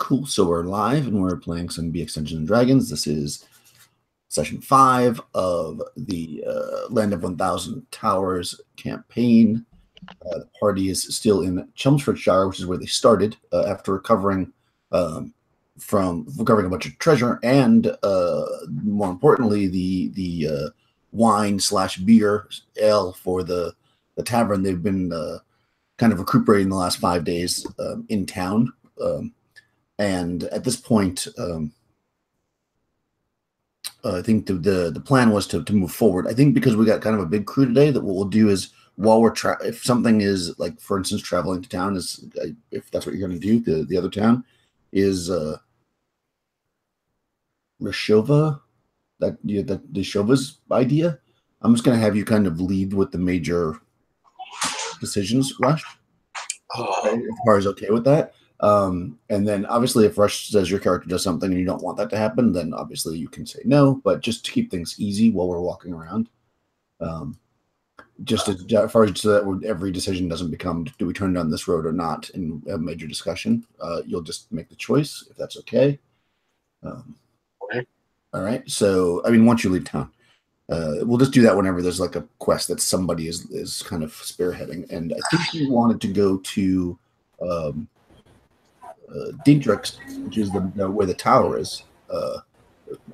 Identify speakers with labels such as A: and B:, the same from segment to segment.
A: Cool. So we're live and we're playing some BX Dungeons and Dragons. This is session 5 of the Land of 1,000 Towers campaign. The party is still in Chelmsfordshire, which is where they started after recovering from a bunch of treasure and, more importantly, the wine/beer ale for the tavern. They've been kind of recuperating the last 5 days in town. And at this point, I think the plan was to move forward. I think because we got kind of a big crew today, that what we'll do is while we're if something is like, for instance, traveling to town is if that's what you're going to do, the other town is Rishova, that Rishova's idea. I'm just going to have you kind of lead with the major decisions, Rush. Okay, if Par's okay with that. And then obviously if Rush says your character does something and you don't want that to happen, then obviously you can say no, but just to keep things easy while we're walking around. Just as far as so that every decision doesn't become, do we turn down this road or not, in a major discussion. You'll just make the choice if that's okay.
B: Okay.
A: All right. So, I mean, once you leave town, we'll just do that whenever there's like a quest that somebody is kind of spearheading. And I think you wanted to go to Diedrich's, which is where the tower is,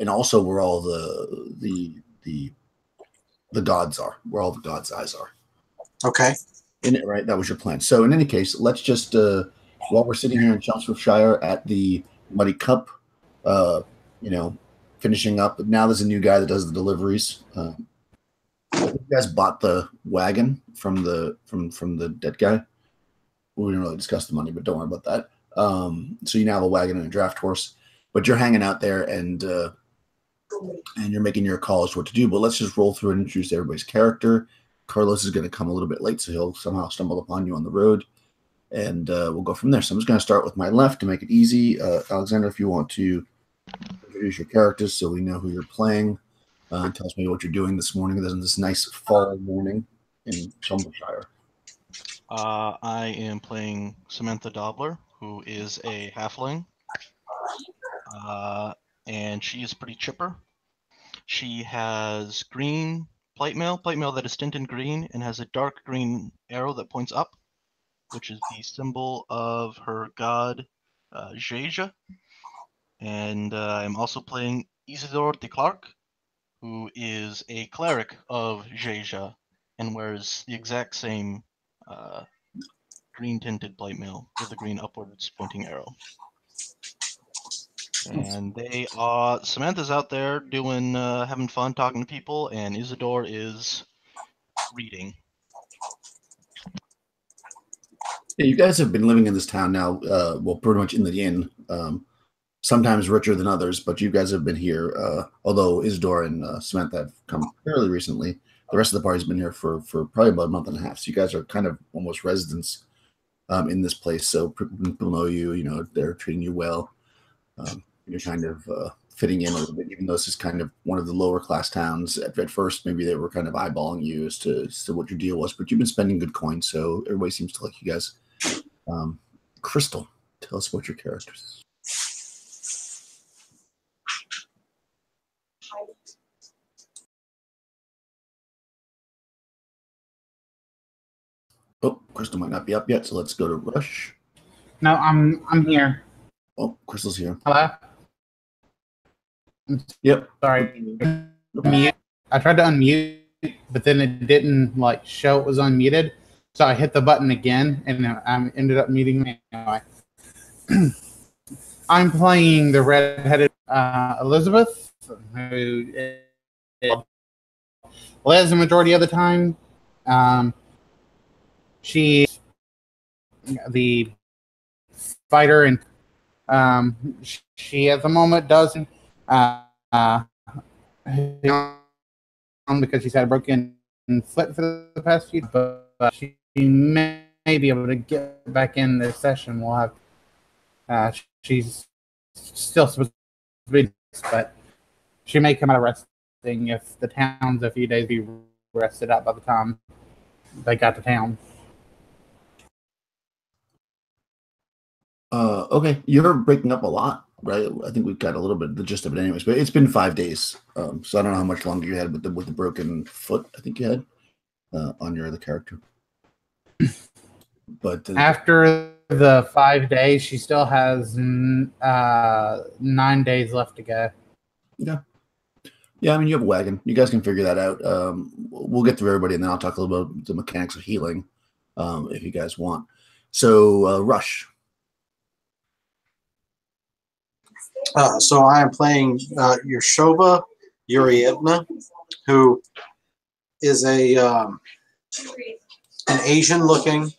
A: and also where all the gods are, where all the gods' eyes are.
B: Okay.
A: In it, right? That was your plan. So in any case, let's just while we're sitting here in Chelmsfordshire at the Muddy Cup, finishing up. Now there's a new guy that does the deliveries. You guys bought the wagon from the dead guy. We didn't really discuss the money, but don't worry about that. So you now have a wagon and a draft horse, but you're hanging out there and you're making your calls what to do. But let's just roll through and introduce everybody's character. Carlos is going to come a little bit late, so he'll somehow stumble upon you on the road, and we'll go from there. So I'm just going to start with my left to make it easy. Alexander, if you want to introduce your characters so we know who you're playing, tell us maybe what you're doing this morning. There's this nice fall morning in Chelmsfordshire.
C: I am playing Samantha Dobler, who is a halfling, and she is pretty chipper. She has green plate mail that is tinted green and has a dark green arrow that points up, which is the symbol of her god, Jeja. And I'm also playing Isidore de Clark, who is a cleric of Jeja and wears the exact same green tinted plate mail with a green upwards pointing arrow. And they are, Samantha's out there doing, having fun talking to people, and Isidore is reading.
A: Yeah, you guys have been living in this town now, pretty much in the inn, sometimes richer than others, but you guys have been here, although Isidore and Samantha have come fairly recently. The rest of the party's been here for probably about a month and a half, so you guys are kind of almost residents in this place, so people know you, they're treating you well. You're kind of fitting in a little bit, even though this is kind of one of the lower class towns. At first, maybe they were kind of eyeballing you as to what your deal was, but you've been spending good coin, so everybody seems to like you guys. Crystal, tell us about your characters. Oh, Crystal might not be up yet, so let's go to Rush.
D: No, I'm here.
A: Oh, Crystal's here.
D: Hello?
A: Yep.
D: Sorry. I tried to unmute, but then it didn't show it was unmuted. So I hit the button again, and I ended up muting me anyway. I'm playing the red-headed Elizabeth, who lives the majority of the time. She's the fighter, and she at the moment doesn't because she's had a broken foot for the past few, but she may be able to get back in this session. We'll have she's still supposed to be, but she may come out of resting if the town's a few days be rested out by the time they got to town.
A: Okay, you're breaking up a lot, right? I think we've got a little bit of the gist of it, anyways. But it's been 5 days, so I don't know how much longer you had with the broken foot. I think you had on your other character. But
D: After the 5 days, she still has 9 days left to go.
A: yeah, I mean, you have a wagon. You guys can figure that out. We'll get through everybody, and then I'll talk a little bit about the mechanics of healing, if you guys want. So, Rush.
B: So I am playing Yershova Yurievna, who is an Asian-looking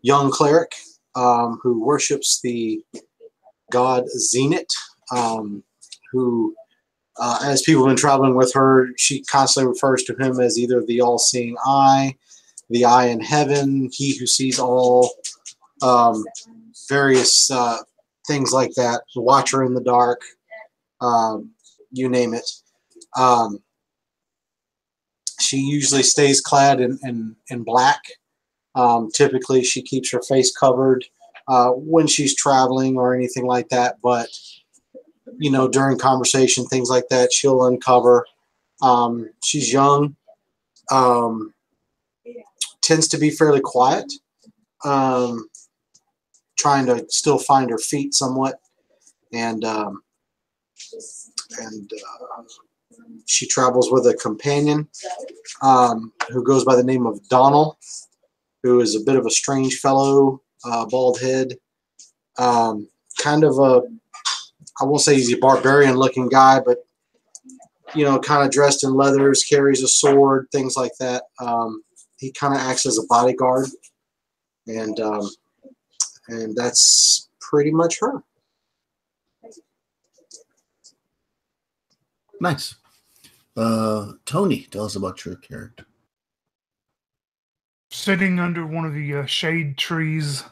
B: young cleric who worships the god Zenit, who, as people have been traveling with her, she constantly refers to him as either the all-seeing eye, the eye in heaven, he who sees all, various things like that, the watcher in the dark, you name it. She usually stays clad in black. Typically, she keeps her face covered when she's traveling or anything like that. But, you know, during conversation, things like that, she'll uncover. She's young, tends to be fairly quiet, trying to still find her feet somewhat. And she travels with a companion who goes by the name of Donald, who is a bit of a strange fellow, bald head, kind of a, I won't say he's a barbarian looking guy, but, you know, kind of dressed in leathers, carries a sword, things like that. He kind of acts as a bodyguard, and that's pretty much her.
A: Nice. Tony, tell us about your character.
E: Sitting under one of the shade trees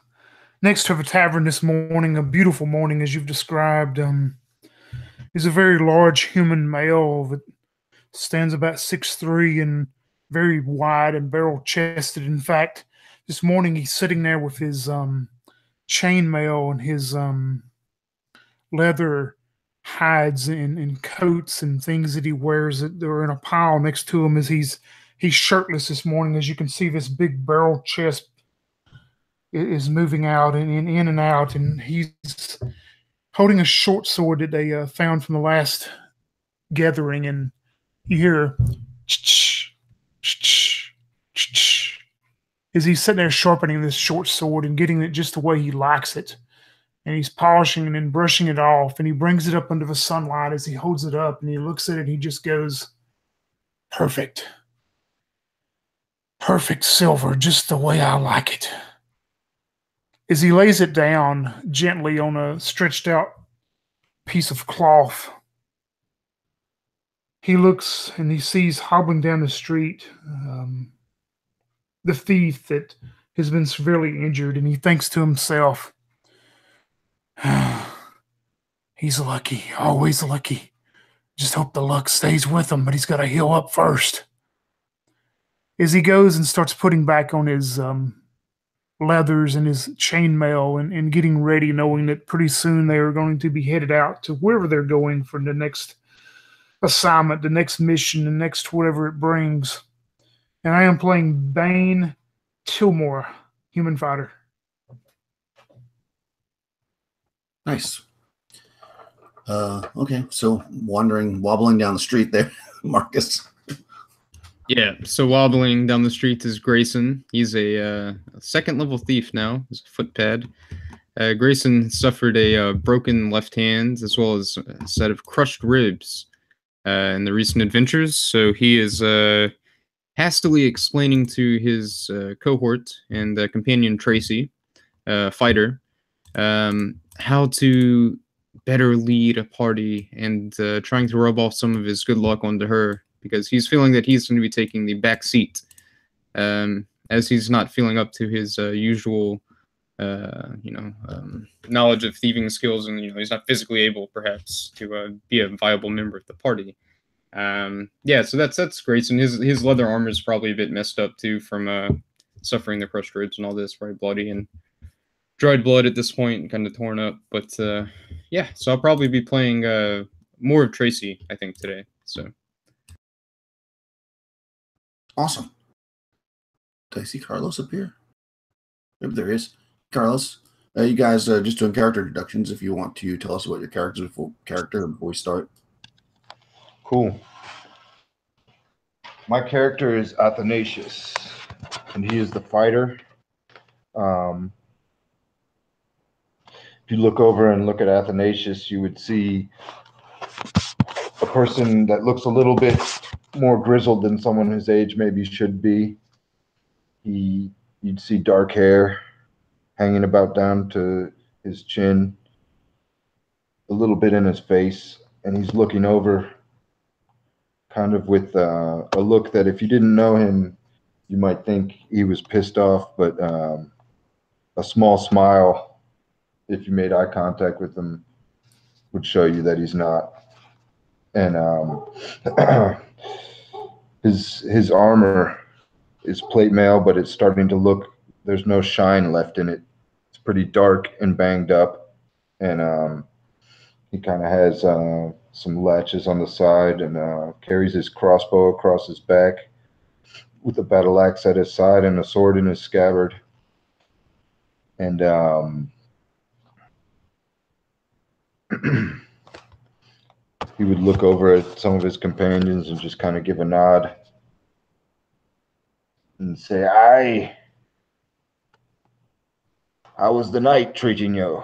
E: next to the tavern this morning, a beautiful morning as you've described, is a very large human male that stands about 6'3" and very wide and barrel-chested. In fact, this morning he's sitting there with his chainmail and his leather hides and coats and things that he wears that are in a pile next to him as he's shirtless this morning. As you can see, this big barrel chest is moving out and in and out, and he's holding a short sword that they found from the last gathering, and you hear as he's sitting there sharpening this short sword and getting it just the way he likes it. And he's polishing and then brushing it off, and he brings it up under the sunlight as he holds it up, and he looks at it and he just goes, perfect. Perfect silver, just the way I like it. As he lays it down gently on a stretched out piece of cloth, he looks and he sees hobbling down the street the thief that has been severely injured, and he thinks to himself, he's lucky, always lucky. Just hope the luck stays with him, but he's got to heal up first. As he goes and starts putting back on his leathers and his chainmail and getting ready, knowing that pretty soon they are going to be headed out to wherever they're going for the next assignment, the next mission, the next whatever it brings. And I am playing Bane Tillmore, human fighter.
A: Nice. Okay, so wobbling down the street there, Marcus.
F: Yeah, so wobbling down the street is Grayson. He's a second level thief now. He's a footpad. Grayson suffered a broken left hand as well as a set of crushed ribs in the recent adventures. So he is hastily explaining to his cohort and companion Tracy, fighter, how to better lead a party and trying to rub off some of his good luck onto her, because he's feeling that he's going to be taking the back seat as he's not feeling up to his usual knowledge of thieving skills, and he's not physically able perhaps to be a viable member of the party. So that's Grayson. His leather armor is probably a bit messed up too from suffering the crushed ribs and all this, very bloody, and dried blood at this point, kind of torn up. But yeah, so I'll probably be playing more of Tracy, I think, today. So
A: Awesome. Did I see Carlos up here? Maybe there is. Carlos, you guys just doing character introductions. If you want to tell us about your before we start.
G: Cool. My character is Athanasius, and he is the fighter. If you look over and look at Athanasius, you would see a person that looks a little bit more grizzled than someone his age maybe should be. You'd see dark hair hanging about down to his chin, a little bit in his face, and he's looking over kind of with a look that if you didn't know him, you might think he was pissed off, but a small smile, if you made eye contact with him, would show you that he's not. And his armor is plate mail, but it's starting to look, there's no shine left in it. It's pretty dark and banged up, and he kind of has some latches on the side, and carries his crossbow across his back with a battle axe at his side and a sword in his scabbard. And he would look over at some of his companions and just kind of give a nod and say, "Aye, how was the night treating you?"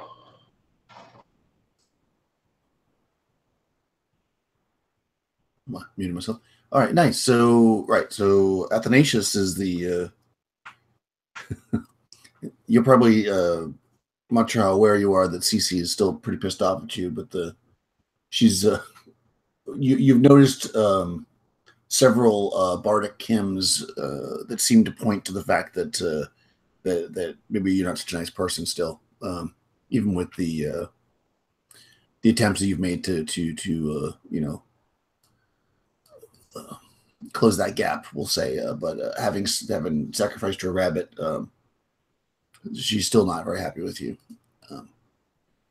A: Muted myself. All right, nice. So Athanasius is the. You're probably not sure how aware you are that Cece is still pretty pissed off at you, but she's you've noticed several bardic hymns that seem to point to the fact that that maybe you're not such a nice person still, even with the attempts that you've made to close that gap, we'll say. But having sacrificed her rabbit, she's still not very happy with you.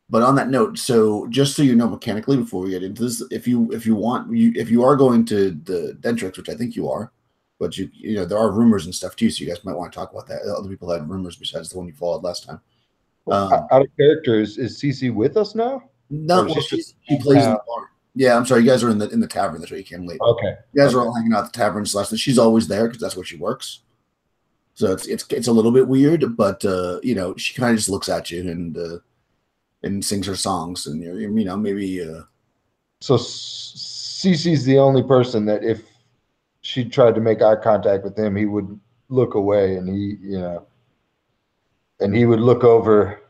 A: But on that note, so just so you know mechanically, before we get into this, if you are going to the Dentrix, which I think you are, but you know there are rumors and stuff too, so you guys might want to talk about that. Other people had rumors besides the one you followed last time.
G: Out of character, is Cece with us now?
A: No, well, she plays in the bar. Yeah, I'm sorry, you guys are in the tavern. That's why you came late.
G: Okay,
A: you guys are all hanging out at the tavern. She's always there because that's where she works. So it's a little bit weird, but she kind of just looks at you and sings her songs, and maybe.
G: So Cece's the only person that if she tried to make eye contact with him, he would look away, and he would look over,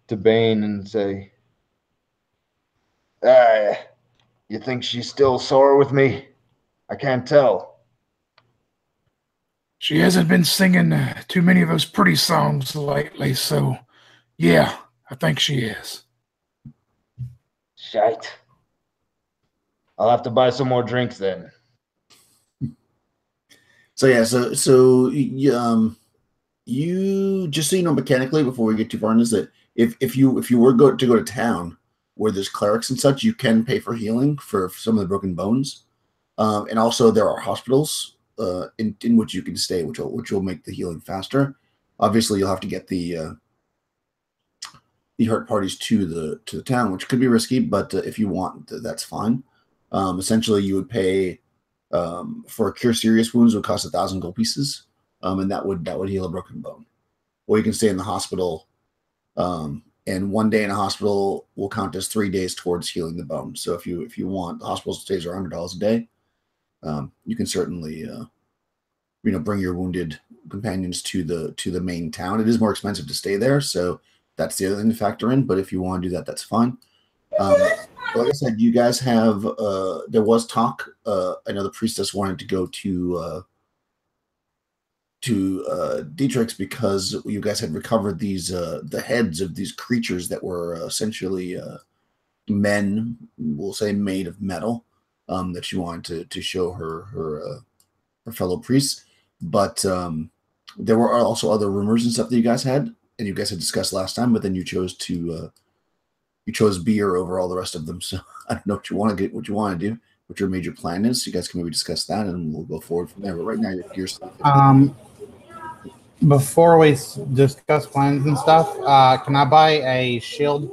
G: to Bane and say, "You think she's still sore with me? I can't tell."
E: She hasn't been singing too many of those pretty songs lately, so yeah, I think she is.
G: Shite. I'll have to buy some more drinks then.
A: So yeah, you just so you know mechanically before we get too far into this, that if you were to go to town where there's clerics and such, you can pay for healing for some of the broken bones, and also there are hospitals in which you can stay, which will make the healing faster. Obviously, you'll have to get the hurt parties to the town, which could be risky, but if you want, that's fine. Essentially, you would pay for cure serious wounds would cost 1,000 gold pieces, and that would heal a broken bone. Or you can stay in the hospital, and 1 day in a hospital will count as 3 days towards healing the bone. So if you want, the hospital stays are $100 a day. You can certainly bring your wounded companions to the main town. It is more expensive to stay there, so that's the other thing to factor in. But if you want to do that, that's fine. Like I said, you guys have there was talk. I know the priestess wanted to go to Dietrich's because you guys had recovered these the heads of these creatures that were essentially men, we'll say, made of metal, that she wanted to show her fellow priests. But there were also other rumors and stuff that you guys had, and you guys had discussed last time. But then you chose beer over all the rest of them. So I don't know what you want to do, what your major plan is. You guys can maybe discuss that, and we'll go forward from there. But right now, you're
D: Before we discuss plans and stuff, can I buy a shield?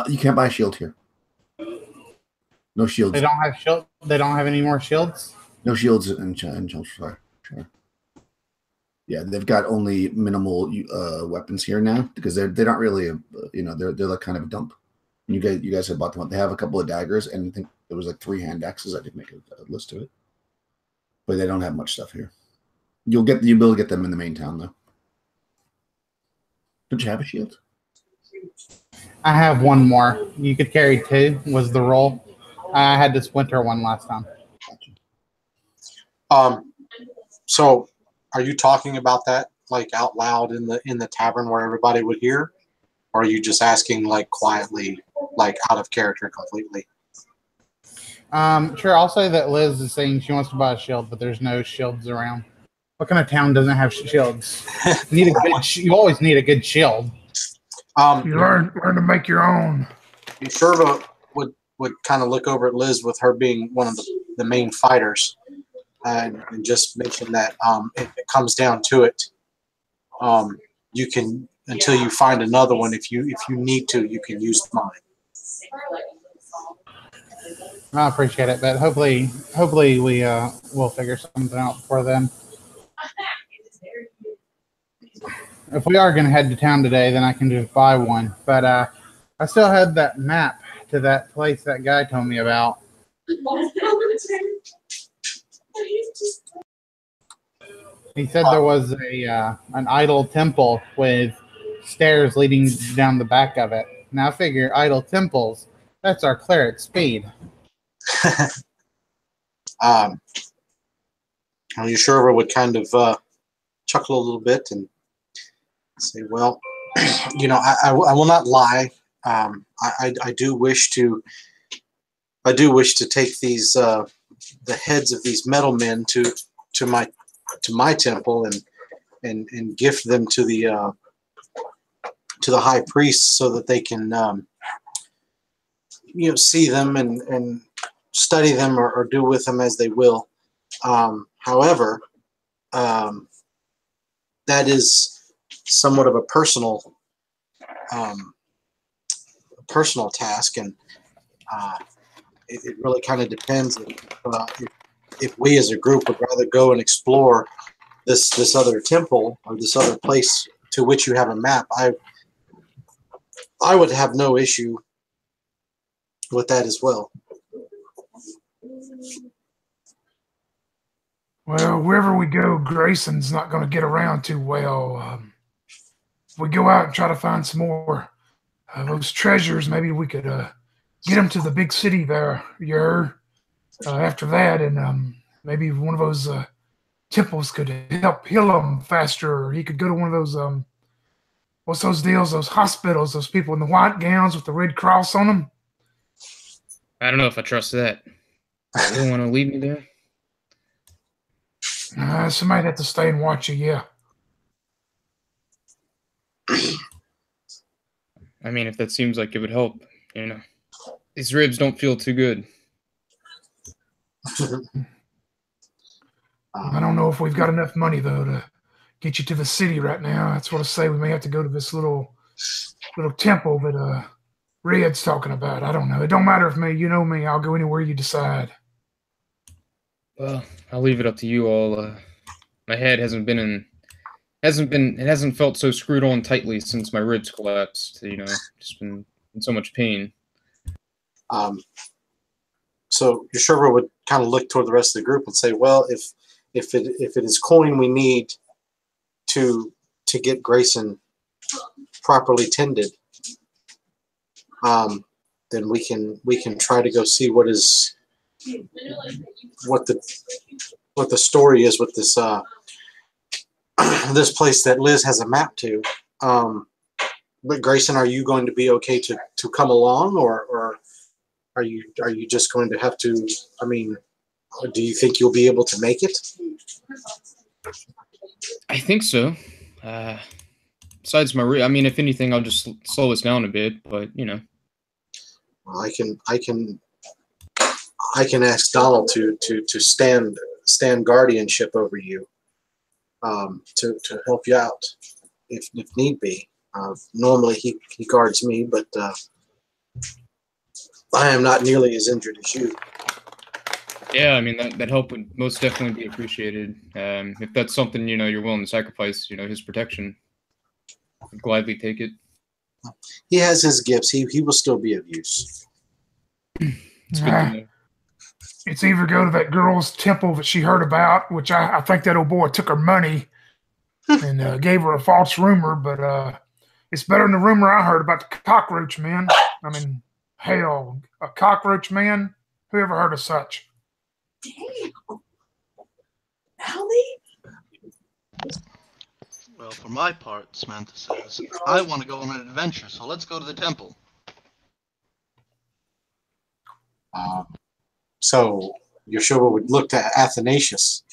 A: You can't buy a shield here. No shields.
D: They don't have shield. They don't have any more shields.
A: No shields in China. Sure. Yeah, they've got only minimal weapons here now because they're not really they're like kind of a dump. You guys have bought them up. They have a couple of daggers, and I think there was like 3 hand axes. I did make a list of it, but they don't have much stuff here. You'll be able to get them in the main town though. Don't you have a shield?
D: I have one more. You could carry 2. Was the roll? I had this winter one last time.
B: So are you talking about that like out loud in the tavern where everybody would hear? Or are you just asking like quietly, like out of character completely?
D: Sure, I'll say that Liz is saying she wants to buy a shield, but there's no shields around. What kind of town doesn't have shields? You always need a good shield.
E: You learn to make your own.
B: Sherva would kind of look over at Liz with her being one of the main fighters, and just mention that if it comes down to it, you can, until you find another one, if you need to, you can use mine.
D: I appreciate it, but hopefully we will figure something out before then. If we are going to head to town today, then I can just buy one. But I still had that map to that place that guy told me about. He said there was an idol temple with stairs leading down the back of it. Now I figure idol temples, that's our cleric speed.
B: Yeshurva would kind of chuckle a little bit and say, "Well, I will not lie. I do wish to take these the heads of these metal men to my temple and gift them to the high priest so that they can see them and study them or do with them as they will. However, that is somewhat of a personal task, and it really kind of depends if we as a group would rather go and explore this other temple or this other place to which you have a map. I would have no issue with that as well.
E: Well, wherever we go, Grayson's not going to get around too well. If we go out and try to find some more those treasures, maybe we could get them to the big city there. After that, and maybe one of those temples could help heal him faster. Or he could go to one of those what's those deals? Those hospitals. Those people in the white gowns with the red cross on them.
F: I don't know if I trust that. You don't want to leave me there?
E: Somebody'd have to stay and watch you, yeah.
F: I mean, if that seems like it would help, These ribs don't feel too good.
E: I don't know if we've got enough money, though, to get you to the city right now. That's what I say. We may have to go to this little temple that Red's talking about. I don't know. It don't matter if you know me. I'll go anywhere you decide.
F: Well, I'll leave it up to you all. My head it hasn't felt so screwed on tightly since my ribs collapsed. Just been in so much pain.
B: So Yeshurva would kind of look toward the rest of the group and say, "Well, if it is coin we need to get Grayson properly tended, then we can try to go see what the story is with this this place that Liz has a map to. But Grayson, are you going to be okay to come along, or are you just going to have to? I mean, do you think you'll be able to make it?
F: I think so. Besides I mean, if anything, I'll just slow us down a bit. But you know,
B: Well, I can ask Donald to stand guardianship over you, to help you out if need be. Normally he guards me, but I am not nearly as injured as you.
F: yeah, I mean that help would most definitely be appreciated. If that's something you're willing to sacrifice, his protection, I'd gladly take it.
B: He has his gifts. He will still be of use.
F: It's good to know.
E: It's either go to that girl's temple that she heard about, which I think that old boy took her money and gave her a false rumor, but it's better than the rumor I heard about the cockroach man. I mean, hell, a cockroach man? Who ever heard of such?
H: Damn. Allie?
C: Well, for my part, Samantha says, I want to go on an adventure, so let's go to the temple.
B: So Yeshua would look to Athanasius.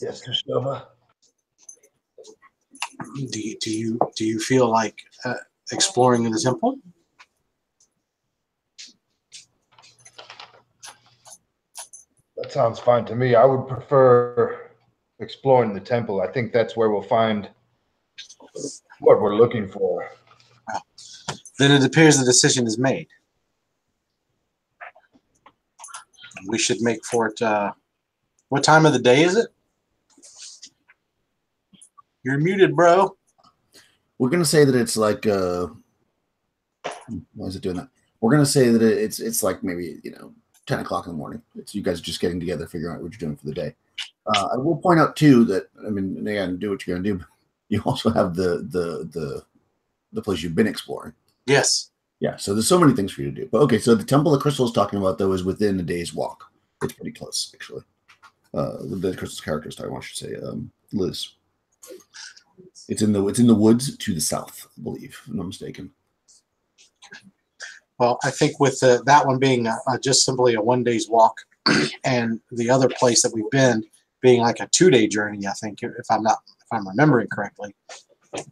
G: Yes, Yeshua.
B: Do you feel like exploring in the temple?
G: That sounds fine to me. I would prefer exploring the temple. I think that's where we'll find what we're looking for.
B: Then it appears the decision is made. We should make for it. What time of the day is it? You're muted, bro.
A: We're gonna say that it's like why is it doing that? We're gonna say that it's like maybe 10 o'clock in the morning. It's you guys just getting together, figuring out what you're doing for the day. I will point out too that again, do what you're gonna do. But you also have the place you've been exploring.
B: Yes.
A: Yeah. So there's so many things for you to do. But okay, so the temple that Crystal is talking about though is within a day's walk. It's pretty close actually. The Crystal's character is talking, I should say, Liz. It's in the woods to the south, I believe, if I'm not mistaken.
B: Well, I think with that one being just simply a 1 day's walk, and the other place that we've been being like a 2-day journey, I think, if I'm remembering correctly.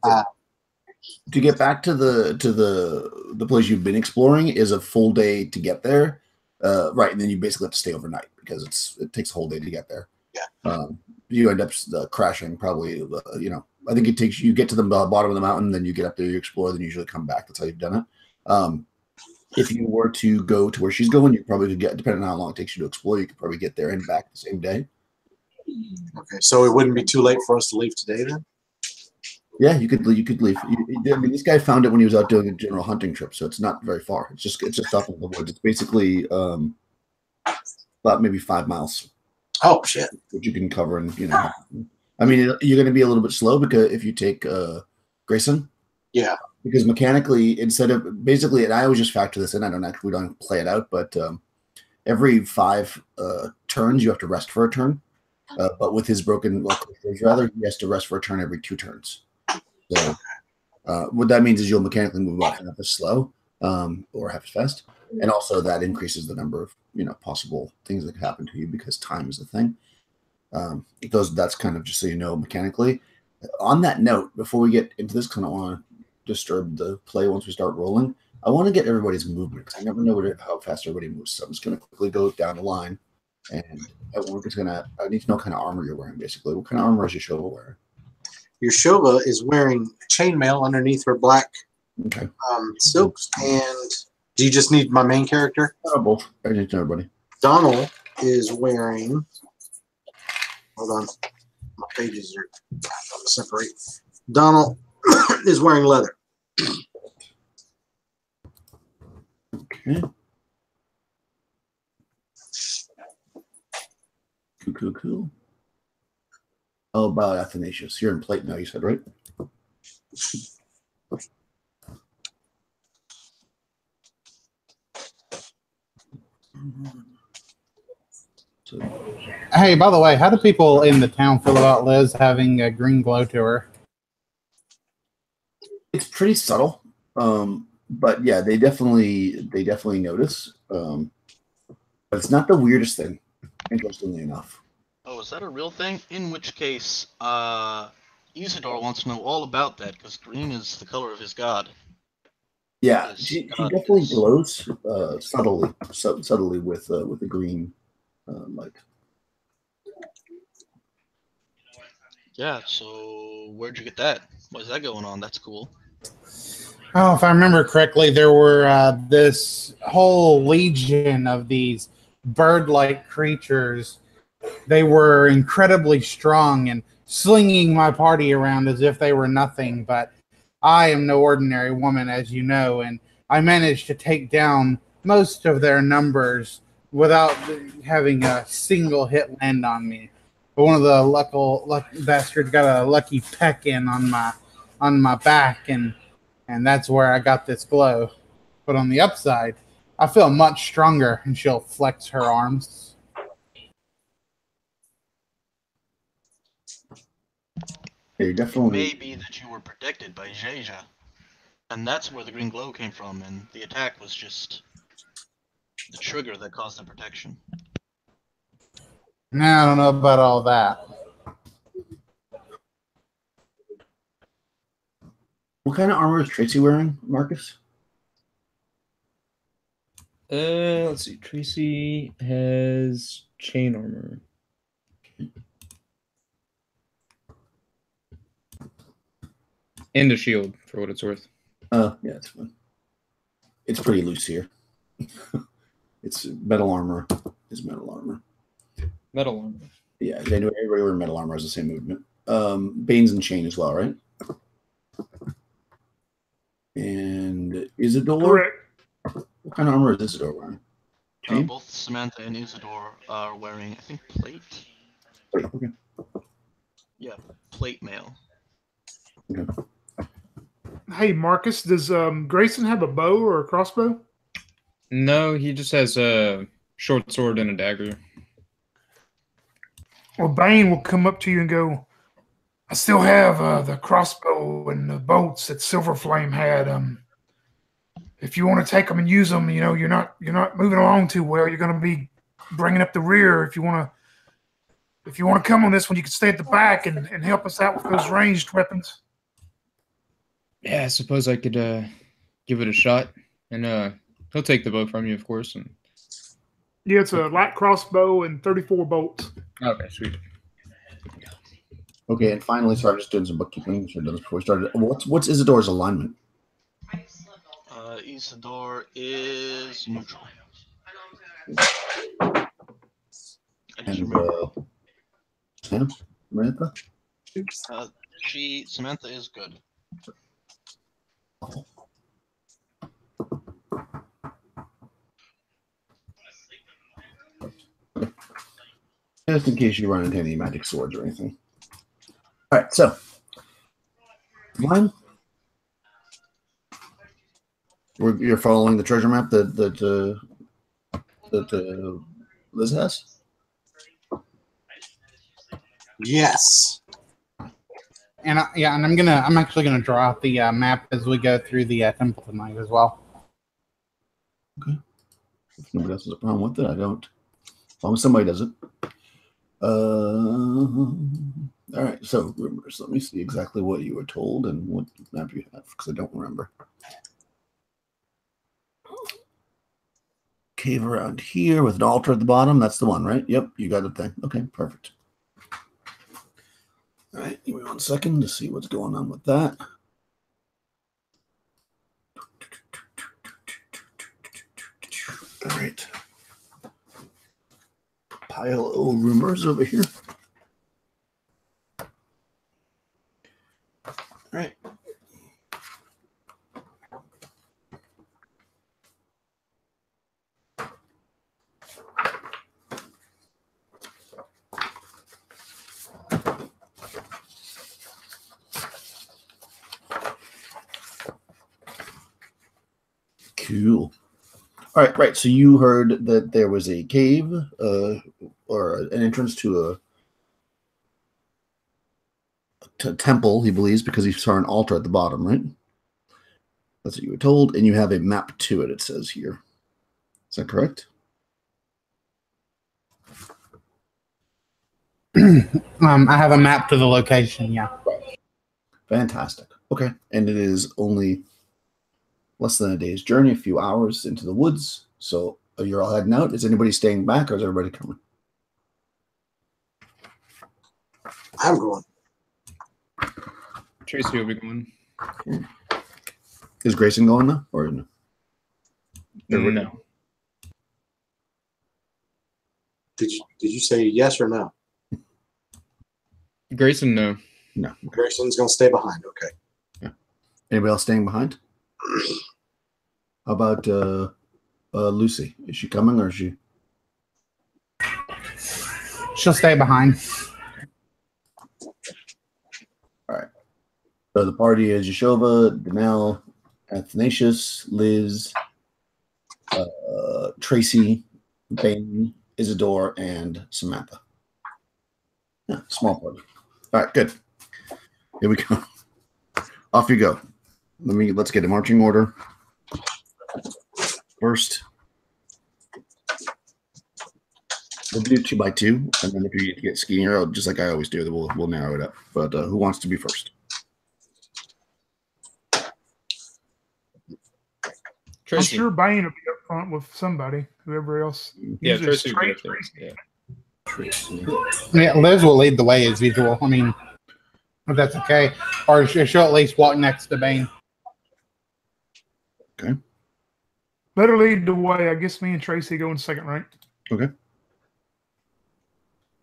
A: To get back to the place you've been exploring is a full day to get there, right? And then you basically have to stay overnight because it takes a whole day to get there.
B: Yeah.
A: You end up crashing probably. I think you get to the bottom of the mountain, then you get up there, you explore, then you usually come back. That's how you've done it. If you were to go to where she's going, you probably could get, depending on how long it takes you to explore, you could probably get there and back the same day.
B: Okay, so it wouldn't be too late for us to leave today then?
A: Yeah, you could leave. This guy found it when he was out doing a general hunting trip, so it's not very far. It's just off in the woods. It's basically about maybe 5 miles.
B: Oh shit!
A: Which you can cover, and I mean, you're going to be a little bit slow because if you take Grayson.
B: Yeah.
A: Because mechanically, instead of basically, and I always just factor this in. We don't play it out, but every 5 turns you have to rest for a turn. But with his broken he has to rest for a turn every 2 turns. So what that means is you'll mechanically move about half as slow or half as fast, and also that increases the number of possible things that could happen to you because time is the thing. That's kind of just so you know mechanically. On that note, before we get into this, kind of want to disturb the play once we start rolling. I want to get everybody's movement because I never know how fast everybody moves. So I'm just going to quickly go down the line, and I need to know what kind of armor you're wearing. Basically, what kind of armor is Yeshua wearing?
B: Yeshua is wearing chainmail underneath her black silks. And do you just need my main character?
A: Both. I need to know everybody.
B: Donald is wearing. Hold on, my pages are separate. Donald is wearing leather.
A: Okay. Cool. Oh, about Athanasius. You're in plate now, you said, right?
D: Hey, by the way, how do people in the town feel about Liz having a green glow to her?
A: It's pretty subtle. But yeah, they definitely notice. But it's not the weirdest thing, interestingly enough.
C: Oh, is that a real thing? In which case, Isidore wants to know all about that because green is the color of his god.
A: Yeah,
C: His
A: she
C: god
A: definitely
C: is-
A: glows subtly with the green light.
C: Yeah. So where'd you get that? Why's that going on? That's cool.
D: Oh, if I remember correctly, there were this whole legion of these bird-like creatures. They were incredibly strong and slinging my party around as if they were nothing. But I am no ordinary woman, as you know, and I managed to take down most of their numbers without having a single hit land on me. But one of the lucky bastards got a lucky peck in on my back, and that's where I got this glow. But on the upside, I feel much stronger, and she'll flex her arms.
A: They definitely
C: May be that you were protected by Jeja, and that's where the green glow came from, and the attack was just the trigger that caused the protection.
D: Now I don't know about all that.
A: What kind of armor is Tracy wearing, Marcus?
F: Let's see. Tracy has chain armor. And a shield, for what it's worth.
A: Yeah, it's fine. It's pretty loose here. It's metal armor. Is metal armor.
F: Metal armor.
A: Yeah, everybody wearing metal armor has the same movement. Banes and chain as well, right? And Isidore?
E: Correct.
A: What kind of armor is Isidore wearing? Chain?
C: Both Samantha and Isidore are wearing, I think, plate.
A: Wait, okay.
C: Yeah, plate mail.
A: Okay.
E: Hey, Marcus, does Grayson have a bow or a crossbow?
F: No, he just has a short sword and a dagger.
E: Well, Bane will come up to you and go, I still have the crossbow and the bolts that Silverflame had. If you want to take them and use them, you're not moving along too well. You're going to be bringing up the rear. If you want to come on this one, you can stay at the back and help us out with those ranged weapons.
F: Yeah, I suppose I could give it a shot. And he'll take the bow from you, of course. And
E: Yeah, it's a light crossbow and 34 bolts.
F: okay, sweet.
A: Okay, and finally, sorry, I'm just doing some bookkeeping. Should have done this before we started. What's Isidore's alignment?
C: Isidore is neutral. I just
A: And
C: remember.
A: Samantha?
C: Samantha is good.
A: Just in case you run into any magic swords or anything. All right, so line. You're following the treasure map that Liz has.
B: Yes.
D: And I'm actually gonna draw out the map as we go through the temple tonight as well.
A: Okay. If nobody else has a problem with it, I don't. As long as somebody does it. All right. So rumors. Let me see exactly what you were told and what map you have, because I don't remember. Cave around here with an altar at the bottom. That's the one, right? Yep, you got the thing. Okay, perfect. All right, give me 1 second to see what's going on with that. All right. Pile of rumors over here. All right. Cool. All right, right. So you heard that there was a cave or an entrance to a temple, he believes, because he saw an altar at the bottom, right? That's what you were told, and you have a map to it, it says here. Is that correct?
D: I have a map to the location, yeah.
A: Fantastic. Okay. And it is only less than a day's journey, a few hours into the woods. So you're all heading out. Is anybody staying back or is everybody coming?
B: I'm going.
F: Tracy will be going.
A: Is Grayson going now or no?
F: No.
B: Did you say yes or no?
F: Grayson, no.
A: No.
B: Grayson's going to stay behind. Okay.
A: Yeah. Anybody else staying behind? How about Lucy? Is she coming or is she?
D: She'll stay behind.
A: All right. So the party is Yashova, Danelle, Athanasius, Liz, Tracy, Bane, Isidore, and Samantha. Yeah, small party. All right, good. Here we go. Off you go. Let's get a marching order. First, we'll do 2 by 2, and then if you get skinnier, just like I always do, we'll narrow it up. But who wants to be first?
F: Tracy.
E: I'm sure Bane will be up front with somebody, whoever else.
F: Yeah,
E: Usually it's
F: Tracy will be up there.
E: Tracy.
F: Yeah.
D: Yeah, Liz will lead the way as usual. I mean, if that's okay. Or she'll at least walk next to Bane.
A: Okay.
E: Better lead the way. I guess me and Tracy go in second, right?
A: Okay.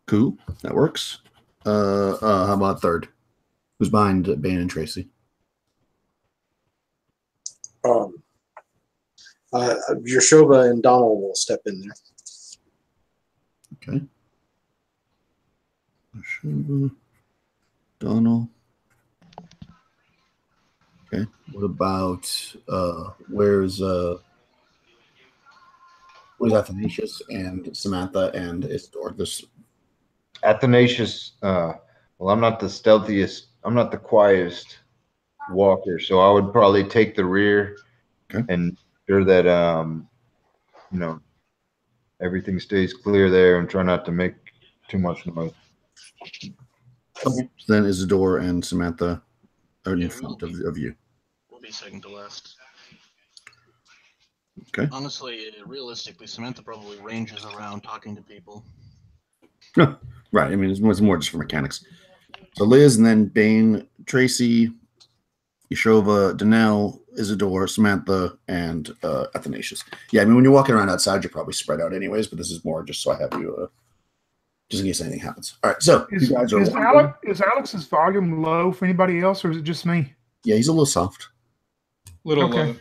A: Cool. That works. How about third? Who's behind Bane and Tracy?
B: Yashova and Donald will step in there.
A: Okay. Yashova, Donald. Okay. What about where's Athanasius and Samantha and Isidore? This
G: Athanasius, well, I'm not the stealthiest, I'm not the quietest walker, so I would probably take the rear and sure that everything stays clear there and try not to make too much noise.
A: Okay. So then Isidore and Samantha are in front of you.
C: We'll be second to last.
A: Okay.
C: Honestly, realistically, Samantha probably ranges around talking to people.
A: Right. I mean, it's more just for mechanics. So Liz and then Bane, Tracy, Yashova, Danelle, Isidore, Samantha, and Athanasius. Yeah, I mean, when you're walking around outside, you're probably spread out anyways, but this is more just so I have you, just in case anything happens. All right, so
E: Is Alex's volume low for anybody else, or is it just me?
A: Yeah, he's a little soft.
F: Little
E: Okay.
F: low.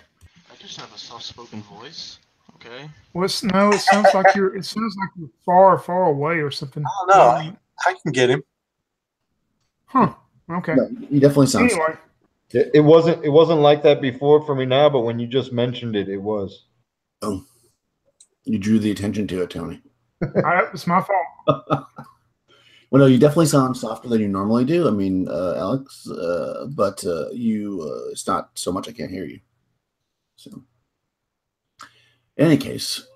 C: I just have a soft-spoken voice. Okay.
E: Well, it sounds like you're far, far away or something.
B: I don't know. I can get him.
E: Huh. Okay.
A: No, he definitely sounds.
E: Anyway,
G: It wasn't like that before for me now, but when you just mentioned it, it was.
A: Oh, you drew the attention to it, Tony.
E: it's my fault.
A: Well, no, you definitely sound softer than you normally do. I mean, Alex, but it's not so much I can't hear you. So, in any case,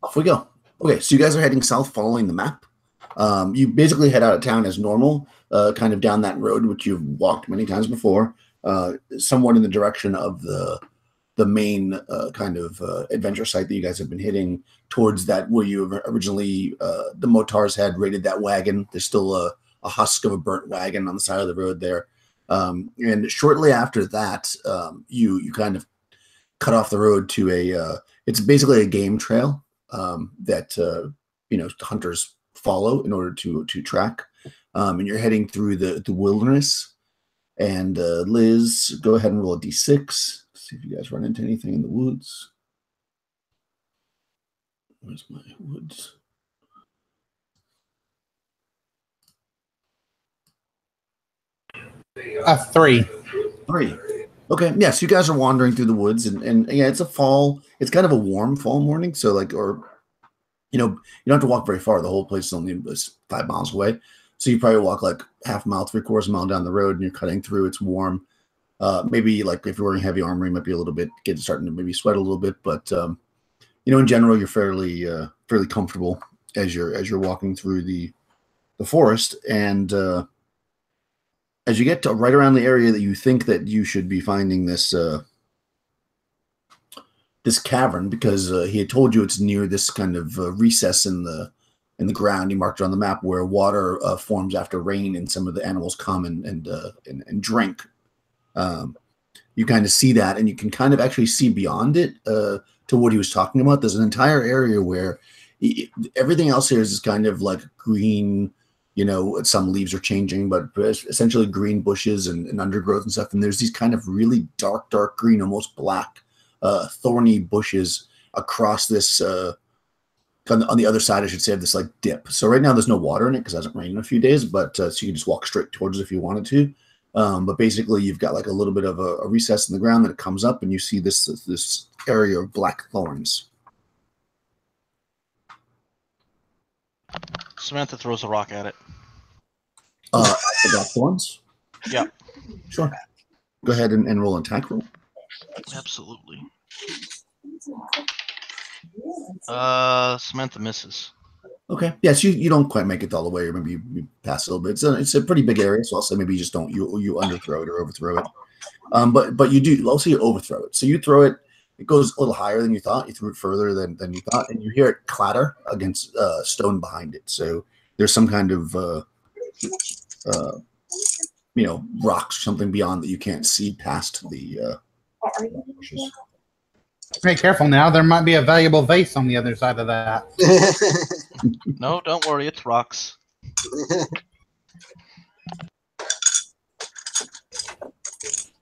A: off we go. Okay, so you guys are heading south following the map. You basically head out of town as normal, kind of down that road, which you've walked many times before, somewhat in the direction of the main kind of adventure site that you guys have been hitting towards that where you originally, the Motars had raided that wagon. There's still a husk of a burnt wagon on the side of the road there. And shortly after that, you kind of cut off the road to it's basically a game trail that, hunters follow in order to track. And you're heading through the wilderness. And Liz, go ahead and roll a d6. See if you guys run into anything in the woods. Where's my woods?
D: Three.
A: 3. Okay, yeah, so you guys are wandering through the woods, and yeah, it's it's kind of a warm fall morning, so you don't have to walk very far. The whole place is only 5 miles away, so you probably walk like half a mile, 3/4 mile down the road, and you're cutting through. It's warm. Maybe like if you're wearing heavy armor, you might be a little bit starting to maybe sweat a little bit, but in general, you're fairly comfortable as you're walking through the forest, and as you get to right around the area that you think that you should be finding this cavern, because he had told you it's near this kind of recess in the ground. He marked it on the map where water forms after rain, and some of the animals come and drink. You kind of see that, and you can kind of actually see beyond it to what he was talking about. There's an entire area where everything else here is kind of like green. Some leaves are changing, but essentially green bushes and undergrowth and stuff. And there's these kind of really dark green, almost black, thorny bushes across this, on the other side, I should say, of this like dip. So right now there's no water in it because it hasn't rained in a few days, but so you can just walk straight towards it if you wanted to. But basically you've got like a little bit of a recess in the ground that it comes up, and you see this area of black thorns.
C: Samantha throws a rock at it.
A: The black thorns?
C: Yeah.
A: Sure. Go ahead and roll an attack roll.
C: Absolutely. Samantha misses.
A: Okay. Yes, you don't quite make it all the way, or maybe you pass a little bit. It's a pretty big area, so I'll say maybe you just don't you underthrow it or overthrow it. But you do also you overthrow it. So you throw it. It goes a little higher than you thought. You threw it further than you thought, and you hear it clatter against stone behind it. So there's some kind of rocks or something beyond that you can't see past the bushes.
D: Be careful now. There might be a valuable vase on the other side of that.
C: No, don't worry. It's rocks.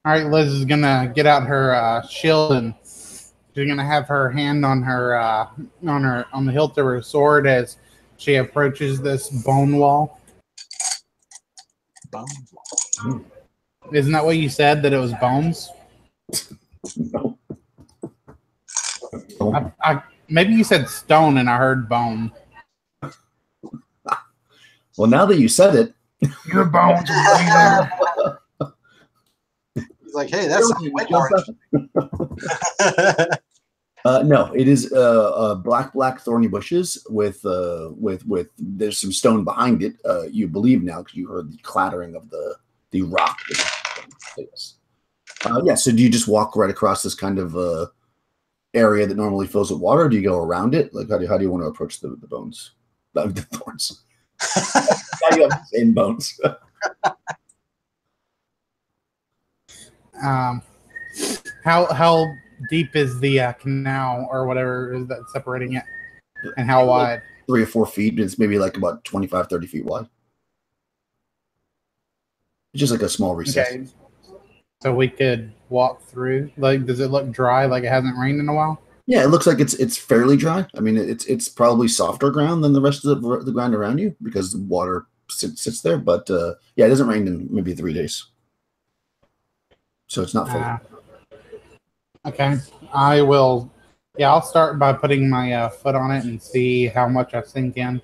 D: All right, Liz is gonna get out her shield, and she's gonna have her hand on the hilt of her sword as she approaches this bone wall.
B: Bone.
D: Isn't that what you said? That it was bones?
A: No.
D: Maybe you said stone, and I heard bone.
A: Well, now that you said it,
E: Your bones will be there.
B: He's like, hey, that's way more
A: no, it is black thorny bushes with there's some stone behind it. You believe now because you heard the clattering of the rock. Yeah. So do you just walk right across this kind of area that normally fills with water? Or do you go around it? Like how do you want to approach the bones, the thorns? Now you have the same bones.
D: How deep is the canal or whatever is that separating it, and how wide?
A: 3 or 4 feet. It's maybe like about 25, 30 feet wide. It's just like a small recess.
D: Okay. So we could walk through. Like, does it look dry? Like it hasn't rained in a while?
A: Yeah, it looks like it's fairly dry. I mean, it's probably softer ground than the rest of the ground around you because the water sits there. But yeah, it hasn't rained in maybe 3 days, so it's not full.
D: Okay, I will. Yeah, I'll start by putting my foot on it and see how much I sink in.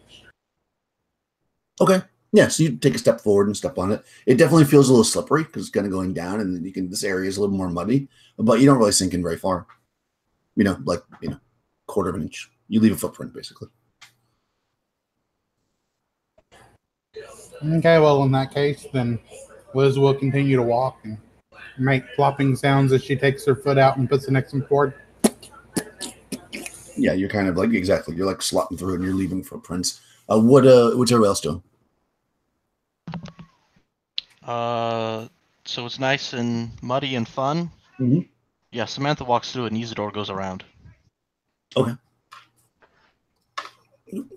A: Okay. Yeah, so you take a step forward and step on it. It definitely feels a little slippery because it's kind of going down, and this area is a little more muddy, but you don't really sink in very far. Quarter of an inch. You leave a footprint, basically.
D: Okay, well, in that case, then Liz will continue to walk and make plopping sounds as she takes her foot out and puts the next one forward.
A: Yeah, you're kind of like, exactly. You're like slotting through and you're leaving footprints. What's everybody else doing?
C: So it's nice and muddy and fun.
A: Mm-hmm.
C: Yeah, Samantha walks through it and Isidore goes around.
A: Okay.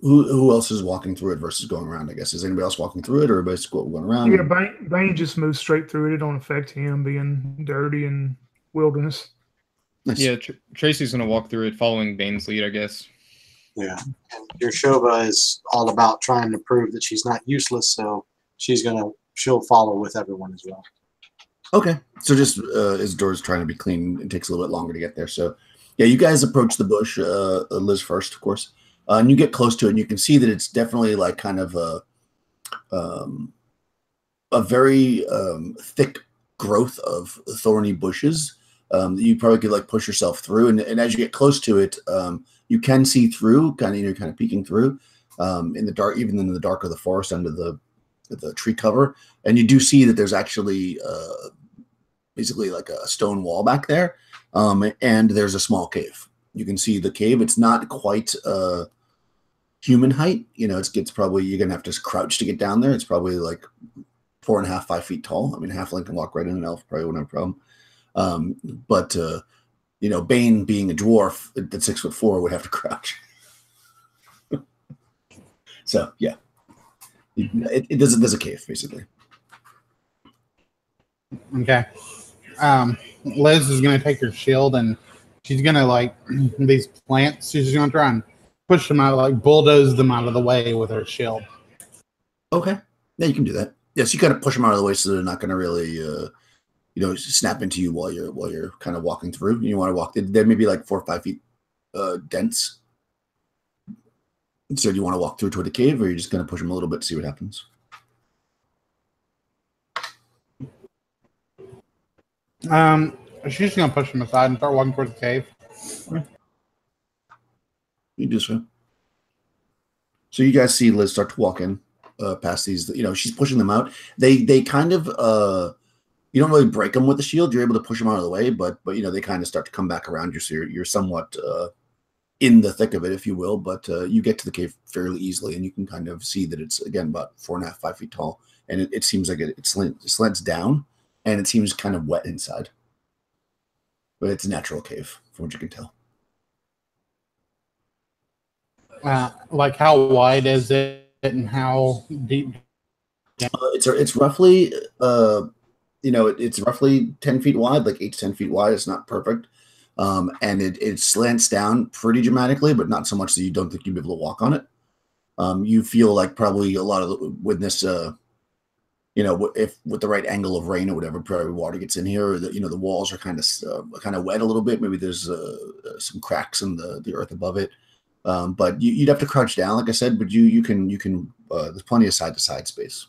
A: Who else is walking through it versus going around, I guess? Is anybody else walking through it, or everybody's going around?
E: Yeah, Bane just moves straight through it. It don't affect him being dirty and wilderness.
A: Nice.
F: Yeah, Tracy's going to walk through it following Bane's lead, I guess.
B: Yeah. And Yershova is all about trying to prove that she's not useless, so she'll follow with everyone as well.
A: Okay. So just Isidore's trying to be clean. It takes a little bit longer to get there. So yeah, you guys approach the bush, Liz first, of course. And you get close to it, and you can see that it's definitely like kind of a very thick growth of thorny bushes that you probably could like push yourself through. And as you get close to it, you can see through, kind of peeking through in the dark, even in the dark of the forest under the tree cover. And you do see that there's actually basically like a stone wall back there, and there's a small cave. You can see the cave. It's not quite human height. You know, it's probably, you're gonna have to crouch to get down there. It's probably like 4.5, 5 feet tall. I mean, halfling can walk right in, an elf probably wouldn't have a problem. But you know, Bane being a dwarf at 6'4" would have to crouch. So yeah, there's a cave basically.
D: Okay. Liz is gonna take her shield and she's gonna like these plants. She's gonna try and push them out, like bulldoze them out of the way with her shield.
A: Okay. Yeah, you can do that. Yes, you kind of push them out of the way so they're not going to really, snap into you while you're kind of walking through. You want to walk. They're maybe like 4 or 5 feet dense. So do you want to walk through toward the cave, or are you just going to push them a little bit to see what happens?
D: She's just gonna push them aside and start walking towards the cave.
A: You do so. So you guys see Liz start to walk in past these. You know, she's pushing them out. They kind of you don't really break them with the shield. You're able to push them out of the way, but you know, they kind of start to come back around you. So you're somewhat in the thick of it, if you will. But you get to the cave fairly easily, and you can kind of see that it's again about 4.5, 5 feet tall, and it seems like it slants down, and it seems kind of wet inside. But it's a natural cave, from what you can tell.
D: Like how wide is it and how deep?
A: It's roughly it's roughly 10 feet wide, like 8 to 10 feet wide. It's not perfect, and it slants down pretty dramatically, but not so much that you don't think you'd be able to walk on it. You feel like probably a lot of with this, if with the right angle of rain or whatever, probably water gets in here. Or the walls are kind of wet a little bit. Maybe there's some cracks in the earth above it. But you'd have to crouch down, like I said. But you can there's plenty of side to side space.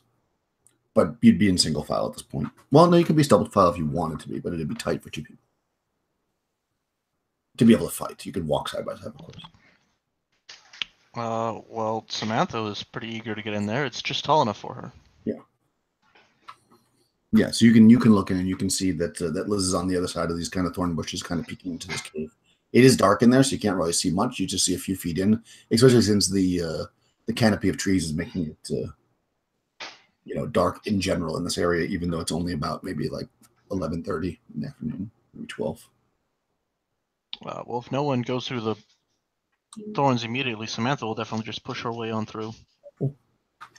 A: But you'd be in single file at this point. Well, no, you could be double file if you wanted to be, but it'd be tight for 2 people to be able to fight. You could walk side by side, of course.
C: Well, Samantha was pretty eager to get in there. It's just tall enough for her.
A: Yeah, so you can look in and you can see that Liz is on the other side of these kind of thorn bushes, kind of peeking into this cave. It is dark in there, so you can't really see much. You just see a few feet in, especially since the canopy of trees is making it dark in general in this area, even though it's only about maybe like 11:30 in the afternoon, maybe 12.
C: Well, if no one goes through the thorns immediately, Samantha will definitely just push her way on through.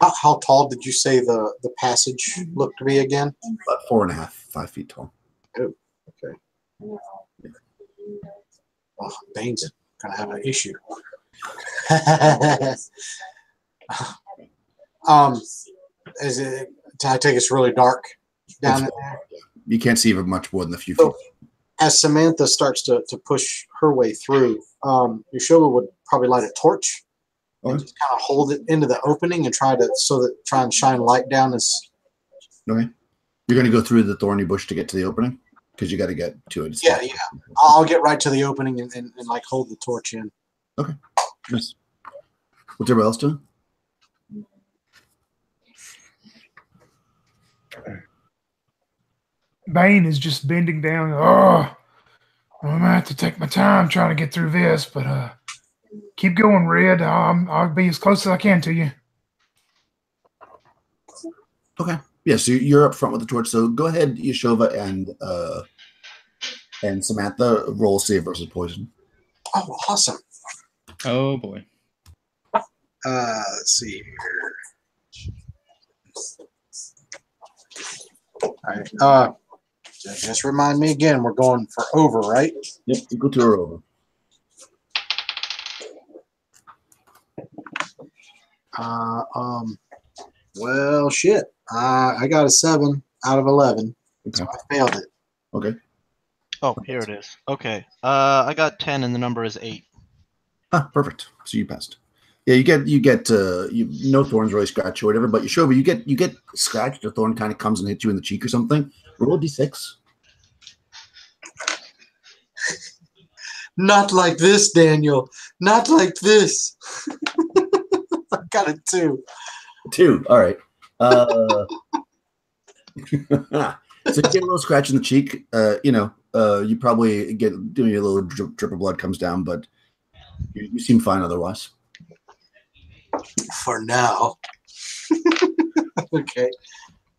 B: How tall did you say the passage looked to be again?
A: About 4.5, 5 feet tall.
B: Oh, okay. Oh, Bane's gonna have an issue. Is it? I take it's really dark down there.
A: You can't see much more than a few feet.
B: As Samantha starts to push her way through, Yeshua would probably light a torch. And just kind of hold it into the opening and try and shine light down this.
A: Okay. You're going to go through the thorny bush to get to the opening? Because you got to get to it.
B: Yeah. I'll get right to the opening and like hold the torch in.
A: Okay. Nice. What's everybody else doing?
E: Bane is just bending down. Oh, I'm going to have to take my time trying to get through this, but keep going, Red. I'll be as close as I can to you.
A: Okay. Yeah, so you're up front with the torch. So go ahead, Yeshova and Samantha, roll save versus poison.
B: Oh, awesome.
F: Oh, boy.
B: Let's see here. All right. Just remind me again, we're going for over, right?
A: Yep, equal to or over.
B: Well, shit. I got a 7 out of 11.
A: Okay.
B: So I failed it.
A: Okay.
C: Oh, here it is. Okay. I got 10 and the number is 8.
A: Ah, perfect. So you passed. Yeah, no thorns really scratch you or whatever, but you sure, but you get scratched. A thorn kind of comes and hits you in the cheek or something. Roll a d6.
B: Not like this, Daniel. Not like this. I got a 2.
A: 2. All right. So you get a little scratch in the cheek. You probably get doing a little drip of blood comes down, but you seem fine otherwise.
B: For now. Okay.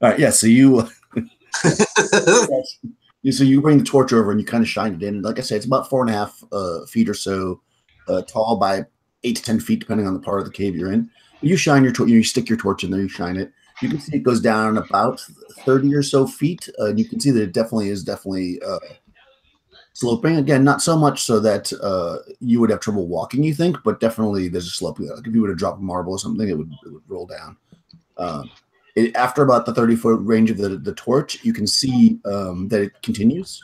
A: All right. Yeah. So so you bring the torch over and you kind of shine it in. And like I said, it's about 4.5 feet or so tall by 8 to 10 feet, depending on the part of the cave you're in. You shine your torch. You stick your torch in there. You shine it. You can see it goes down about 30 or so feet, and you can see that it definitely sloping. Again, not so much so that you would have trouble walking, you think, but definitely there's a slope. Like if you were to drop a marble or something, it would roll down. After about the 30-foot range of the torch, you can see that it continues,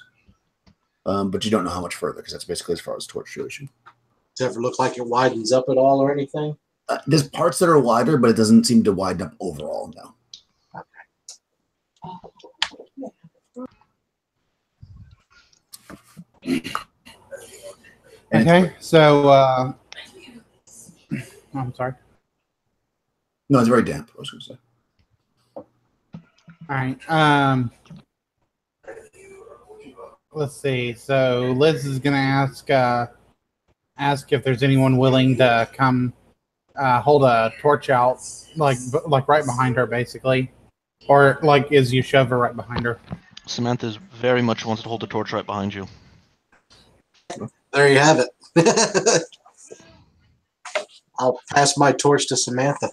A: but you don't know how much further because that's basically as far as the torch shows you.
B: Does it ever look like it widens up at all or anything?
A: There's parts that are wider, but it doesn't seem to widen up overall, no.
D: Okay, so I'm sorry.
A: No, it's very damp, I was going to say.
D: All right. Let's see. So Liz is going to ask if there's anyone willing to come hold a torch out, like right behind her, basically, or like as you shove her right behind her.
C: Samantha very much wants to hold the torch right behind you.
B: There you have it. I'll pass my torch to Samantha.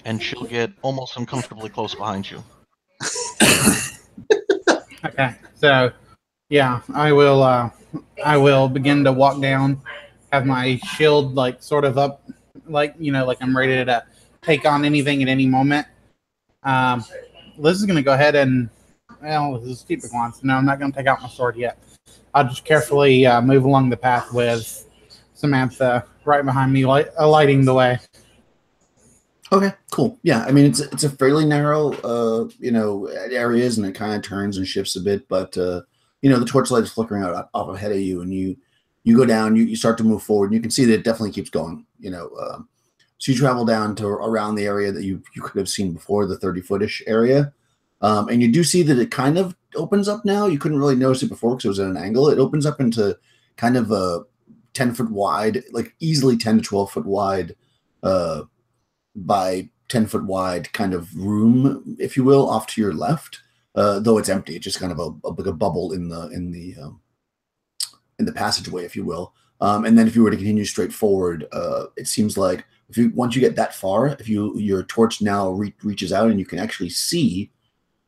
C: And she'll get almost uncomfortably close behind you.
D: Okay, so yeah, I will begin to walk down, have my shield like sort of up, like like I'm ready to take on anything at any moment. Liz is gonna go ahead and this is stupid one. So no, I'm not gonna take out my sword yet. I'll just carefully move along the path with Samantha right behind me, lighting the way.
A: Okay, cool. Yeah, I mean it's a fairly narrow areas, and it kind of turns and shifts a bit, but the torchlight is flickering out off ahead of you, and you go down, you start to move forward, and you can see that it definitely keeps going. So you travel down to around the area that you could have seen before, the 30-footish area, and you do see that it kind of opens up now. You couldn't really notice it before because it was at an angle. It opens up into kind of a 10-foot wide, like easily 10 to 12 foot wide, by 10-foot wide kind of room, if you will, off to your left. Though it's empty, it's just kind of a bubble in the passageway, if you will. And then if you were to continue straight forward, it seems like once you get that far, if your torch now reaches out and you can actually see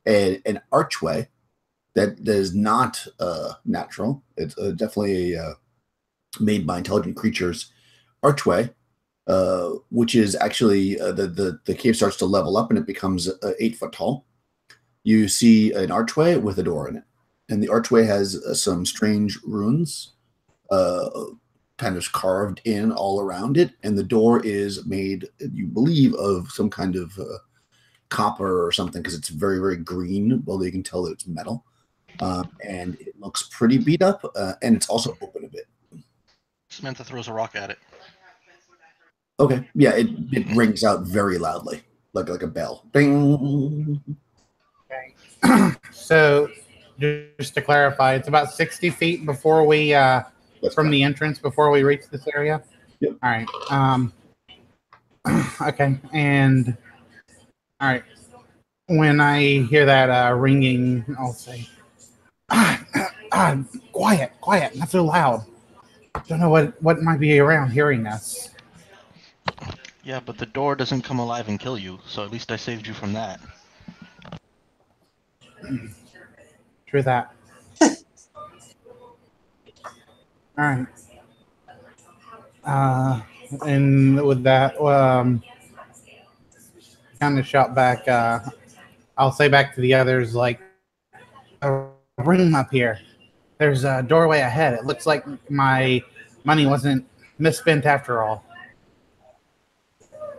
A: an archway that is not natural. It's definitely a made by intelligent creatures archway. Which is actually the cave starts to level up and it becomes 8 foot tall. You see an archway with a door in it, and the archway has some strange runes, kind of carved in all around it, and the door is made, you believe, of some kind of copper or something because it's very, very green. Well, you can tell that it's metal, and it looks pretty beat up, and it's also open a bit.
C: Samantha throws a rock at it.
A: Okay. Yeah, it rings out very loudly, like a bell. Bing.
D: Okay. So, just to clarify, it's about 60 feet before we from the entrance before we reach this area.
A: Yep.
D: All right. Okay. And all right. When I hear that ringing, I'll say, "Quiet, not so loud. Don't know what might be around hearing us."
C: Yeah, but the door doesn't come alive and kill you, so at least I saved you from that.
D: True that. All right. And with that, kind of shout back. I'll say back to the others, like, a room up here. There's a doorway ahead. It looks like my money wasn't misspent after all.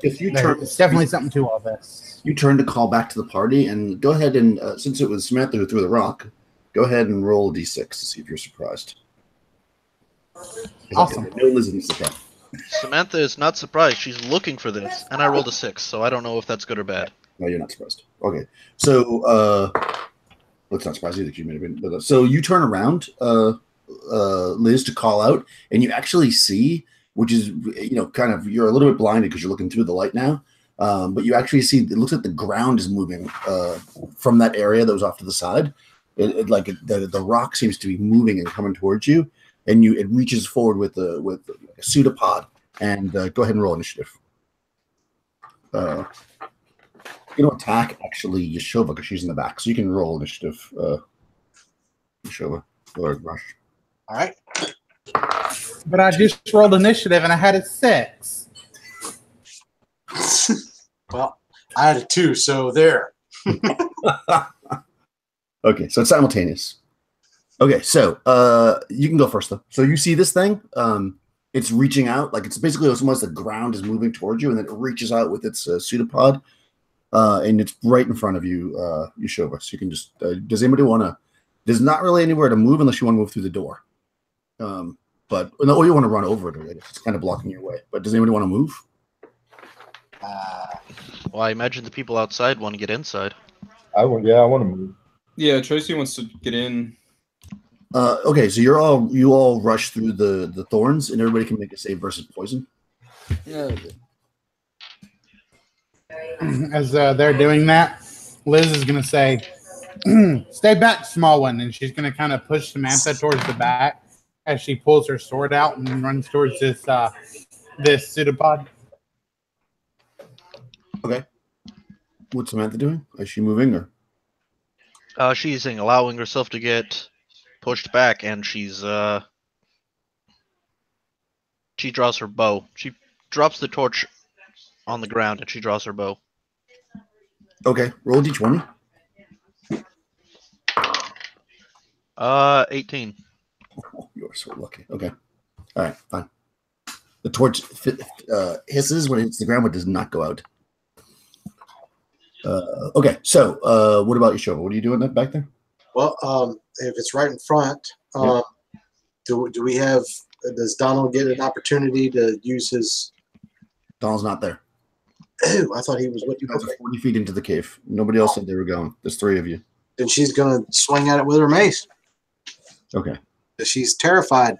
A: If you turn,
D: There's definitely something to all this.
A: you turn to call back to the party, and go ahead and since it was Samantha who threw the rock, go ahead and roll a d6 to see if you're surprised.
D: Awesome.
A: No Liz isn't surprised.
C: Samantha is not surprised. She's looking for this, and I rolled a 6, so I don't know if that's good or bad.
A: No, you're not surprised. Okay, so well, it's not surprised either. You may have been. But, so you turn around, Liz, to call out, and you actually see, which is kind of you're a little bit blinded because you're looking through the light now, but you actually see it looks like the ground is moving from that area that was off to the side. The rock seems to be moving and coming towards you, and it reaches forward with a pseudopod. And go ahead and roll initiative. You're going to attack, actually, Yashova, because she's in the back. So you can roll initiative, Yashova, or Rush.
B: All right.
D: But I just rolled initiative and I had a 6.
B: Well, I had a 2, so there.
A: Okay, so it's simultaneous. Okay, so you can go first, though. So you see this thing. It's reaching out. Like, it's basically almost the ground is moving towards you, and then it reaches out with its pseudopod. And it's right in front of you, Yashova. So you can just. Does anybody want to? There's not really anywhere to move unless you want to move through the door. Or you want to run over it. I guess it's kind of blocking your way. But does anybody want to move?
C: Well, I imagine the people outside want to get inside.
G: I want to move.
F: Yeah, Tracy wants to get in.
A: Okay, so you all rush through the thorns, and everybody can make a save versus poison.
F: Yeah.
D: As they're doing that, Liz is going to say, "Stay back, small one," and she's going to kind of push Samantha towards the back as she pulls her sword out and runs towards this pseudopod.
A: Okay. What's Samantha doing? Is she moving or?
C: She's allowing herself to get pushed back, and she draws her bow. She drops the torch on the ground, and she draws her bow.
A: Okay, roll a d20.
C: 18.
A: Oh, you're so lucky. Okay. All right, fine. The torch hisses when it hits the ground, but does not go out. Okay, so what about you, Shova? What are you doing back there?
B: Well, if it's right in front, do we have? Does Donald get an opportunity to use his?
A: Donald's not there.
B: Oh, I thought he was with
A: You
B: you.
A: guys are 40 feet into the cave. Nobody else said they were going. There's 3 of you.
B: Then she's gonna swing at it with her mace.
A: Okay.
B: She's terrified.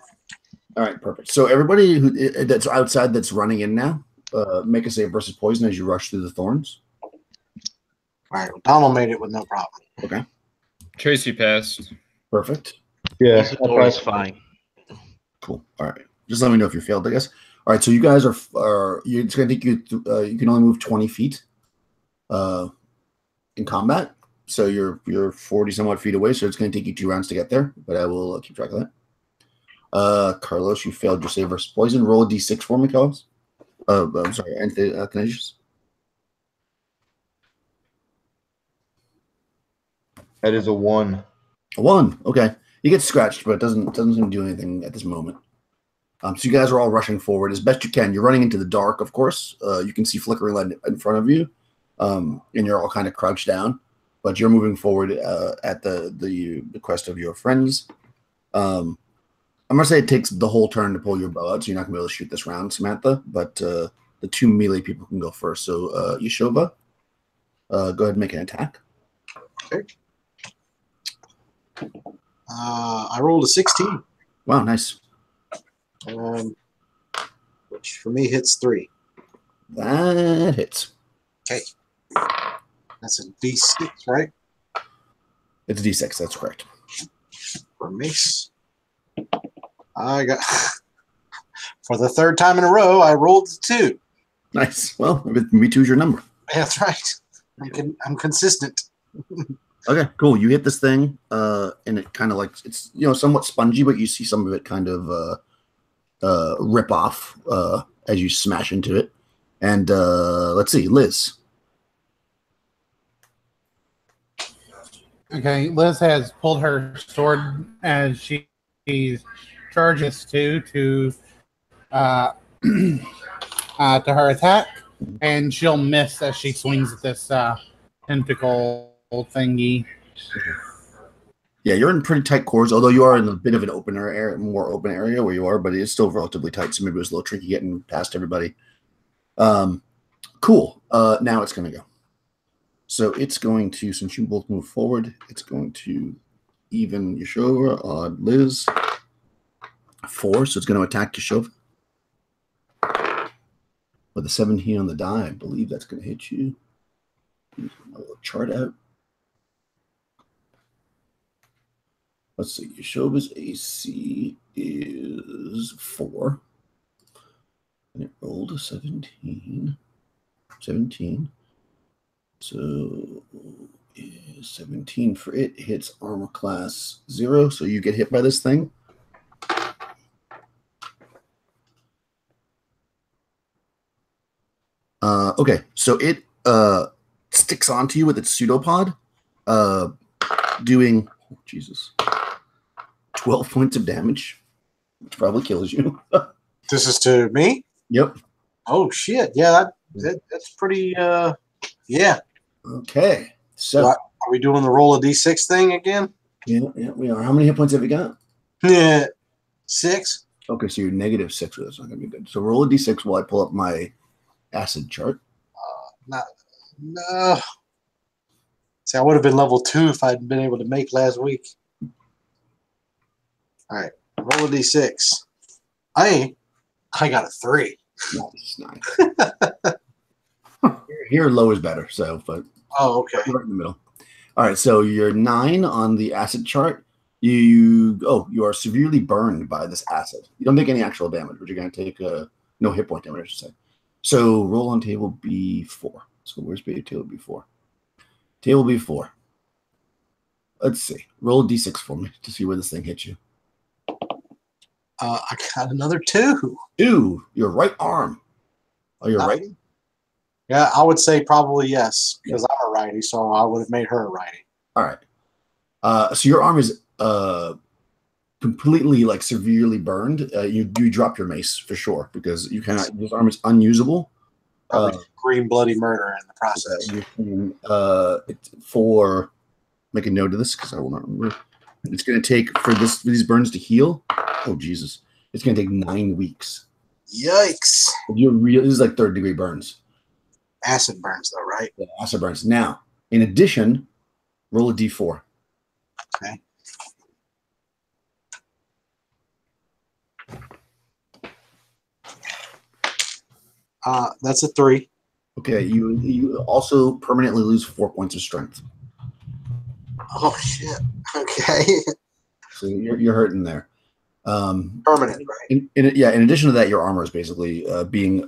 A: All right, perfect. So everybody that's outside that's running in now, make a save versus poison as you rush through the thorns.
B: All right, well, Donald made it with no problem.
A: Okay.
F: Tracy passed.
A: Perfect.
G: Yeah.
C: Isidore is fine.
A: Cool. All right. Just let me know if you failed, I guess. All right. So you guys are it's going to take you. You can only move 20 feet in combat. So you're 40 somewhat feet away. So it's going to take you 2 rounds to get there. But I will keep track of that. Carlos, you failed your save versus poison. Roll a d6 for me, Carlos. I'm sorry, Athanasius.
G: That is a 1.
A: A 1. Okay. You get scratched, but it doesn't seem to do anything at this moment. So you guys are all rushing forward as best you can. You're running into the dark, of course. You can see flickering light in front of you, and you're all kind of crouched down. But you're moving forward at the request of your friends. I'm gonna say it takes the whole turn to pull your bow out, so you're not gonna be able to shoot this round, Samantha. But the 2 melee people can go first. So Yashova, go ahead and make an attack.
B: Okay. I rolled a 16.
A: Wow, nice.
B: Which for me hits 3.
A: That hits.
B: Okay. That's a D6, right?
A: It's a d6. That's correct.
B: For mace. I got for the 3rd time in a row. I rolled a 2.
A: Nice. Well, me two's your number.
B: That's right. I'm consistent.
A: Okay, cool. You hit this thing, and it kind of like it's somewhat spongy, but you see some of it kind of rip off as you smash into it. And let's see, Liz.
D: Okay, Liz has pulled her sword as she charges to uh, to her attack, and she'll miss as she swings at this tentacle thingy.
A: Yeah, you're in pretty tight quarters, although you are in a bit of an opener area, more open area where you are, but it's still relatively tight. So maybe it was a little tricky getting past everybody. Cool. Now it's going to go. So it's going to, since you both move forward, it's going to even Yashova on Liz. 4, so it's going to attack Yashova. With a 17 on the die, I believe that's going to hit you. Use my little chart out. Let's see. Yashova's AC is 4. And it rolled a 17. 17. So 17 for it hits armor class 0. So you get hit by this thing. Okay, so it sticks onto you with its pseudopod, doing 12 points of damage, which probably kills you.
B: This is to me?
A: Yep.
B: Oh, shit. Yeah, that's pretty, yeah.
A: Okay, so
B: Are we doing the roll a d6 thing again?
A: yeah, we are. How many hit points have you got?
B: Yeah. 6?
A: Okay, so you're -6, so that's not going to be good. So roll a d6 while I pull up my acid chart.
B: No. See, I would have been level 2 if I'd been able to make last week. All right, roll a d6. I got a 3.
A: Nice. Here, low is better. So, but
B: oh, okay.
A: right in the middle. All right, so you're 9 on the acid chart. You are severely burned by this acid. You don't take any actual damage, but you're going to take no hit point damage, I should say. So roll on table B4. So where's table B4? Table B4. Let's see. Roll a d6 for me to see where this thing hits you.
B: I got another 2.
A: 2. Your right arm. Oh, you're righty?
B: Yeah, I would say probably yes, because I'm a righty, so I would have made her a righty.
A: All right. So your arm is completely, like, severely burned. You drop your mace for sure because you cannot. This arm is unusable.
B: Green bloody murder in the process.
A: For make a note of this because I will not remember. It's going to take for these burns to heal. Oh Jesus! It's going to take 9 weeks.
B: Yikes!
A: This is like 3rd-degree burns.
B: Acid burns, though, right?
A: Yeah, acid burns. Now, in addition, roll a d4.
B: Okay. That's a 3.
A: Okay, you also permanently lose 4 points of strength.
B: Oh shit! Okay.
A: So you're hurting there.
B: Permanent, right?
A: In addition to that, your armor is basically being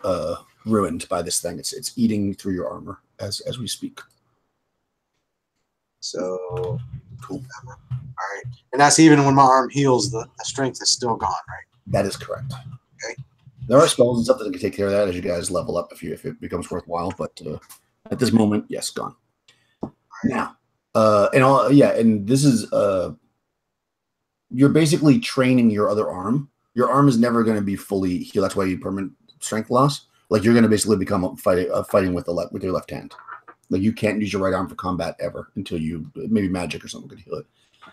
A: ruined by this thing. It's eating through your armor as we speak.
B: So
A: cool.
B: All right, and that's even when my arm heals. The strength is still gone, right?
A: That is correct.
B: Okay.
A: There are spells and stuff that can take care of that as you guys level up if it becomes worthwhile. But at this moment, yes, gone. Now, and this is you're basically training your other arm. Your arm is never going to be fully healed. That's why you permanent strength loss. Like you're going to basically become fighting with your left hand. Like you can't use your right arm for combat ever until maybe magic or something could heal it.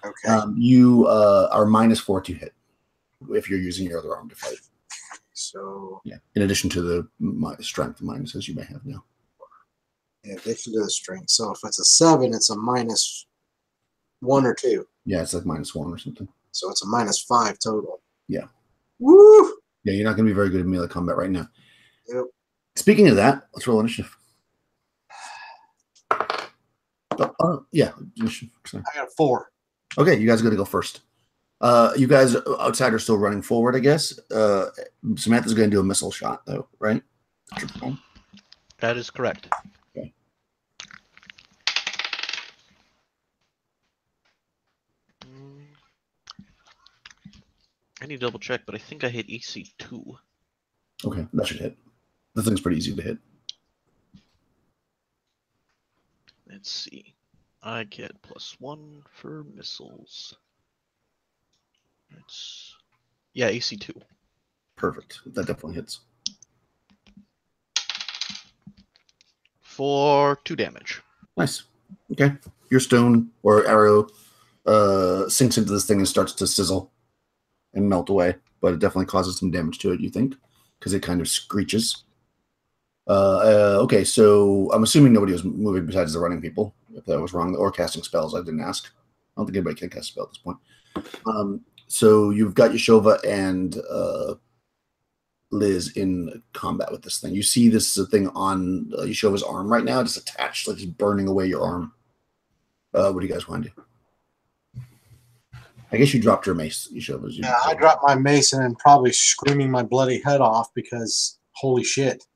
B: Okay.
A: You are -4 to hit if you're using your other arm to fight.
B: So
A: yeah, in addition to the strength minuses you may have now.
B: In addition to the strength. So if it's a 7, it's a -1 or 2.
A: Yeah, it's like -1 or something.
B: So it's a -5 total.
A: Yeah.
B: Woo!
A: Yeah, you're not going to be very good at melee combat right now.
B: Yep.
A: Speaking of that, let's roll initiative. Yeah, initiative. Sorry.
B: I got a 4.
A: Okay, you guys are going to go first. You guys outside are still running forward, I guess. Samantha's going to do a missile shot, though, right?
C: That is correct.
A: Okay.
C: I need to double check, but I think I hit AC 2.
A: Okay, that should hit. The thing's pretty easy to hit.
C: Let's see. I get +1 for missiles. Yeah, AC 2.
A: Perfect. That definitely hits.
C: For 2 damage.
A: Nice. Okay. Your stone or arrow sinks into this thing and starts to sizzle and melt away, but it definitely causes some damage to it, you think, because it kind of screeches. Okay, so I'm assuming nobody was moving besides the running people. If that was wrong, or casting spells, I didn't ask. I don't think anybody can cast a spell at this point. So you've got Yashova and Liz in combat with this thing. You see this thing on Yashova's arm right now, just attached, like it's burning away your arm. What do you guys want to do? I guess you dropped your mace, Yashova.
B: Yeah, I dropped my mace and then probably screaming my bloody head off because holy shit.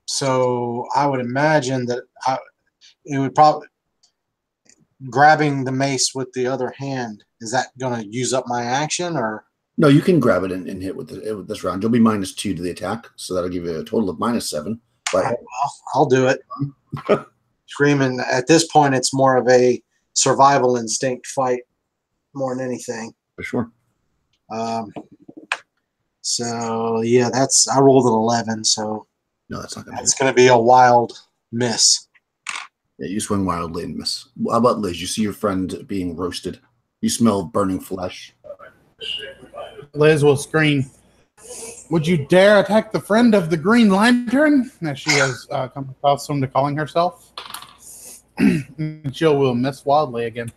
B: So I would imagine that it would probably grabbing the mace with the other hand. Is that going to use up my action or?
A: No, you can grab it and hit with this round. You'll be -2 to the attack, so that'll give you a total of -7. But
B: well, I'll do it. Screaming at this point, it's more of a survival instinct fight more than anything.
A: For sure.
B: So yeah, I rolled an 11, so
A: no, that's not gonna.
B: That's going to be a wild miss.
A: Yeah, you swing wildly and miss. How about Liz? You see your friend being roasted. You smell burning flesh.
D: Liz will scream, "Would you dare attack the friend of the Green Lantern?" As she has come accustomed to calling herself. And she will miss wildly again.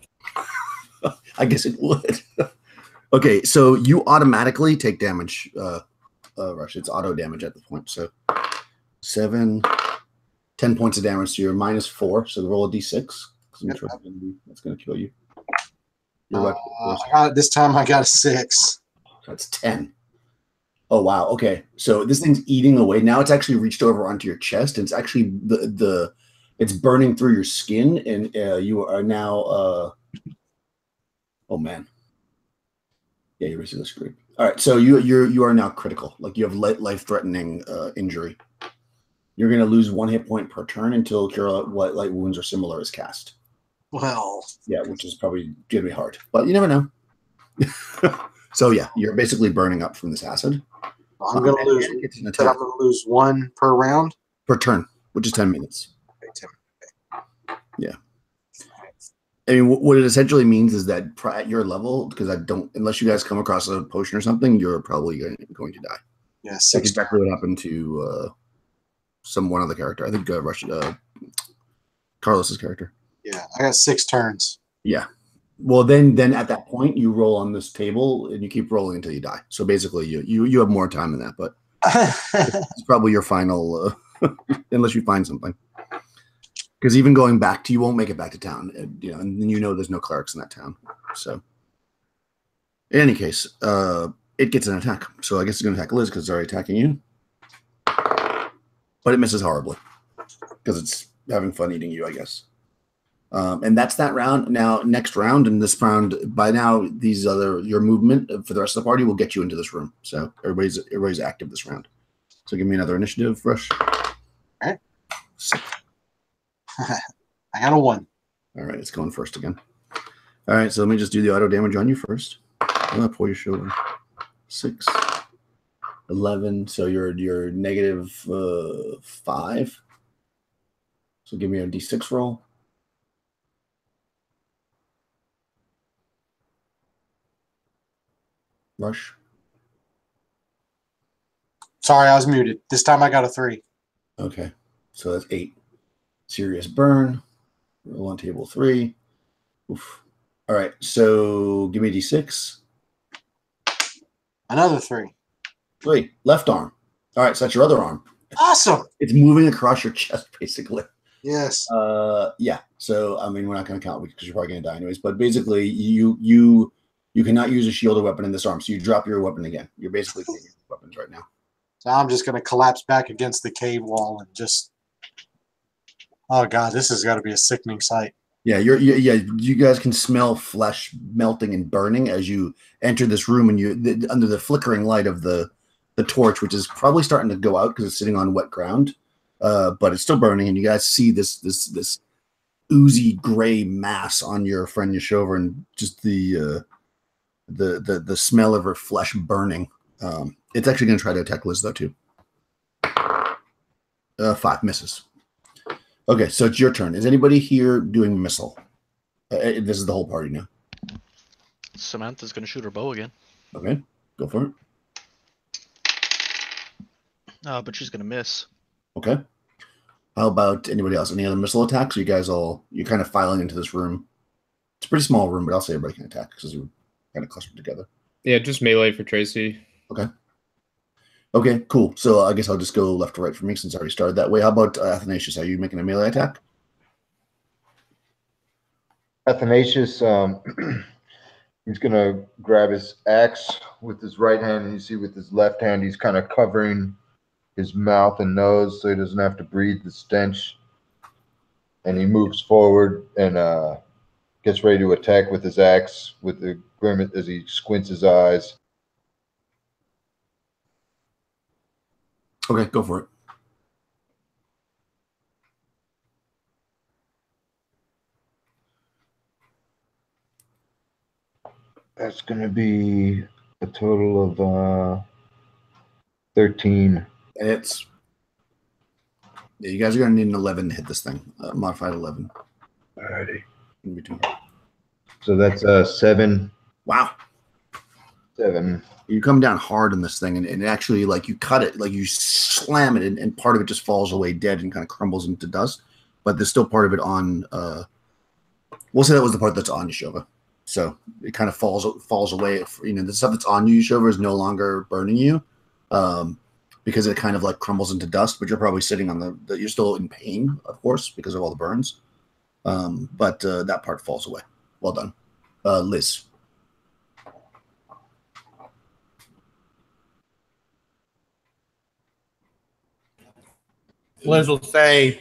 A: I guess it would. Okay, so you automatically take damage, Rush. It's auto damage at the point. So 7, 10 points of damage. So you're -4. So roll a d6. That's going to kill you.
B: This time I got a 6.
A: That's 10. Oh wow. Okay. So this thing's eating away. Now it's actually reached over onto your chest, and it's actually it's burning through your skin, and you are now. Oh man. Yeah, you're basically screwed. All right. So you are now critical. Like you have life-threatening injury. You're going to lose 1 hit point per turn until Cure Light Wounds or similar is cast.
B: Well.
A: Yeah, which is probably going to be hard, but you never know. So yeah, you're basically burning up from this acid.
B: I'm going to lose 1 per round?
A: Per turn, which is 10 minutes.
B: Okay, 10.
A: Yeah. I mean, what it essentially means is that at your level, because unless you guys come across a potion or something, you're probably going to die.
B: Yeah,
A: That's exactly what happened to one other character. I think Carlos's character.
B: Yeah, I got 6 turns.
A: Yeah. Well, then at that point, you roll on this table and you keep rolling until you die. So basically, you have more time than that, but it's probably your final, unless you find something. Because even going back you won't make it back to town, and there's no clerics in that town. So, in any case, it gets an attack. So I guess it's going to attack Liz because it's already attacking you, but it misses horribly because it's having fun eating you, I guess. And that's that round. Now, next round, and this round, by now, your movement for the rest of the party will get you into this room. So everybody's active this round. So give me another initiative, Rush.
B: All right. 6. I got a 1.
A: All right, it's going first again. All right, so let me just do the auto damage on you first. I'm gonna pull your shoulder. 6, 11. So you're -5. So give me a d6 roll. Rush.
B: Sorry, I was muted. This time I got a 3.
A: Okay, so that's 8. Serious burn. Roll on table 3. Oof. All right, so give me a d6.
B: Another 3.
A: 3. Left arm. All right, so that's your other arm.
B: Awesome.
A: It's moving across your chest, basically.
B: Yes.
A: Yeah. So I mean, we're not going to count because you're probably going to die anyways. But basically, you cannot use a shield or weapon in this arm, so you drop your weapon again. You're basically taking weapons right now.
B: So I'm just going to collapse back against the cave wall and just. Oh God, this has got to be a sickening sight.
A: Yeah, you guys can smell flesh melting and burning as you enter this room, and under the flickering light of the torch, which is probably starting to go out because it's sitting on wet ground, but it's still burning, and you guys see this oozy gray mass on your friend Yashova, and just the the smell of her flesh burning. It's actually going to try to attack Liz though too. 5 misses. Okay, so it's your turn. Is anybody here doing missile? This is the whole party now.
I: Samantha's going to shoot her bow again.
A: Okay, go for it.
I: But she's going to miss.
A: Okay. How about anybody else? Any other missile attacks? Or you're kind of filing into this room. It's a pretty small room, but I'll say everybody can attack because you're kind of clustered together.
F: Yeah, just melee for Tracy.
A: Okay. Okay, cool. So I guess I'll just go left to right for me since I already started that way. How about Athanasius? Are you making a melee attack?
G: Athanasius, he's going to grab his axe with his right hand, and you see with his left hand, he's kind of covering his mouth and nose so he doesn't have to breathe the stench. And he moves forward and gets ready to attack with his axe with the grimace as he squints his eyes.
A: Okay, go for it.
G: That's going to be a total of 13.
A: It's you guys are going to need an 11 to hit this thing. Modified 11.
G: Alrighty.
A: In between.
G: So that's 7.
A: Wow.
G: 7.
A: You come down hard on this thing, and actually, like, you cut it, like, you slam it, and part of it just falls away dead and kind of crumbles into dust. But there's still part of it on. We'll say that was the part that's on Yeshova. So it kind of falls away. The stuff that's on you, Yeshova, is no longer burning you. Because it kind of like crumbles into dust, but you're probably sitting on you're still in pain, of course, because of all the burns. But that part falls away. Well done. Liz.
D: Liz will say,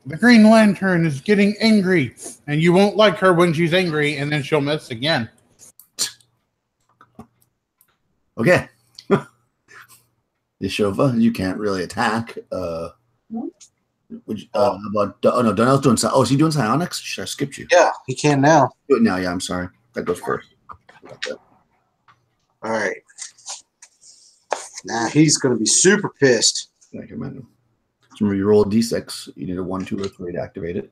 D: the Green Lantern is getting angry, and you won't like her when she's angry, and then she'll miss again.
A: Okay. Yeshova, you can't really attack. About no, Donnell's doing so is he doing psionics? Should I skip you?
B: Yeah, he can now.
A: Do it now, yeah, I'm sorry. That goes first.
B: All right. Now he's going to be super pissed.
A: I can imagine. So remember, you roll a d6. You need a 1, 2, or 3 to activate it.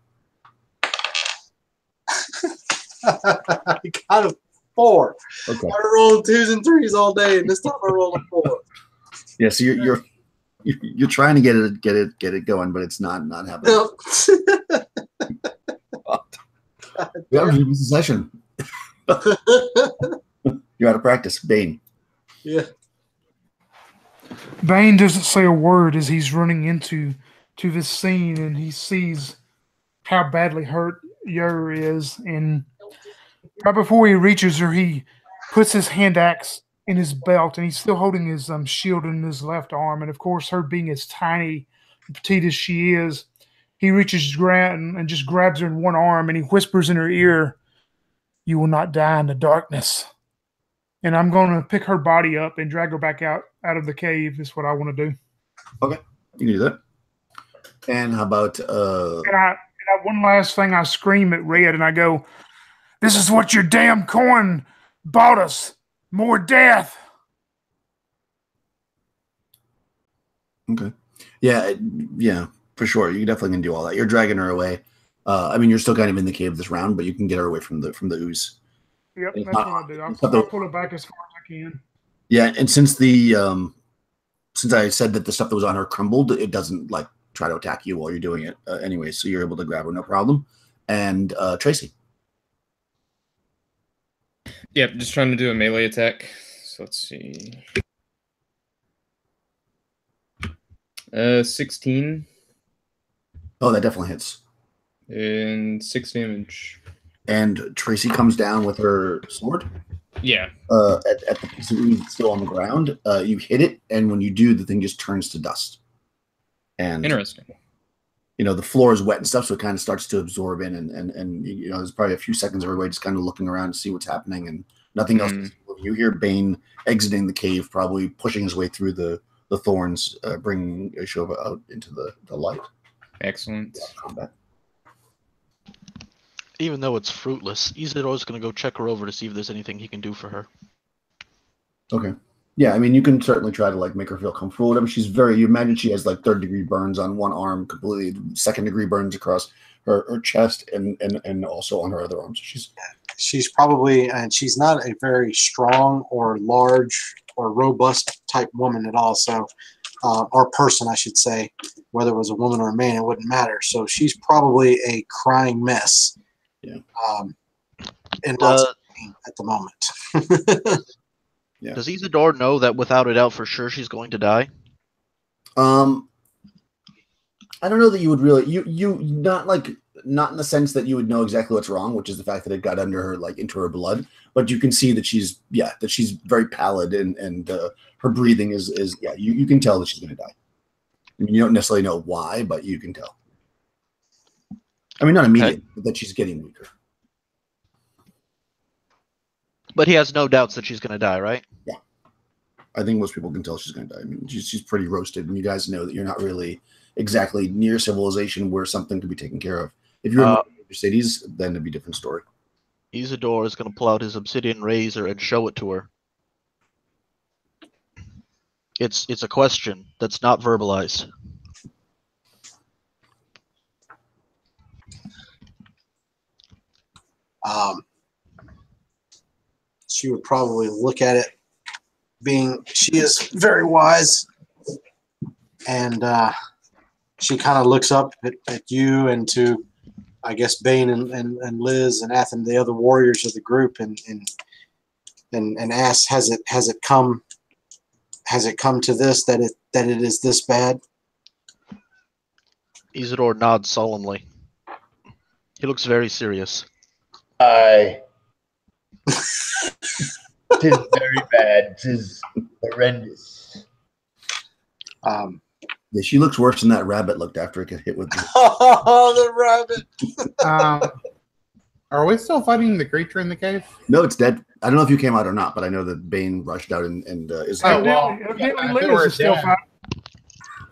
B: I got a 4.
A: Okay.
B: I rolled 2s and 3s all day, and this time I rolled a 4.
A: Yeah, so you're trying to get it going, but it's not happening.
B: Nope.
A: We have to do this session. You're out of practice, Bane.
B: Yeah.
E: Bane doesn't say a word as he's running into this scene, and he sees how badly hurt Yer is. And right before he reaches her, he puts his hand axe in his belt, and he's still holding his shield in his left arm. And of course, her being as tiny and petite as she is, he reaches ground and just grabs her in one arm, and he whispers in her ear, "You will not die in the darkness." And I'm going to pick her body up and drag her back out of the cave. Is what I want to do.
A: Okay, you can do that. And how about
E: And I one last thing, I scream at Red and I go, "This is what your damn coin bought us. More death."
A: Okay. Yeah, for sure. You definitely can do all that. You're dragging her away. You're still kind of in the cave this round, but you can get her away from the ooze.
E: Yep, that's what I do. I'll pull it back as far as I can.
A: Yeah, and since I said that the stuff that was on her crumbled, it doesn't like try to attack you while you're doing it anyway, so you're able to grab her no problem. And Tracy.
F: Yep, just trying to do a melee attack. So let's see. 16.
A: Oh, that definitely hits.
F: And 6 damage.
A: And Tracy comes down with her sword.
F: Yeah.
A: At the piece of ooze that's still on the ground. You hit it, and when you do, the thing just turns to dust. And
F: interesting.
A: The floor is wet and stuff, so it kind of starts to absorb in, and there's probably a few seconds of everybody just kind of looking around to see what's happening, and nothing else. You hear Bane exiting the cave, probably pushing his way through the thorns, bringing Yeshova out into the light.
F: Excellent.
A: Combat.
I: Even though it's fruitless, Isidore's going to go check her over to see if there's anything he can do for her.
A: Okay. Yeah, I mean, you can certainly try to like make her feel comfortable. Whatever. She's very. You imagine she has like third-degree burns on one arm, completely second-degree burns across her chest and also on her other arm. So
B: She's probably, and she's not a very strong or large or robust type woman at all. So, or person, I should say, whether it was a woman or a man, it wouldn't matter. So she's probably a crying mess.
A: Yeah.
B: In lots of pain at the moment.
A: Yeah.
I: Does Isidore know that without a doubt for sure she's going to die?
A: I don't know that you would really you not in the sense that you would know exactly what's wrong, which is the fact that it got under her like into her blood, but you can see that she's very pallid and her breathing is you can tell that she's going to die. I mean, you don't necessarily know why, but you can tell. I mean, not immediately, but that she's getting weaker.
I: But he has no doubts that she's going to die, right?
A: Yeah. I think most people can tell she's going to die. I mean, she's pretty roasted, and you guys know that you're not really exactly near civilization where something could be taken care of. If you're in major cities, then it'd be a different story.
I: Isidore is going to pull out his obsidian razor and show it to her. It's a question that's not verbalized.
B: She would probably look at it, she is very wise, and she kind of looks up at you and to, I guess, Bane and Liz and Athen, the other warriors of the group, and asks, has it come to this, that it is this bad?
I: Isidore nods solemnly. He looks very serious.
J: Aye. 'Tis very bad. 'Tis horrendous.
A: Yeah, she looks worse than that rabbit looked after it got hit with the...
B: Oh, the rabbit!
D: Are we still fighting the creature in the cave?
A: No, it's dead. I don't know if you came out or not, but I know that Bane rushed out and is...
D: Oh, well, if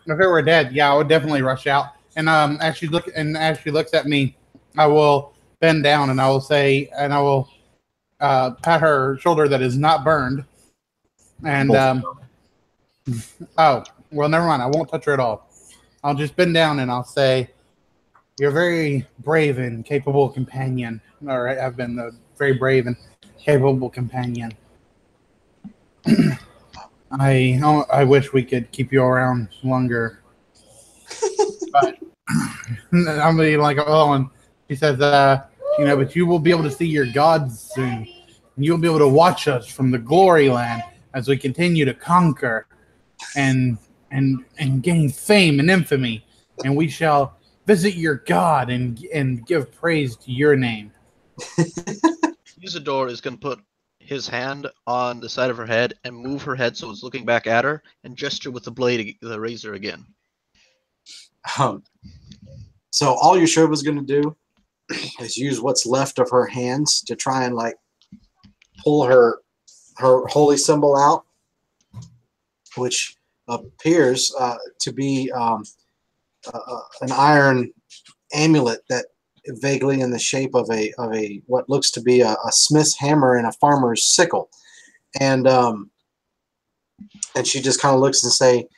D: it were dead, yeah, I would definitely rush out. And as she looks at me, I will bend down and I will say, and I will pat her shoulder that is not burned. And oh, well, never mind. I won't touch her at all. I'll just bend down and I'll say, "You're a very brave and capable companion." All right, I've been a very brave and capable companion. I wish we could keep you around longer. But I'm be like, oh, and she says, but you will be able to see your gods soon. And you'll be able to watch us from the glory land as we continue to conquer and gain fame and infamy. And we shall visit your god and give praise to your name.
I: Isidore is going to put his hand on the side of her head and move her head so it's looking back at her and gesture with the razor again.
B: So all Yashova's going to do is use what's left of her hands to try and like pull her holy symbol out, which appears to be an iron amulet that vaguely in the shape of a what looks to be a smith's hammer and a farmer's sickle, and she just kind of looks and say,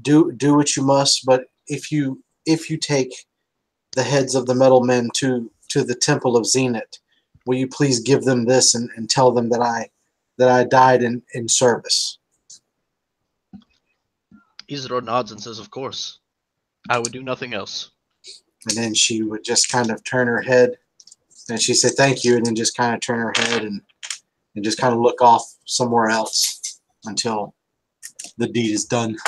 B: do what you must, but if you take the heads of the metal men to the temple of Zenith, will you please give them this and tell them that I died in service?
I: Isidore nods and says, "Of course. I would do nothing else."
B: And then she would just kind of turn her head, and she said, "Thank you," and then just kind of turn her head and just kind of look off somewhere else until the deed is done.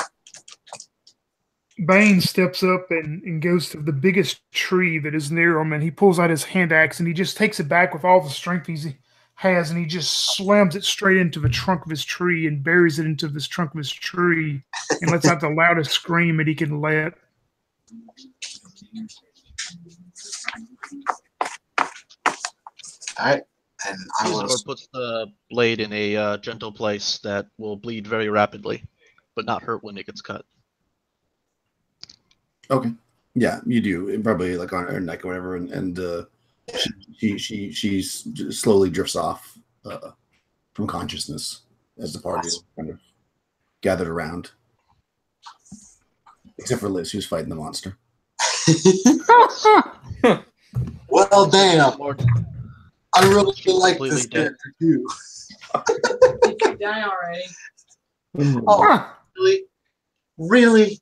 E: Bane steps up and goes to the biggest tree that is near him, and he pulls out his hand axe, and he just takes it back with all the strength he has, and he just slams it straight into the trunk of his tree and buries it into this trunk of his tree and lets out the loudest scream that he can let.
B: All right. And
I: Isidore puts the blade in a gentle place that will bleed very rapidly, but not hurt when it gets cut.
A: Okay. Yeah, you do. Probably like on her neck or whatever, and she slowly drifts off consciousness as the party is kind of gathered around. Except for Liz, who's fighting the monster.
B: Well, damn. I really like
I: completely
B: this
I: dead.
B: character too.
H: Did you die already?
B: Oh, really?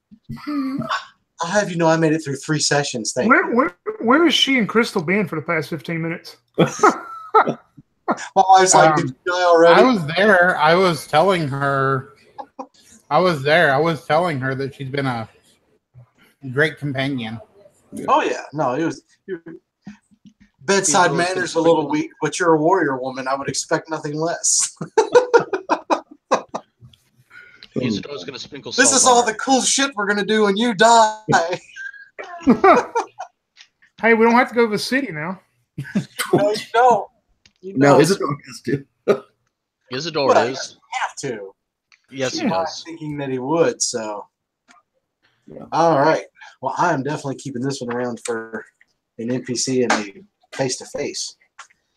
B: I'll have you know I made it through 3 sessions. Thank you.
E: Where has she and Crystal been for the past 15 minutes?
B: My wife's like, did you die already?
D: I was there. I was telling her. I was there. I was telling her that she's been a great companion.
B: Oh yeah, no, it was. Bedside manner's a little weak, but you're a warrior woman. I would expect nothing less.
I: Isidore's going to sprinkle salt.
B: This is
I: on
B: all
I: her.
B: the cool shit we're gonna do when you die.
E: Hey, we don't have to go to the city now.
B: No, you don't. You
A: No,
B: don't.
A: Isidore has to.
I: Isidore
B: Well, he
I: is.
B: doesn't have to.
I: Yes, he
B: I'm not
I: does.
B: thinking that he would. So,
A: Yeah.
B: all right. Well, I am definitely keeping this one around for an NPC and a face-to-face.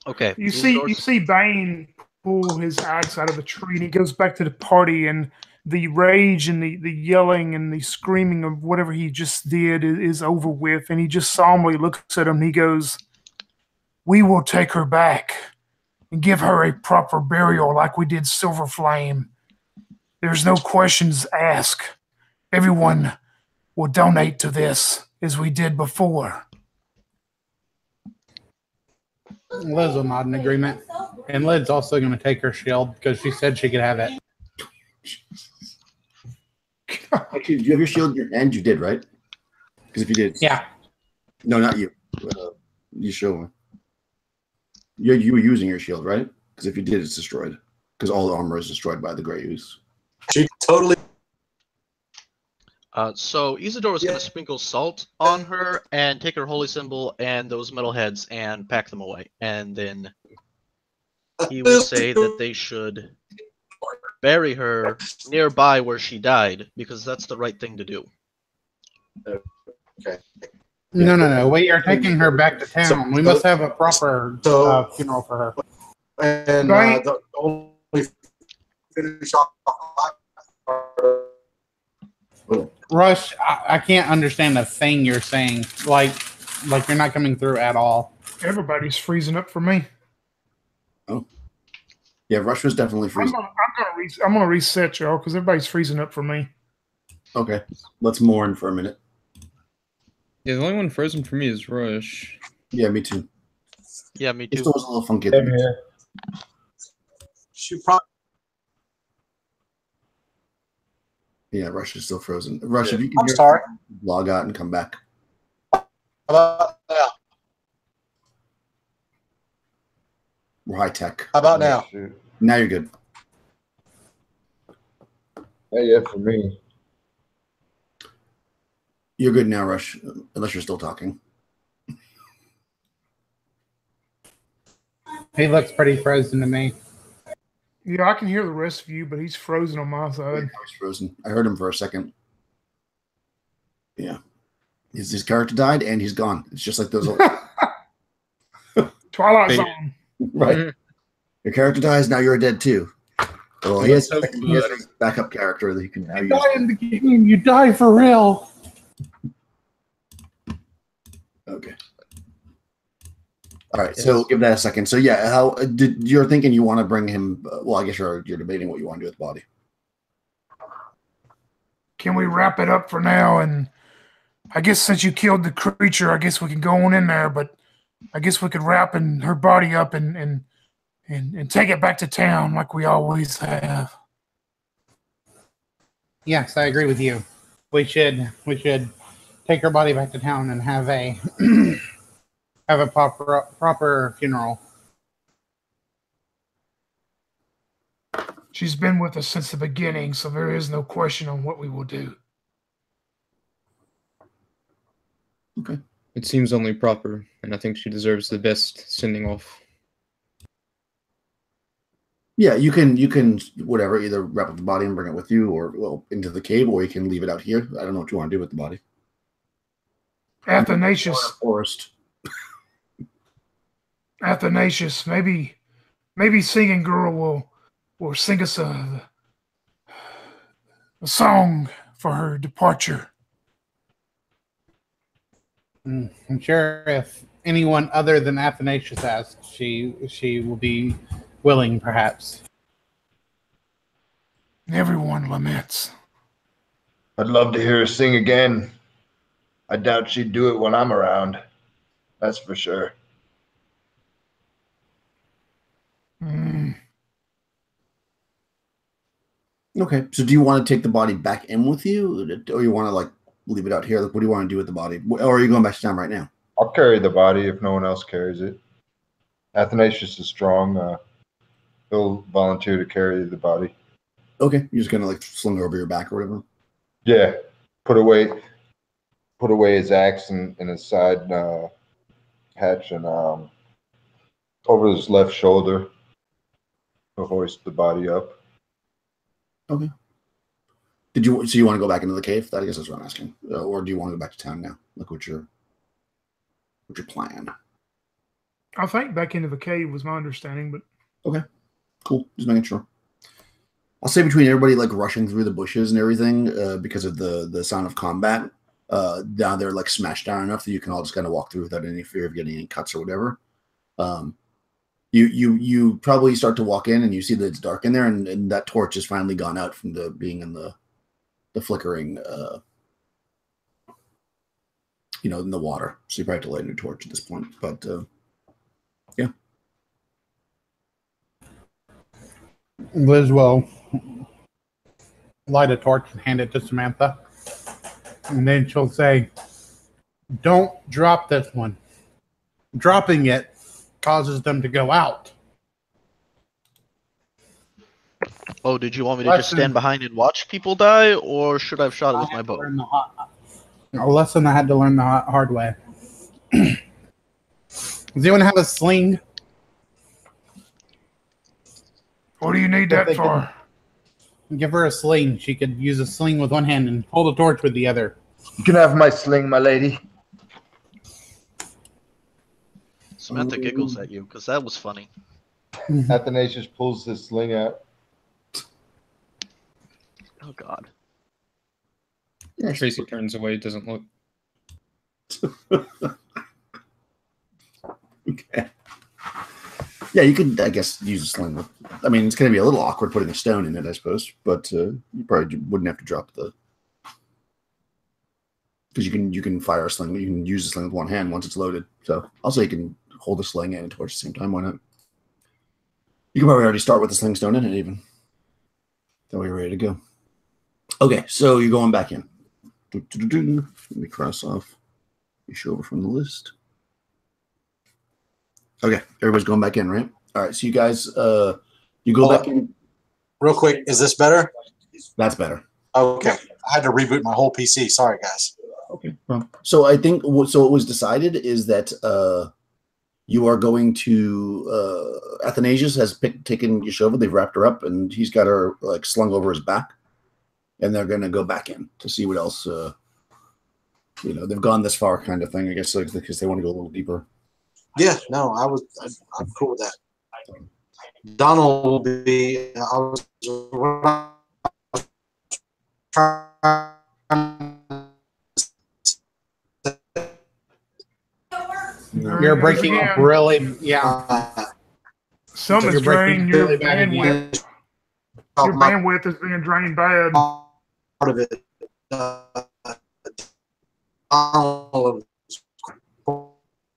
I: Okay.
E: You see
I: Isidore's-
E: Bane pull his axe out of the tree, and he goes back to the party, and the rage and the yelling and the screaming of whatever he just did is over with, and he just solemnly looks at him. He goes, "We will take her back and give her a proper burial like we did Silver Flame. There's no questions asked. Everyone will donate to this as we did before."
D: Liz will nod in agreement. And Lid's also going to take her shield because she said she could have it.
A: Actually, do you have your shield in your hand? You did, right? Because if you did,
D: Yeah.
A: no, not you. You show me. You were using your shield, right? Because if you did, it's destroyed. Because all the armor is destroyed by the Grey Ooze.
B: She totally.
I: So Isidore is going to sprinkle salt on her and take her holy symbol and those metal heads and pack them away. And then he will say that they should bury her nearby where she died because that's the right thing to do.
B: Okay.
D: No. We are taking her back to town. We must have a proper
B: So-
D: funeral for her.
B: And
E: Right.
B: the only finish off.
D: Rush, I can't understand a thing you're saying. Like you're not coming through at all.
E: Everybody's freezing up for me.
A: Yeah, Rush was definitely
E: I'm
A: freezing.
E: gonna reset y'all because everybody's freezing up for me.
A: Okay, let's mourn for a minute.
F: Yeah, the only one frozen for me is Rush.
A: Yeah, me too.
I: Yeah, me
A: It
I: too.
A: still was a little funky.
G: Same here.
B: She probably.
A: Yeah, Rush is still frozen. Rush, if you can
B: I'm
A: hear,
B: sorry.
A: log out and come back.
B: How about now?
A: We're high tech.
B: How about now?
G: Shoot.
A: Now you're good.
G: Yeah, for me.
A: You're good now, Rush, unless you're still talking.
D: He looks pretty frozen to me.
E: Yeah, I can hear the rest of you, but he's frozen on my
A: Yeah,
E: side.
A: he's frozen. I heard him for a second. Yeah. His character died and he's gone. It's just like those old
E: Twilight
F: Hey.
E: Zone.
A: right. Your character dies, now you're dead too. Well, he has
F: So
A: a backup character that he can now
D: You
A: use.
D: die in the game. You die for real.
A: Okay. All right, so give that a second. So yeah, how did you're thinking you want to bring him? Well, I guess you're debating what you want to do with the body.
E: Can we wrap it up for now? And I guess since you killed the creature, I guess we can go on in there. But I guess we could wrap her body up and take it back to town like we always have.
D: Yes, I agree with you. We should take her body back to town and have a have a proper funeral.
E: She's been with us since the beginning, so there is no question on what we will do.
A: Okay.
F: It seems only proper, and I think she deserves the best sending off.
A: Yeah, you can whatever, either wrap up the body and bring it with you, or well into the cave, or you can leave it out here. I don't know what you want to do with the body.
E: Athanasius,
A: Forest.
E: maybe Singing Girl will will sing us a song for her departure.
D: I'm sure if anyone other than Athanasius asks, she will be willing, perhaps.
E: Everyone laments.
G: I'd love to hear her sing again. I doubt she'd do it when I'm around. That's for sure.
A: Okay, so do you want to take the body back in with you, or you want to like leave it out here? Like, what do you want to do with the body, or are you going back to town right now?
G: I'll carry the body if no one else carries it. Athanasius is strong. He'll volunteer to carry the body.
A: Okay, you're just gonna like sling it over your back or whatever.
G: Yeah, put away his axe in his side hatch and over his left shoulder. He'll hoist the body up.
A: Okay. So you want to go back into the cave? I guess that's what I'm asking. Or do you want to go back to town now? Like, what's your plan?
E: I think back into the cave was my understanding, but
A: okay, cool. Just making sure. I'll say between everybody like rushing through the bushes and everything, because of the sound of combat, now they're like smashed down enough that you can all just kind of walk through without any fear of getting any cuts or whatever. You probably start to walk in and you see that it's dark in there, and that torch has finally gone out from being in the flickering, in the water. So you probably have to light a new torch at this point. But yeah.
D: Liz will light a torch and hand it to Samantha. And then she'll say, "Don't drop this one. Dropping it causes them to go out."
I: Oh, did you want me to just stand behind and watch people die, or should I have shot it with my bow?
D: A lesson I had to learn the hard way. Does anyone have a sling?
E: What do you need that for?
D: Give her a sling. She could use a sling with one hand and hold a torch with the other.
G: You can have my sling, my lady.
I: Samantha giggles at you because that was funny.
G: Athanasius pulls his sling out.
I: Oh God.
F: Yeah, Tracy turns away, doesn't look.
A: Okay. Yeah, you could, I guess, use a sling. I mean, it's going to be a little awkward putting a stone in it, I suppose, but you probably wouldn't have to drop the. Because you can fire a sling, you can use a sling with one hand once it's loaded. So also you can hold a sling and a torch at the same time. Why not? You can probably already start with the sling stone in it, even. That way you're ready to go. Okay, so you're going back in. Let me cross off. You show over from the list. Okay, everybody's going back in, right? All right, so you guys, you go back in.
B: Real quick, is this better?
A: That's better.
B: Okay, I had to reboot my whole PC. Sorry, guys.
A: Okay. Well, so I think what was decided is that you are going to Athanasius has taken Yashova. They've wrapped her up, and he's got her like slung over his back, and they're going to go back in to see what else. They've gone this far, kind of thing. I guess like, because they want to go a little deeper.
B: Yeah, no, I'm cool with that. Donald will be.
D: You're breaking up really, yeah.
E: Some is drained. Your bandwidth. Your bandwidth is being drained bad.
B: Part of it. All of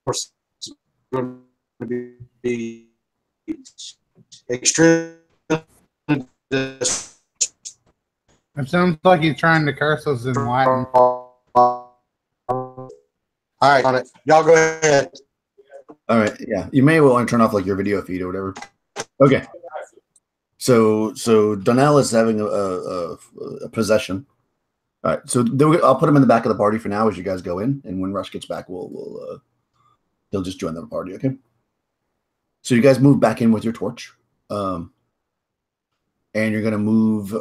B: course, going to be extremely.
D: It sounds like he's trying to curse us in Latin.
B: All right, on it. Y'all go ahead.
A: All right, yeah. You may want to turn off like your video feed or whatever. Okay. So Donnell is having a possession. All right, so I'll put him in the back of the party for now as you guys go in, and when Rush gets back, he'll just join the party. Okay. So you guys move back in with your torch, and you're gonna move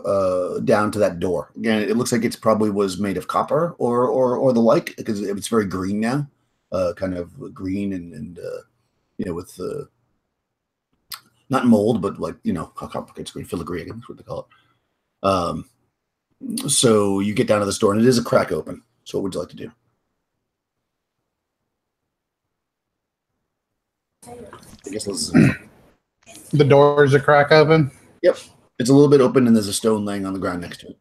A: down to that door. Again, it looks like it's probably was made of copper or the like, because it's very green now, kind of green and with not mold, but like, you know, complicated screen, filigree, I guess is what they call it. So you get down to this door, and it is a crack open. So what would you like to do? I guess this is
D: The doors are crack open.
A: Yep. It's a little bit open, and there's a stone laying on the ground next to it.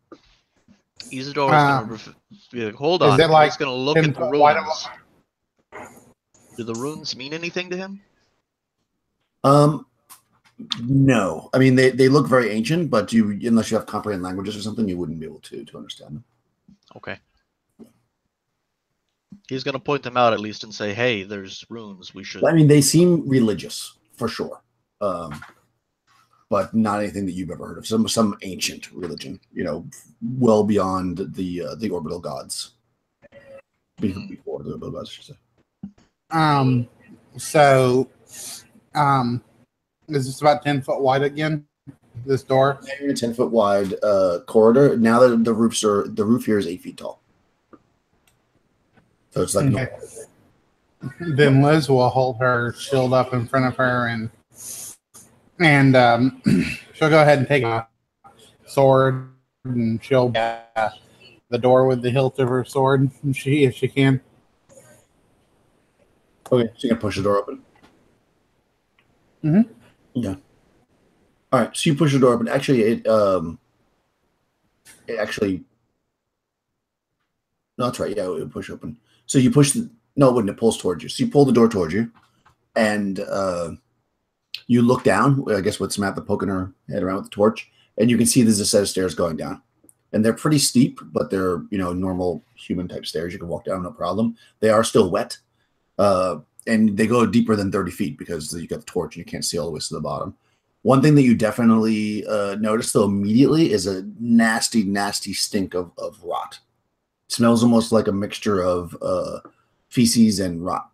I: Isidore is going to be like, hold on.
D: it like
I: He's going to look at the
D: 10 foot wide?
I: runes. Do the runes mean anything to him?
A: No. I mean, they look very ancient, but unless you have comprehend languages or something, you wouldn't be able to understand them.
I: Okay. He's going to point them out at least and say, hey, there's runes. We should...
A: I mean, they seem religious, for sure. But not anything that you've ever heard of. Some ancient religion, you know, well beyond the orbital gods. Before the orbital gods, I should say.
D: Is this about 10 foot wide again? This door?
A: A 10 foot wide corridor. Now that the roof here is 8 feet tall. So it's like
D: okay. Then Liz will hold her shield up in front of her, and she'll go ahead and take a sword, and she'll the door with the hilt of her sword, if she can.
A: Okay, so you can push the door open.
D: Mm-hmm.
A: Yeah. All right, so you push the door open. Actually, it actually. No, that's right. Yeah, it would push open. So you push no, it wouldn't. It pulls towards you. So you pull the door towards you, and you look down. I guess with Samantha poking her head around with the torch, and you can see there's a set of stairs going down, and they're pretty steep, but they're, you know, normal human type stairs. You can walk down no problem. They are still wet, and they go deeper than 30 feet because you got the torch and you can't see all the way to the bottom. One thing that you definitely notice though immediately is a nasty, nasty stink of rot. It smells almost like a mixture of feces and rot.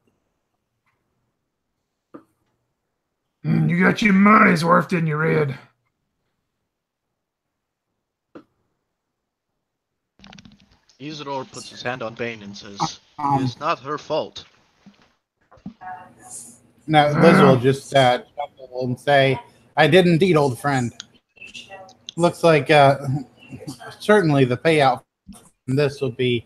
E: You got your money's worth, didn't you, Red?
I: Isidore puts his hand on Bane and says, it's not her fault.
D: No, Liz will just chuckle and say, I did indeed, old friend. Looks like certainly the payout from this will be...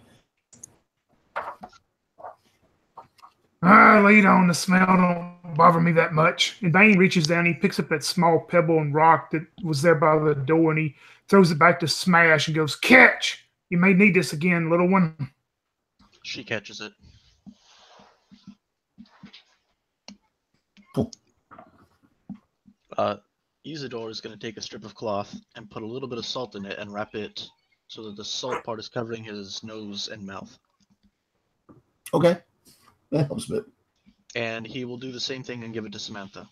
E: Lead on, the smell don't bother me that much. And Bane reaches down, he picks up that small pebble and rock that was there by the door, and he throws it back to Smash and goes, catch! You may need this again, little one.
I: She catches it.
A: Cool.
I: Isidore is going to take a strip of cloth and put a little bit of salt in it and wrap it so that the salt part is covering his nose and mouth.
A: Okay. That helps a bit.
I: And he will do the same thing and give it to Samantha.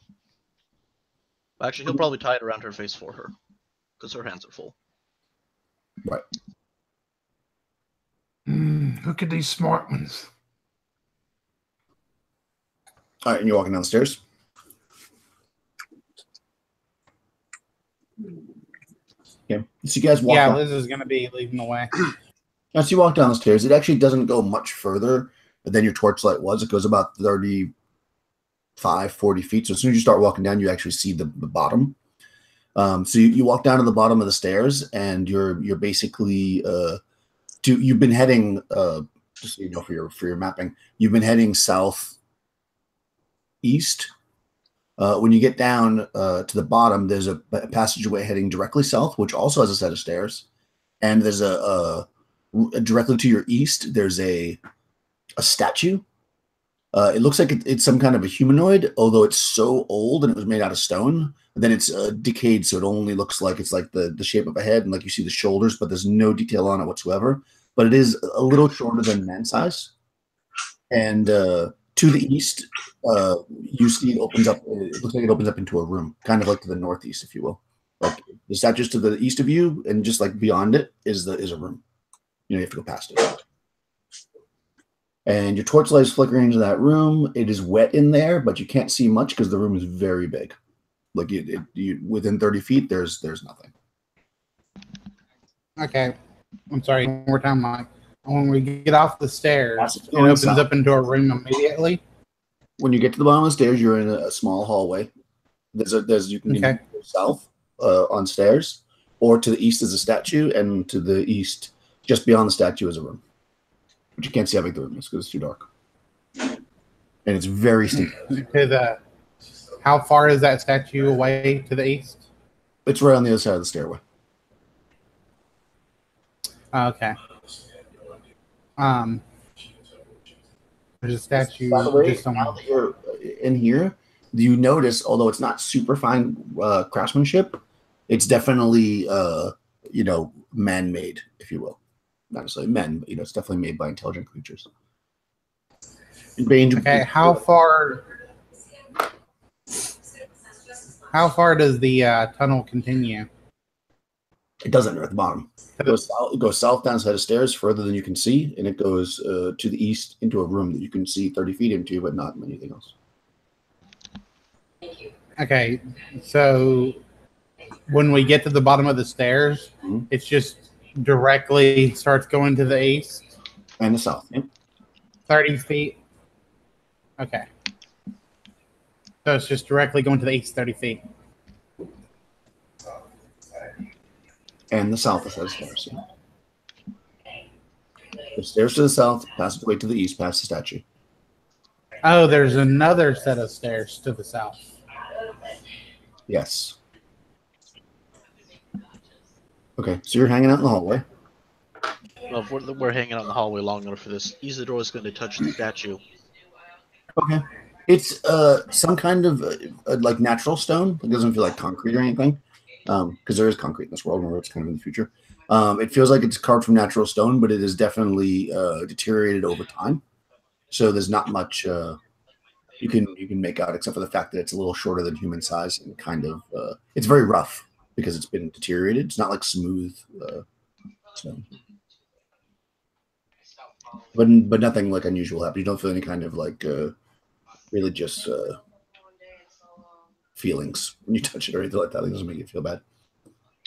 I: Actually, he'll probably tie it around her face for her because her hands are full.
A: Right.
E: Look at these smart ones.
A: All right, and you're walking down the stairs? Yeah. So you guys walk down.
D: Liz is going to be leading the way.
A: As you walk down the stairs, it actually doesn't go much further than your torchlight was. It goes about 35, 40 feet. So as soon as you start walking down, you actually see the bottom. So you walk down to the bottom of the stairs, and you're basically you've been heading just so you know for your mapping, you've been heading southeast. When you get down to the bottom, there's a passageway heading directly south, which also has a set of stairs, and there's a directly to your east. There's a statue. It looks like it's some kind of a humanoid, although it's so old and it was made out of stone. Then it's decayed, so it only looks like it's like the shape of a head, and like you see the shoulders, but there's no detail on it whatsoever. But it is a little shorter than man size. And to the east, you see it opens up. It looks like it opens up into a room, kind of like to the northeast, if you will. Like the statue's to the east of you, and just like beyond it is a room. You have to go past it. And your torchlight is flickering into that room. It is wet in there, but you can't see much because the room is very big. Like you within 30 feet, there's nothing.
D: Okay. I'm sorry. One more time, Mike. When we get off the stairs, it
A: going
D: opens
A: south.
D: up into a room immediately.
A: When you get to the bottom of the stairs, you're in a small hallway. There's you can
D: Okay.
A: go south on stairs, or to the east is a statue, and to the east, just beyond the statue, is a room. But you can't see how big the room is because it's too dark. And it's very steep.
D: How far is that statue away to the east?
A: It's right on the other side of the stairway.
D: Okay. There's a statue
A: By the way,
D: just on.
A: now that you're in here, do you notice, although it's not super fine craftsmanship, it's definitely man-made, if you will. Not necessarily men, but it's definitely made by intelligent creatures.
D: Okay, how far does the tunnel continue?
A: It doesn't at the bottom. It goes south down a set of stairs further than you can see, and it goes to the east into a room that you can see 30 feet into, but not anything else.
D: Okay, so when we get to the bottom of the stairs, it's just directly starts going to the east?
A: And the south, yeah.
D: 30 feet? Okay. So it's just directly going to the east 30 feet.
A: And the south is the stairs. Yeah. The stairs to the south, pass its way to the east, past the statue.
D: Oh, there's another set of stairs to the south.
A: Yes. Okay, so you're hanging out in the hallway.
I: Well, if we're hanging out in the hallway long enough for this, Isidore is going to touch the statue.
A: Okay. It's some kind of like natural stone. It doesn't feel like concrete or anything, because there is concrete in this world, where it's kind of in the future. It feels like it's carved from natural stone, but it is definitely deteriorated over time. So there's not much you can make out, except for the fact that it's a little shorter than human size and kind of it's very rough because it's been deteriorated. It's not like smooth stone. But nothing like unusual happens. You don't feel any kind of like religious feelings when you touch it or anything like that. It doesn't make you feel bad.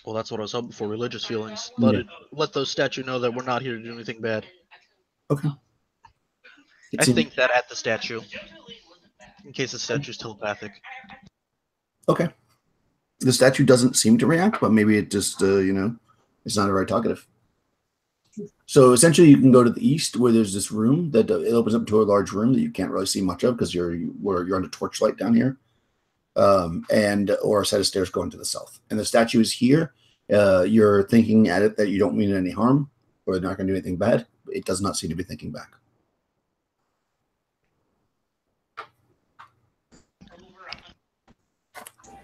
I: Well, that's what I was hoping for, religious feelings.
A: Yeah.
I: Let those statue know that we're not here to do anything bad.
A: Okay.
I: I think that at the statue, in case the statue's telepathic.
A: Okay. The statue doesn't seem to react, but maybe it just it's not very talkative. So essentially, you can go to the east where there's this room that it opens up to a large room that you can't really see much of because you're under torchlight down here, or a set of stairs going to the south. And the statue is here. You're thinking at it that you don't mean any harm or they're not going to do anything bad. It does not seem to be thinking back.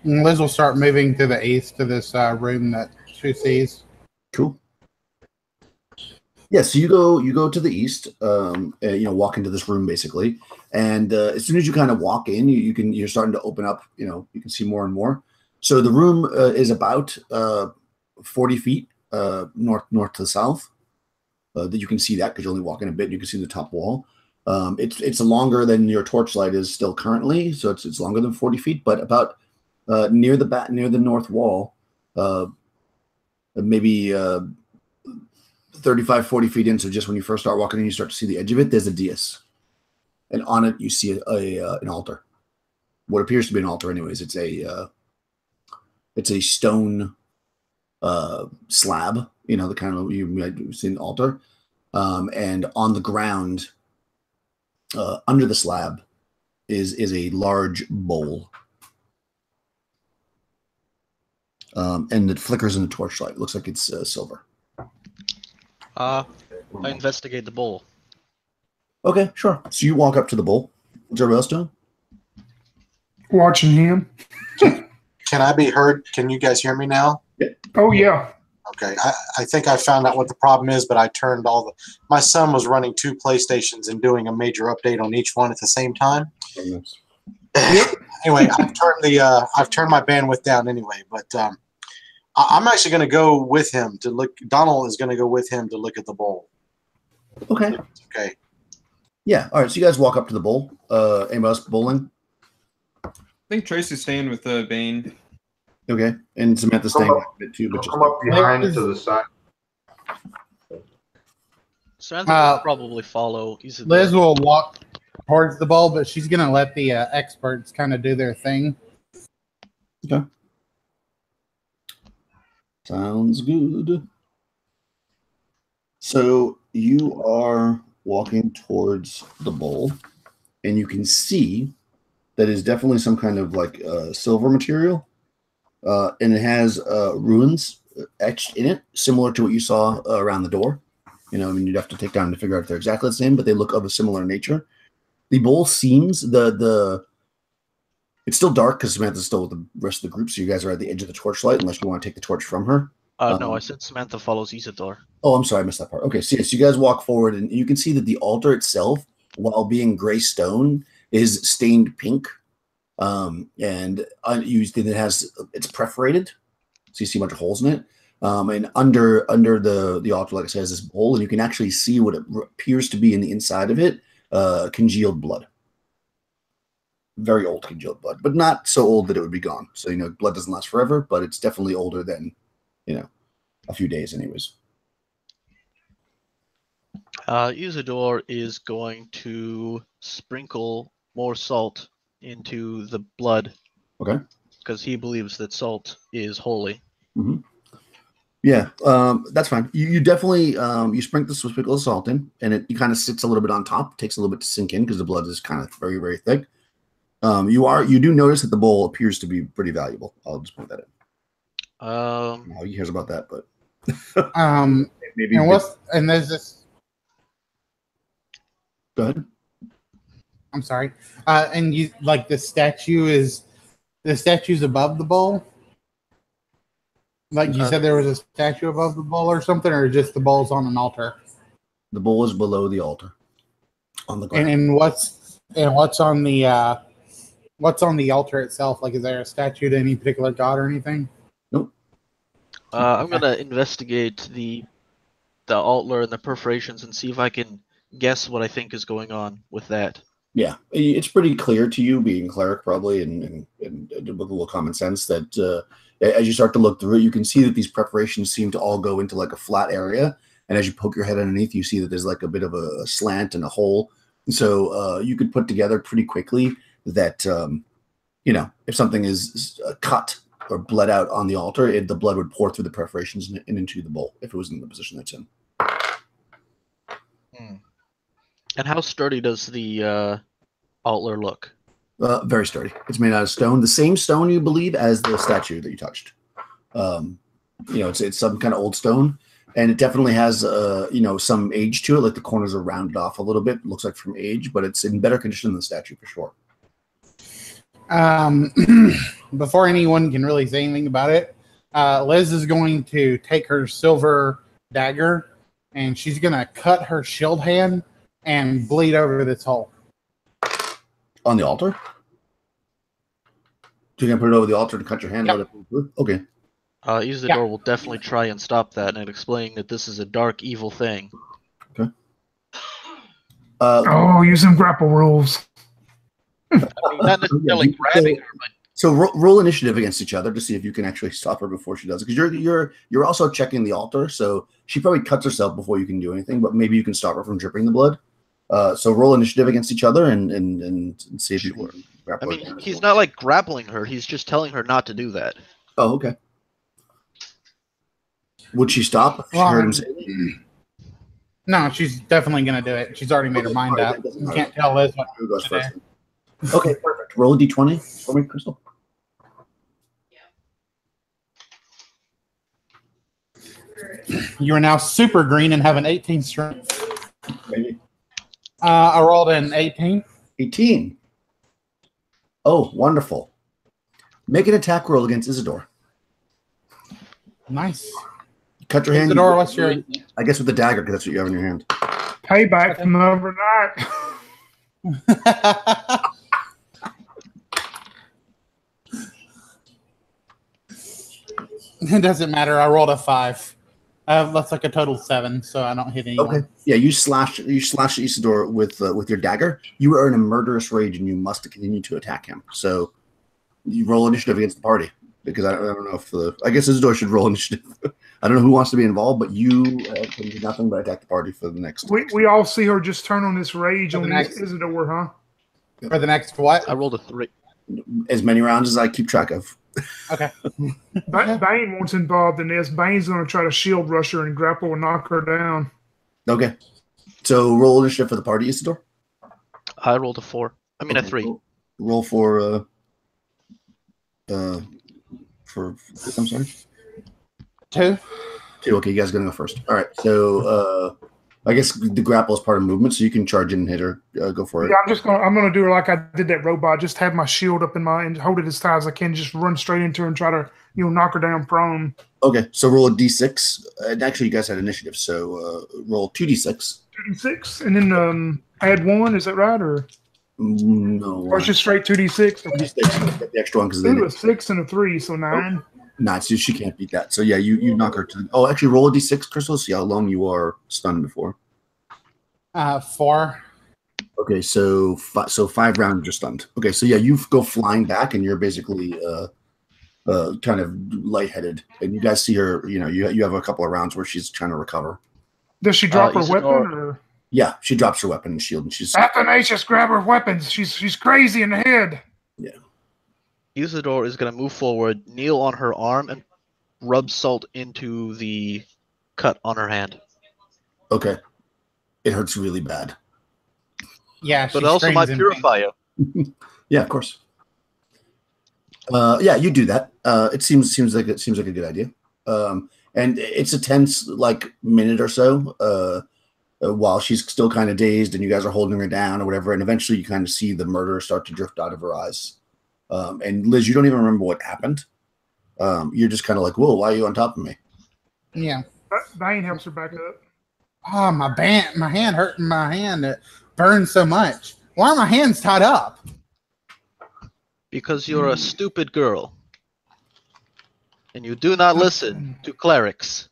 D: Liz will start moving to the east to this room that she sees.
A: Cool. Yeah, so you go to the east, walk into this room basically, and as soon as you kind of walk in, you're starting to open up. You can see more and more. So the room is about 40 feet north to the south. That you can see that because you only walk in a bit. And you can see the top wall. It's longer than your torchlight is still currently, so it's longer than 40 feet, but about near the north wall, maybe 35, 40 feet in. So just when you first start walking in, you start to see the edge of it. There's a dais, and on it you see an altar. What appears to be an altar, anyways. It's a stone slab. The kind of you might see an altar, and on the ground, under the slab, is a large bowl. And it flickers in the torchlight. It looks like it's silver.
I: I investigate the bowl.
A: Okay, sure. So you walk up to the bowl. What's everybody else doing?
E: Watching him.
B: Can I be heard? Can you guys hear me now?
A: Yeah.
E: Oh, yeah.
B: Okay. I think I found out what the problem is, but I turned my son was running 2 PlayStations and doing a major update on each one at the same time. Anyway, I've turned my bandwidth down anyway, but I'm actually going to go with him to look. Donald is going to go with him to look at the bowl.
A: Okay.
B: Okay.
A: Yeah. All right. So you guys walk up to the bowl. Anybody else bowling?
F: I think Tracy's staying with Bane.
A: Okay. And Samantha's staying back a bit too, but just
G: Come up behind to the side.
I: Samantha will probably follow.
D: Liz will walk towards the bowl, but she's going to let the experts kind of do their thing.
A: Okay. Sounds good. So you are walking towards the bowl, and you can see that is definitely some kind of like silver material, and it has runes etched in it, similar to what you saw around the door. You know, I mean, you'd have to take time to figure out if they're exactly the same, but they look of a similar nature. The bowl seems it's still dark because Samantha's still with the rest of the group, so you guys are at the edge of the torchlight, unless you want to take the torch from her.
I: No, I said Samantha follows Isidore.
A: Oh, I'm sorry, I missed that part. Okay, so yes, you guys walk forward, and you can see that the altar itself, while being gray stone, is stained pink, and it's perforated, so you see a bunch of holes in it. And under the altar, like I said, is this bowl, and you can actually see what it appears to be in the inside of it, congealed blood. Very old congealed blood, but not so old that it would be gone. So, you know, blood doesn't last forever, but it's definitely older than, you know, a few days anyways.
I: Isidore is going to sprinkle more salt into the blood.
A: Okay.
I: Because he believes that salt is holy.
A: Mm-hmm. Yeah, that's fine. You definitely you sprinkle the salt in, and it kind of sits a little bit on top. Takes a little bit to sink in because the blood is kind of very, very thick. You do notice that the bowl appears to be pretty valuable. I'll just point that in. He hears about that, but maybe.
D: And there's this.
A: Go ahead.
D: I'm sorry. And you like the statue's above the bowl. Like you said, there was a statue above the bowl or something, or just the bowl's on an altar.
A: The bowl is below the altar, on the ground.
D: And what's on the altar itself? Like, is there a statue to any particular god or anything?
A: Nope.
I: I'm gonna investigate the altar and the perforations and see if I can guess what I think is going on with that.
A: Yeah, it's pretty clear to you, being cleric probably, and with a little common sense, that as you start to look through it, you can see that these preparations seem to all go into like a flat area, and as you poke your head underneath, you see that there's like a bit of a slant and a hole. So you could put together pretty quickly that you know, if something is cut or bled out on the altar, the blood would pour through the perforations and into the bowl if it was in the position it's in.
I: And how sturdy does the altar look?
A: Very sturdy. It's made out of stone, the same stone you believe as the statue that you touched. You know, it's some kind of old stone, and it definitely has you know, some age to it. Like the corners are rounded off a little bit. It looks like from age, but it's in better condition than the statue for sure.
D: Before anyone can really say anything about it, Liz is going to take her silver dagger, and she's going to cut her shield hand and bleed over this hole.
A: On the altar? You're going to put it over the altar to cut your hand out? Okay.
I: Isidore will definitely try and stop that and explain that this is a dark, evil thing.
A: Okay.
E: Using grapple rules.
I: I mean, not necessarily grabbing her, but
A: so roll initiative against each other to see if you can actually stop her before she does it. Because you're also checking the altar, so she probably cuts herself before you can do anything. But maybe you can stop her from dripping the blood. So roll initiative against each other and see if you can grapple her.
I: I mean, he's not like grappling her; he's just telling her not to do that.
A: Oh, okay. Would she stop if she heard him say it?
D: No, she's definitely going to do it. She's already made her mind up. You can't tell Liz what
A: Who goes first? Okay, perfect. Roll a d20 for me, Crystal.
D: You are now super green and have an 18 strength.
A: Maybe.
D: I rolled an 18.
A: 18. Oh, wonderful. Make an attack roll against Isidore.
D: Nice.
A: Cut your hand.
D: Isidore, what's your...
A: I guess with the dagger, because that's what you have in your hand.
E: Payback from the overnight.
D: It doesn't matter. I rolled a 5. That's like a total 7, so I don't hit anyone.
A: Okay. Yeah, you slash Isidore with your dagger. You are in a murderous rage, and you must continue to attack him. So you roll initiative against the party, because I don't know if I guess Isidore should roll initiative. I don't know who wants to be involved, but you can do nothing but attack the party for the next.
E: We all see her just turn on this rage on Isidore, huh?
D: For the next what?
I: I rolled a 3.
A: As many rounds as I keep track of.
D: Okay.
E: Bane wants involved in this. Bane's going to try to shield rush her and grapple and knock her down.
A: Okay. So roll initiative for the party, Isidore.
I: I rolled a 4. I mean, a 3.
A: Roll for I'm sorry.
D: 2.
A: 2. Okay, you guys are gonna go first. All right. So I guess the grapple is part of movement, so you can charge in and hit her. Go for it.
E: Yeah, I'm gonna do it like I did that robot. Just have my shield up in my and hold it as tight as I can. Just run straight into her and try to knock her down prone.
A: Okay. So roll a d6. And actually, you guys had initiative, so roll 2d6.
E: 2d6, and then add 1. Is that right, or
A: no?
E: Or it's just straight 2d6.
A: 2d6. Get the extra one because
E: they a 6 and a 3, so 9.
A: Nah, so she can't beat that. So yeah, you knock her to. Oh, actually, roll a d6, Crystal. See how long you are stunned before.
D: 4.
A: Okay, so 5 rounds you're stunned. Okay, so yeah, you go flying back, and you're basically kind of lightheaded, and you guys see her. You have a couple of rounds where she's trying to recover.
E: Does she drop her weapon? Or?
A: Yeah, she drops her weapon and shield, and she's
E: Athanasius, grab her weapons. She's crazy in the head.
A: Yeah.
I: Isidore is going to move forward, kneel on her arm, and rub salt into the cut on her hand.
A: Okay. It hurts really bad.
D: Yeah,
I: but it also might purify you.
A: Yeah, of course. Yeah, you do that. It seems like a good idea. And it's a tense minute or so while she's still kind of dazed, and you guys are holding her down or whatever. And eventually, you kind of see the murder start to drift out of her eyes. And Liz, you don't even remember what happened. You're just kind of like, whoa, why are you on top of me?
D: Yeah.
E: Bane helps her back up.
D: Oh, my hand hurting my hand. It burns so much. Why are my hands tied up?
I: Because you're a stupid girl. And you do not listen to clerics.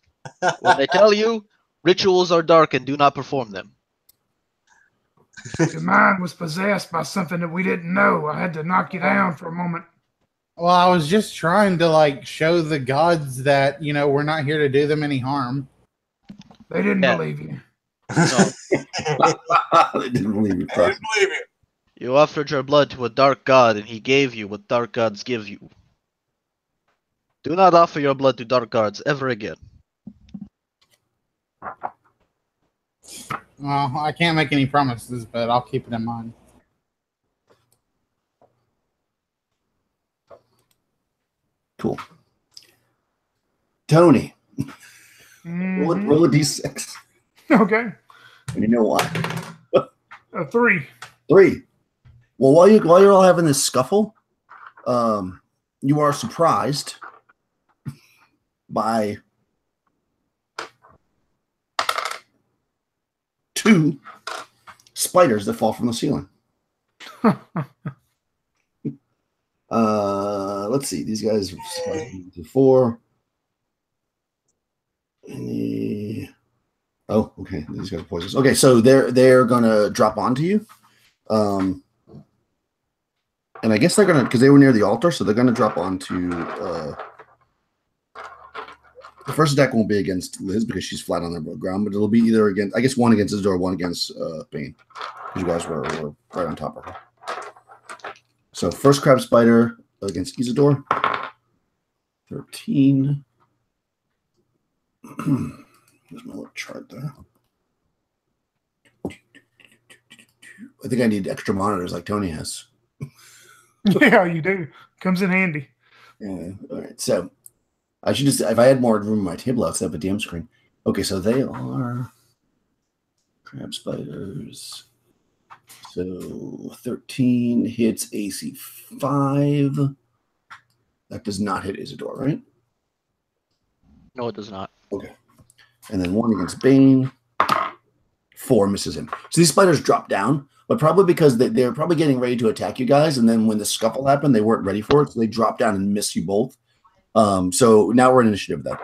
I: When they tell you, rituals are dark and do not perform them.
E: Your mind was possessed by something that we didn't know. I had to knock you down for a moment.
D: Well, I was just trying to show the gods that we're not here to do them any harm.
E: They didn't believe you.
I: No.
A: They didn't believe you.
J: I didn't believe you.
I: You offered your blood to a dark god, and he gave you what dark gods give you. Do not offer your blood to dark gods ever again.
D: Well, I can't make any promises, but I'll keep it in mind.
A: Cool. Tony,
E: Mm-hmm.
A: roll a d6.
E: Okay.
A: And you know why?
E: A 3.
A: 3. Well, while you're all having this scuffle, you are surprised by 2 spiders that fall from the ceiling. Let's see. These guys are 4. Oh, okay. These guys are poisonous. Okay, so they're gonna drop onto you. And I guess they're gonna, because they were near the altar, so they're gonna drop onto the first attack won't be against Liz because she's flat on the ground, but it'll be either against, I guess, one against Isidore, one against Bane. Because you guys were right on top of her. So first crab spider against Isidore. 13. There's my little chart there. I think I need extra monitors like Tony has.
E: Yeah, you do. Comes in handy.
A: Yeah. All right. So I should just, if I had more room on my table, I'd set up a DM screen. Okay, so they are crab spiders. So 13 hits AC 5. That does not hit Isidore, right?
I: No, it does not.
A: Okay. And then 1 against Bane. 4 misses him. So these spiders drop down, but probably because they're probably getting ready to attack you guys. And then when the scuffle happened, they weren't ready for it. So they drop down and miss you both. So now we're in initiative then.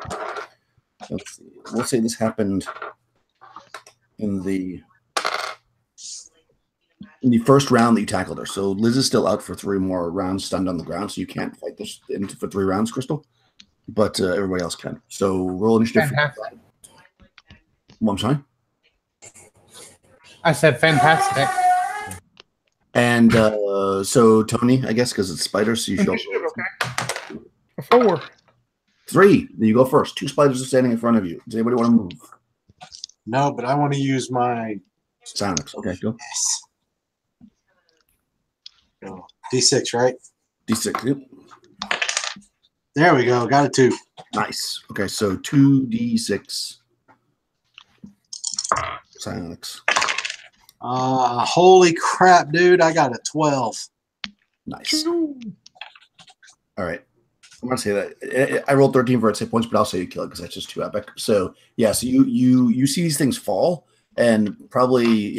A: Let's see. We'll say this happened in the first round that you tackled her. So Liz is still out for 3 more rounds, stunned on the ground. So you can't fight this for 3 rounds, Crystal. But everybody else can. So roll initiative. Well, I'm sorry?
D: I said fantastic.
A: And so Tony, I guess, because it's spiders, so you should also.
E: Okay. A 4.
A: 3. Then you go first. 2 spiders are standing in front of you. Does anybody want to move?
B: No, but I want to use my
A: Silence. Okay, go.
B: yes. Go. D6, right?
A: D6. Yep.
B: There we go. Got a 2.
A: Nice. Okay, so 2d6. Silence.
B: Holy crap, dude! I got a 12.
A: Nice. All right. I'm gonna say that I rolled 13 for its hit points, but I'll say you kill it because that's just too epic. So yeah, so you see these things fall, and probably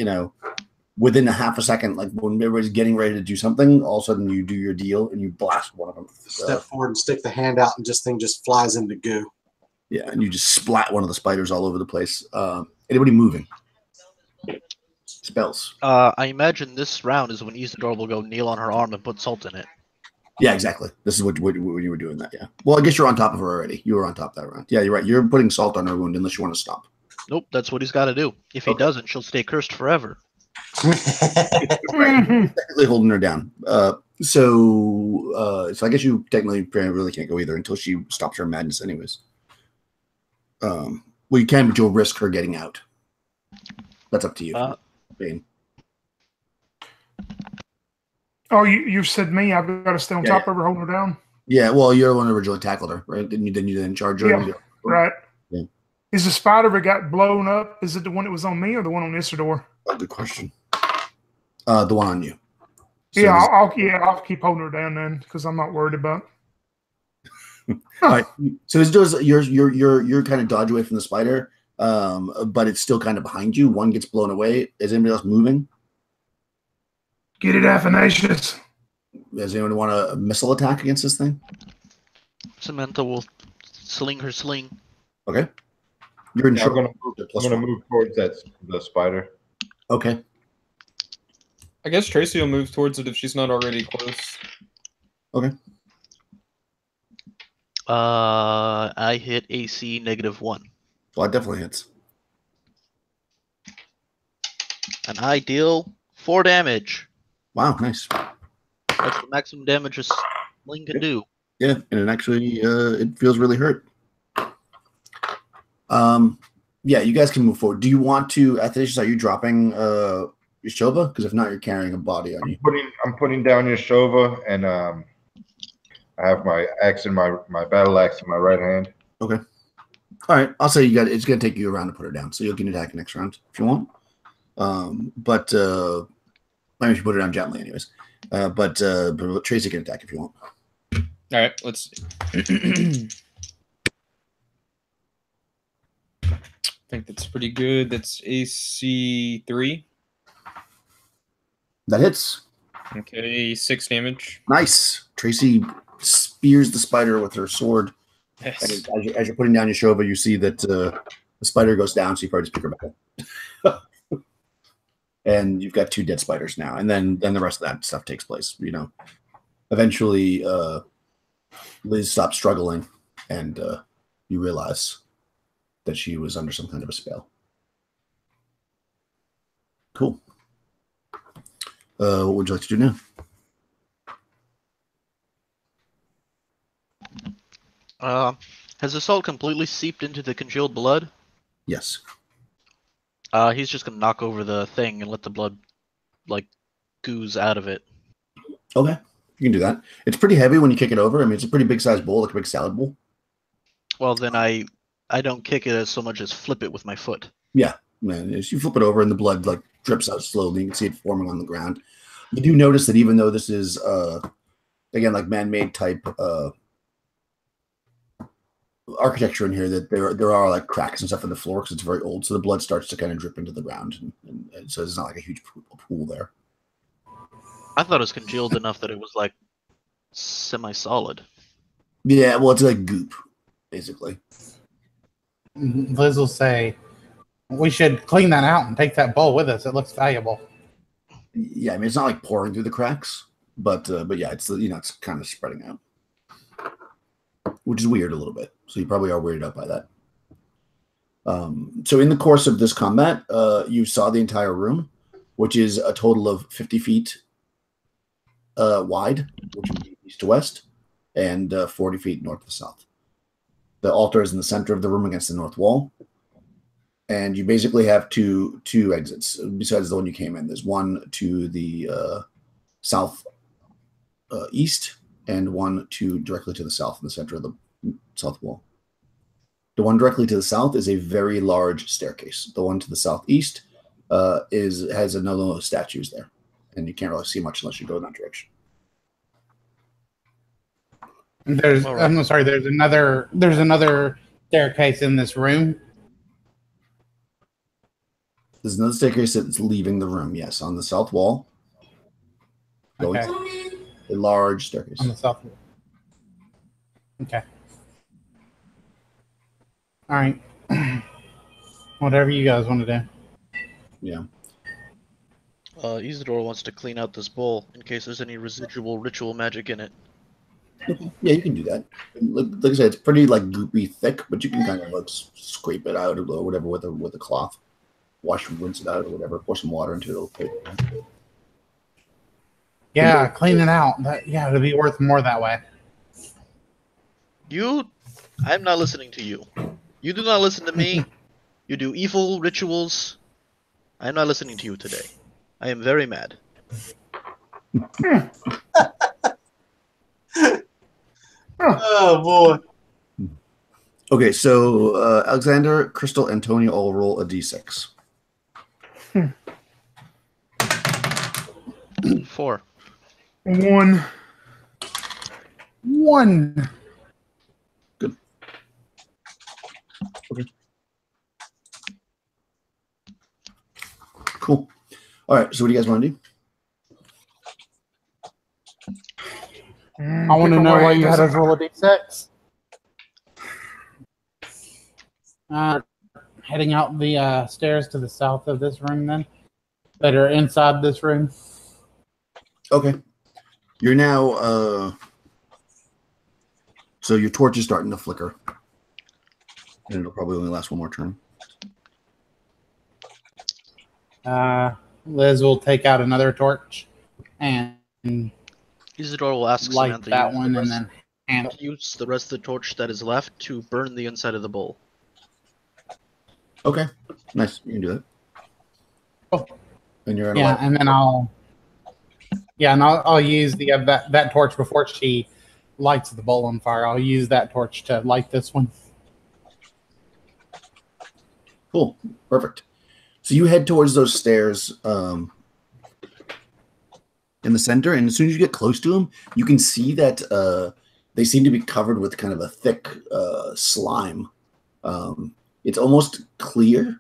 A: within a half a second, like when everybody's getting ready to do something, all of a sudden you do your deal and you blast one of them.
B: Step forward and stick the hand out, and this thing just flies into goo.
A: Yeah, and you just splat one of the spiders all over the place. Anybody moving? Spells.
I: I imagine this round is when Isidore will go kneel on her arm and put salt in it.
A: Yeah, exactly. This is what you were doing that. Yeah. Well, I guess you're on top of her already. You were on top that round. Yeah, you're right. You're putting salt on her wound unless you want to stop.
I: Nope, that's what he's got to do. If he doesn't, she'll stay cursed forever.
A: Technically holding her down. So I guess you technically really can't go either until she stops her madness, anyways. Well, you can, but you'll risk her getting out. That's up to you. Bane.
E: Oh, you said me. I've got to stay on top of her, holding her down.
A: Yeah, well, you're the one who originally tackled her, right? Then you didn't charge her.
E: Yeah, right. Yeah. Is the spider that got blown up? Is it the one that was on me or the one on Isidore?
A: Oh, good question. The one on you.
E: So yeah, I'll keep holding her down then because I'm not worried about.
A: All right. So you're kind of dodge away from the spider, but it's still kind of behind you. One gets blown away. Is anybody else moving?
E: Get it, Athanasius.
A: Does anyone want a missile attack against this thing?
I: Samantha will sling her sling.
A: Okay. You're in
G: I'm gonna move towards the spider.
A: Okay.
F: I guess Tracy will move towards it if she's not already close.
A: Okay.
I: I hit AC -1.
A: Well, that definitely hits.
I: And I deal 4 damage.
A: Wow, nice.
I: That's the maximum damage a sling can do.
A: Yeah, and it actually it feels really hurt. Yeah, you guys can move forward. Do you want to, Athanasius, are you dropping Yeshova? Because if not, you're carrying a body on you.
G: I'm putting down Yeshova, and I have my axe in my battle axe in my right hand.
A: Okay. All right. I'll say it's gonna take you a round to put her down, so you'll get an attack next round if you want. But maybe you put her down gently, anyways. But Tracy can attack if you want.
F: All right. Let's see. I think that's pretty good. That's AC 3.
A: That hits.
F: Okay, 6 damage.
A: Nice. Tracy spears the spider with her sword.
F: Yes.
A: And as you're putting down Yeshova, you see that the spider goes down, so you probably just pick her back up. And you've got 2 dead spiders now. And then the rest of that stuff takes place. Eventually Liz stops struggling, and you realize that she was under some kind of a spell. Cool. What would you like to do
I: now? Has the salt completely seeped into the congealed blood?
A: Yes.
I: He's just gonna knock over the thing and let the blood, ooze out of it.
A: Okay, you can do that. It's pretty heavy when you kick it over. I mean, it's a pretty big sized bowl, like a big salad bowl.
I: Well, then I don't kick it as so much as flip it with my foot.
A: Yeah, man. As you flip it over and the blood drips out slowly, you can see it forming on the ground. You do notice that even though this is again man-made type architecture in here, that there are cracks and stuff in the floor because it's very old, so the blood starts to kind of drip into the ground, and so it's not like a huge pool there.
I: I thought it was congealed enough that it was semi-solid.
A: Yeah, well, it's like goop, basically.
D: Liz will say, we should clean that out and take that bowl with us. It looks valuable.
A: Yeah, I mean, it's not pouring through the cracks, but yeah, it's it's kind of spreading out, which is weird a little bit. So you probably are weirded out by that. So in the course of this combat, you saw the entire room, which is a total of 50 feet wide, which would be east to west. and 40 feet north to south. The altar is in the center of the room against the north wall. And you basically have two exits besides the one you came in. There's one to the south east and one directly to the south in the center of the south wall. The one directly to the south is a very large staircase. The one to the southeast has another statues there, and you can't really see much unless you go in that direction.
D: There's
C: All right.
D: I'm sorry. There's another staircase in this room.
A: There's another staircase that's leaving the room. Yes, on the south wall.
D: Okay.
A: A large staircase.
D: On the south wall. Okay. All right. Whatever you guys want to do.
A: Yeah.
I: Isidore wants to clean out this bowl in case there's any residual ritual magic in it.
A: Yeah, you can do that. Like I said, it's pretty like goopy thick, but you can kind of like scrape it out or whatever with a cloth. Rinse it out or whatever. Pour some water into it.
D: Yeah, clean it out. It'll be worth more that way.
I: I'm not listening to you. You do not listen to me. You do evil rituals. I'm not listening to you today. I am very mad.
B: Oh boy.
A: Okay, so Alexander, Crystal, Antonio all roll a d6.
I: 4.
E: 1.
A: Good. Okay. Cool. All right, so what do you guys want to do?
D: I want to know why you had us roll a d6. Heading out the stairs to the south of this room, then, that are inside this room.
A: Okay. You're now, so your torch is starting to flicker. And it'll probably only last one more turn.
D: Liz will take out another torch and
I: Isidore will ask
D: light
I: Samantha
D: that one and then hand it.
I: use the rest of the torch that is left to burn the inside of the bowl.
A: Okay. Nice. You can do that.
D: Oh.
A: And you're in
D: Yeah, and then I'll use the that torch before she lights the bowl on fire. I'll use that torch to light this one.
A: Cool. Perfect. So you head towards those stairs in the center, and as soon as you get close to them, you can see that they seem to be covered with kind of a thick slime. It's almost clear.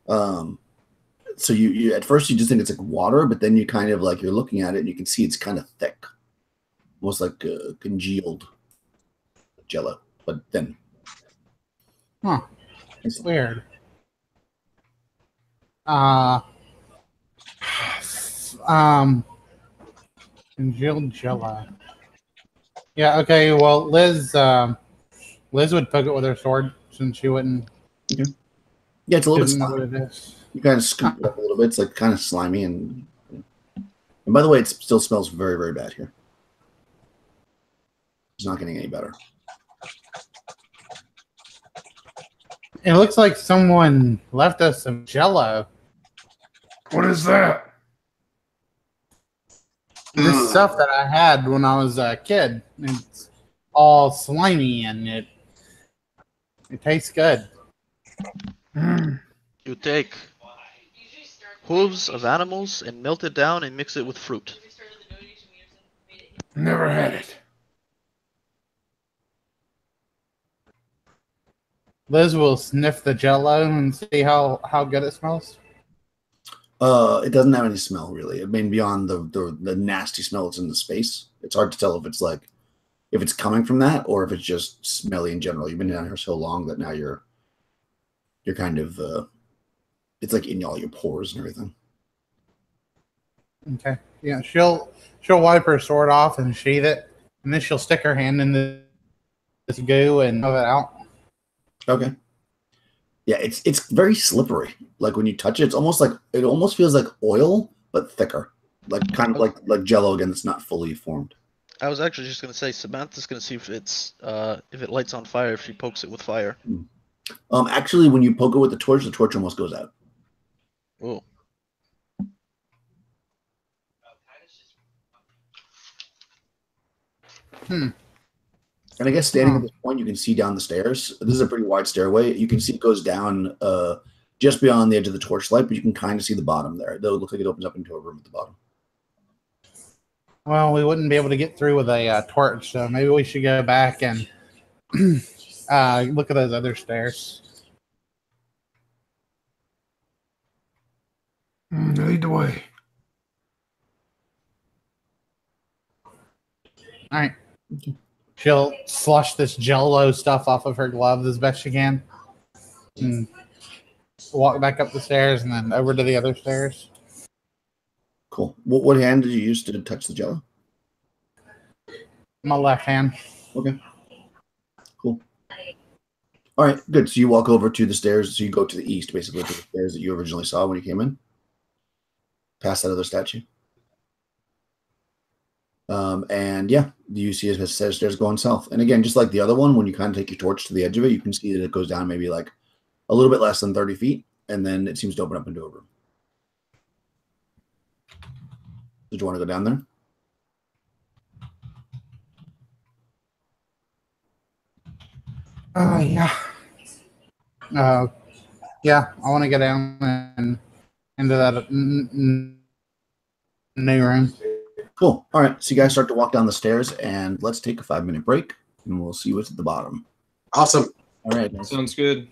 A: So you at first you just think it's like water, but then you kind of like you're looking at it and you can see it's kind of thick, almost like congealed jello, but thin.
D: Huh. It's weird. Congealed jello. Yeah, okay, well Liz would poke it with her sword since she wouldn't.
A: Okay. Yeah, it's a little bit
D: know what
A: slimy.
D: it is.
A: You kind of scoop it up a little bit. It's like kind of slimy and by the way, it still smells very, very bad here. It's not getting any better.
D: It looks like someone left us some jello.
E: What is that?
D: This stuff that I had when I was a kid. It's all slimy and it tastes good.
I: You take hooves of animals and melt it down and mix it with fruit.
E: Never had it.
D: Liz will sniff the jello and see how good it smells.
A: It doesn't have any smell really. I mean, beyond the nasty smell that's in the space, it's hard to tell if it's like if it's coming from that or if it's just smelly in general. You've been down here so long that now you're kind of it's like in all your pores and everything.
D: Okay. Yeah, she'll wipe her sword off and sheath it, and then she'll stick her hand in this goo and move it out.
A: Okay. Yeah, it's very slippery. Like when you touch it, it almost feels like oil, but thicker. Like kind of like Jello again. That's not fully formed.
I: I was actually just gonna say Samantha's gonna see if if it lights on fire if she pokes it with fire.
A: Actually, when you poke it with the torch almost goes out.
I: Oh.
A: And I guess standing at this point, you can see down the stairs. This is a pretty wide stairway. You can see it goes down just beyond the edge of the torchlight, but you can kind of see the bottom there. Though it looks like it opens up into a room at the bottom.
D: Well, we wouldn't be able to get through with a torch, so maybe we should go back and look at those other stairs.
E: Lead the way.
D: All right. She'll slush this Jello stuff off of her gloves as best she can, and walk back up the stairs and then over to the other stairs.
A: Cool. What hand did you use to touch the jello?
D: My left hand.
A: Okay. Cool. All right, good. So you walk over to the stairs. So you go to the east, basically, to the stairs that you originally saw when you came in. Past that other statue. And yeah, you see it as stairs going south. And again, just like the other one, when you kind of take your torch to the edge of it, you can see that it goes down maybe like a little bit less than 30 feet, and then it seems to open up into a room. Did you want to go down there?
D: Yeah. Yeah, I want to get down and into that new room.
A: Cool. All right. So you guys start to walk down the stairs, and let's take a 5-minute break, and we'll see what's at the bottom.
B: Awesome.
A: All right. Guys.
F: Sounds good.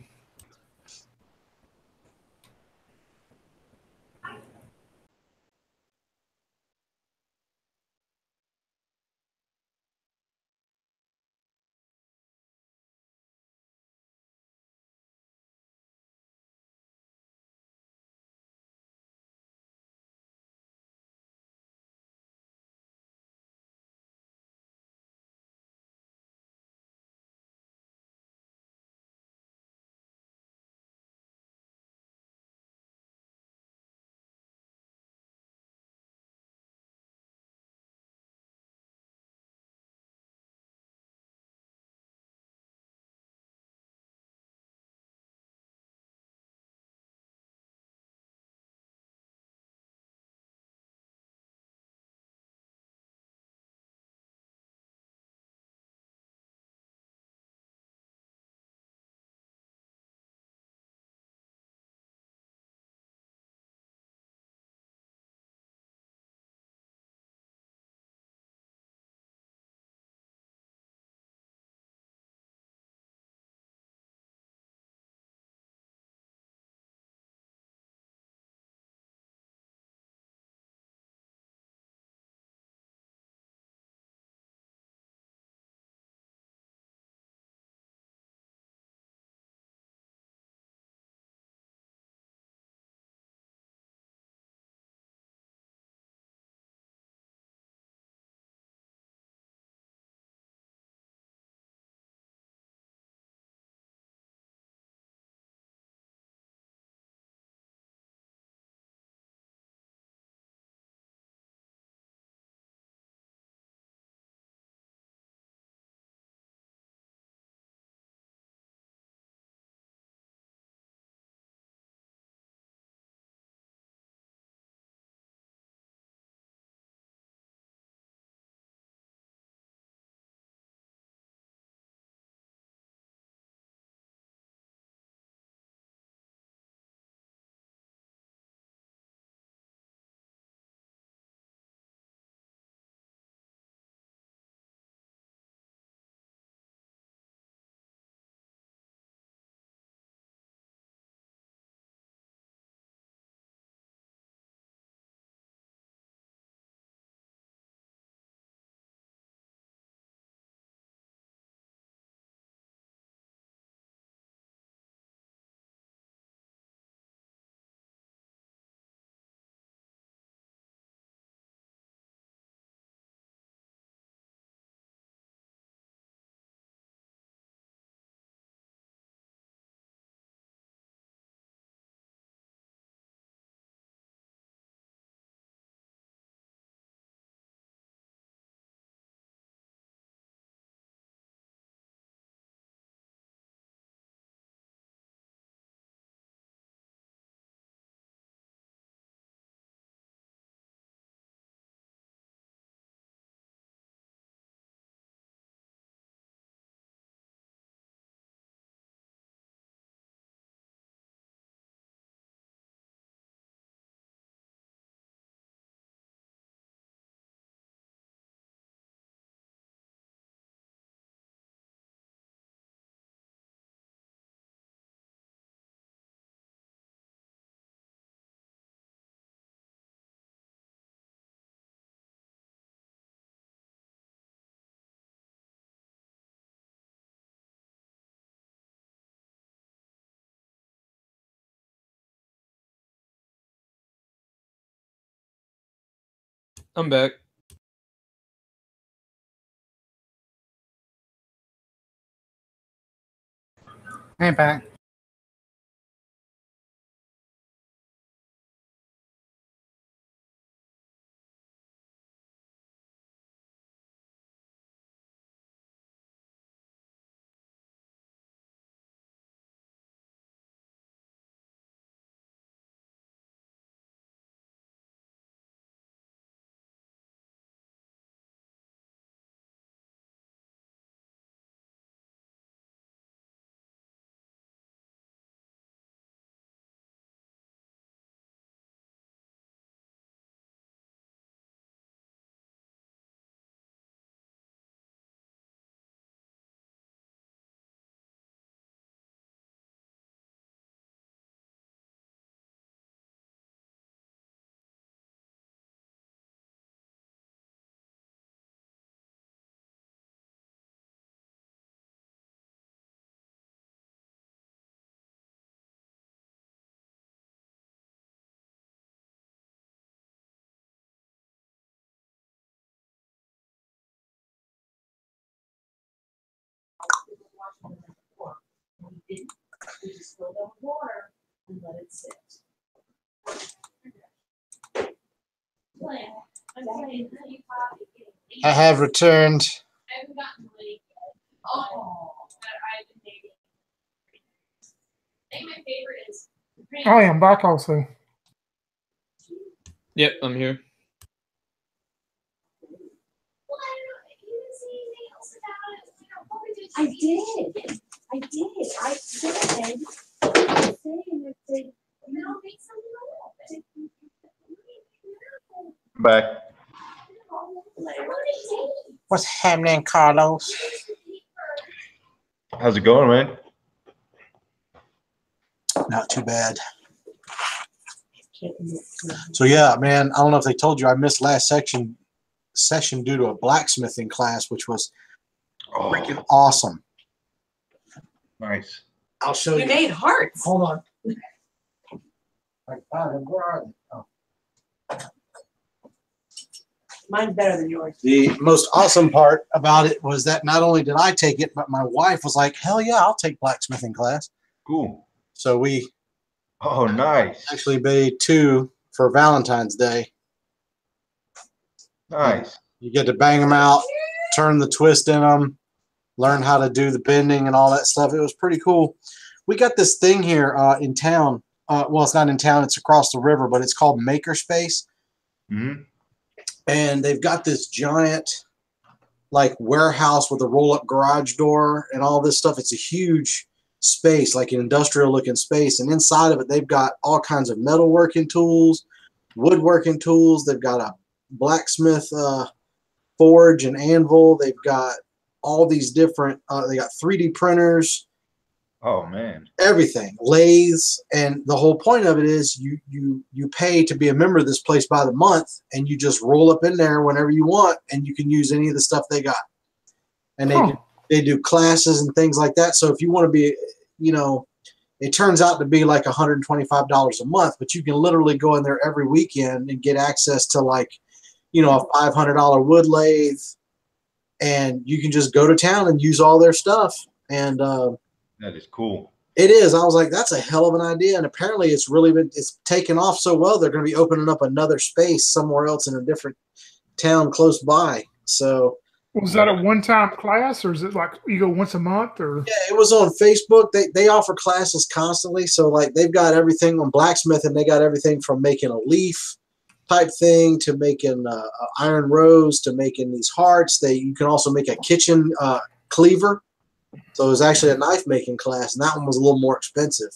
F: I'm back.
D: Hey, back.
B: I have returned.
E: I am back also.
F: Yep, I'm here.
K: I did. I said saying that they make something
G: Back.
B: What's happening, Carlos?
G: How's it going, man?
B: Not too bad. So yeah, man, I don't know if they told you I missed last session due to a blacksmithing class, which was freaking awesome.
G: Nice.
B: I'll show
H: We
B: you.
H: made hearts.
B: Hold on. I found them. Where are they? Oh.
H: Mine's better than yours.
B: The most awesome part about it was that not only did I take it, but my wife was like, hell yeah, I'll take blacksmithing class.
G: Cool.
B: So we
G: Oh, nice.
B: actually made 2 for Valentine's Day.
G: Nice.
B: You get to bang them out, turn the twist in them, learn how to do the bending and all that stuff. It was pretty cool. We got this thing here in town. Well, it's not in town. It's across the river, but it's called Makerspace.
G: Mm-hmm.
B: And they've got this giant like warehouse with a roll-up garage door and all this stuff. It's a huge space, like an industrial looking space. And inside of it, they've got all kinds of metalworking tools, woodworking tools. They've got a blacksmith forge and anvil. They've got all these different, they got 3D printers,
G: Oh, man.
B: everything, lathes. And the whole point of it is you pay to be a member of this place by the month, and you just roll up in there whenever you want, and you can use any of the stuff they got. And they do classes and things like that. So if you want to be, it turns out to be like $125 a month, but you can literally go in there every weekend and get access to like, a $500 wood lathe, and you can just go to town and use all their stuff. And
G: That is cool.
B: it is. I was like, that's a hell of an idea. And apparently it's taken off so well, they're going to be opening up another space somewhere else in a different town close by. So
E: Was that a one-time class, or is it like you go once a month? Or
B: yeah, it was on Facebook. They offer classes constantly. So like they've got everything on blacksmith, and they got everything from making a leaf type thing to making iron rose to making these hearts. You can also make a kitchen cleaver. So it was actually a knife making class, and that one was a little more expensive.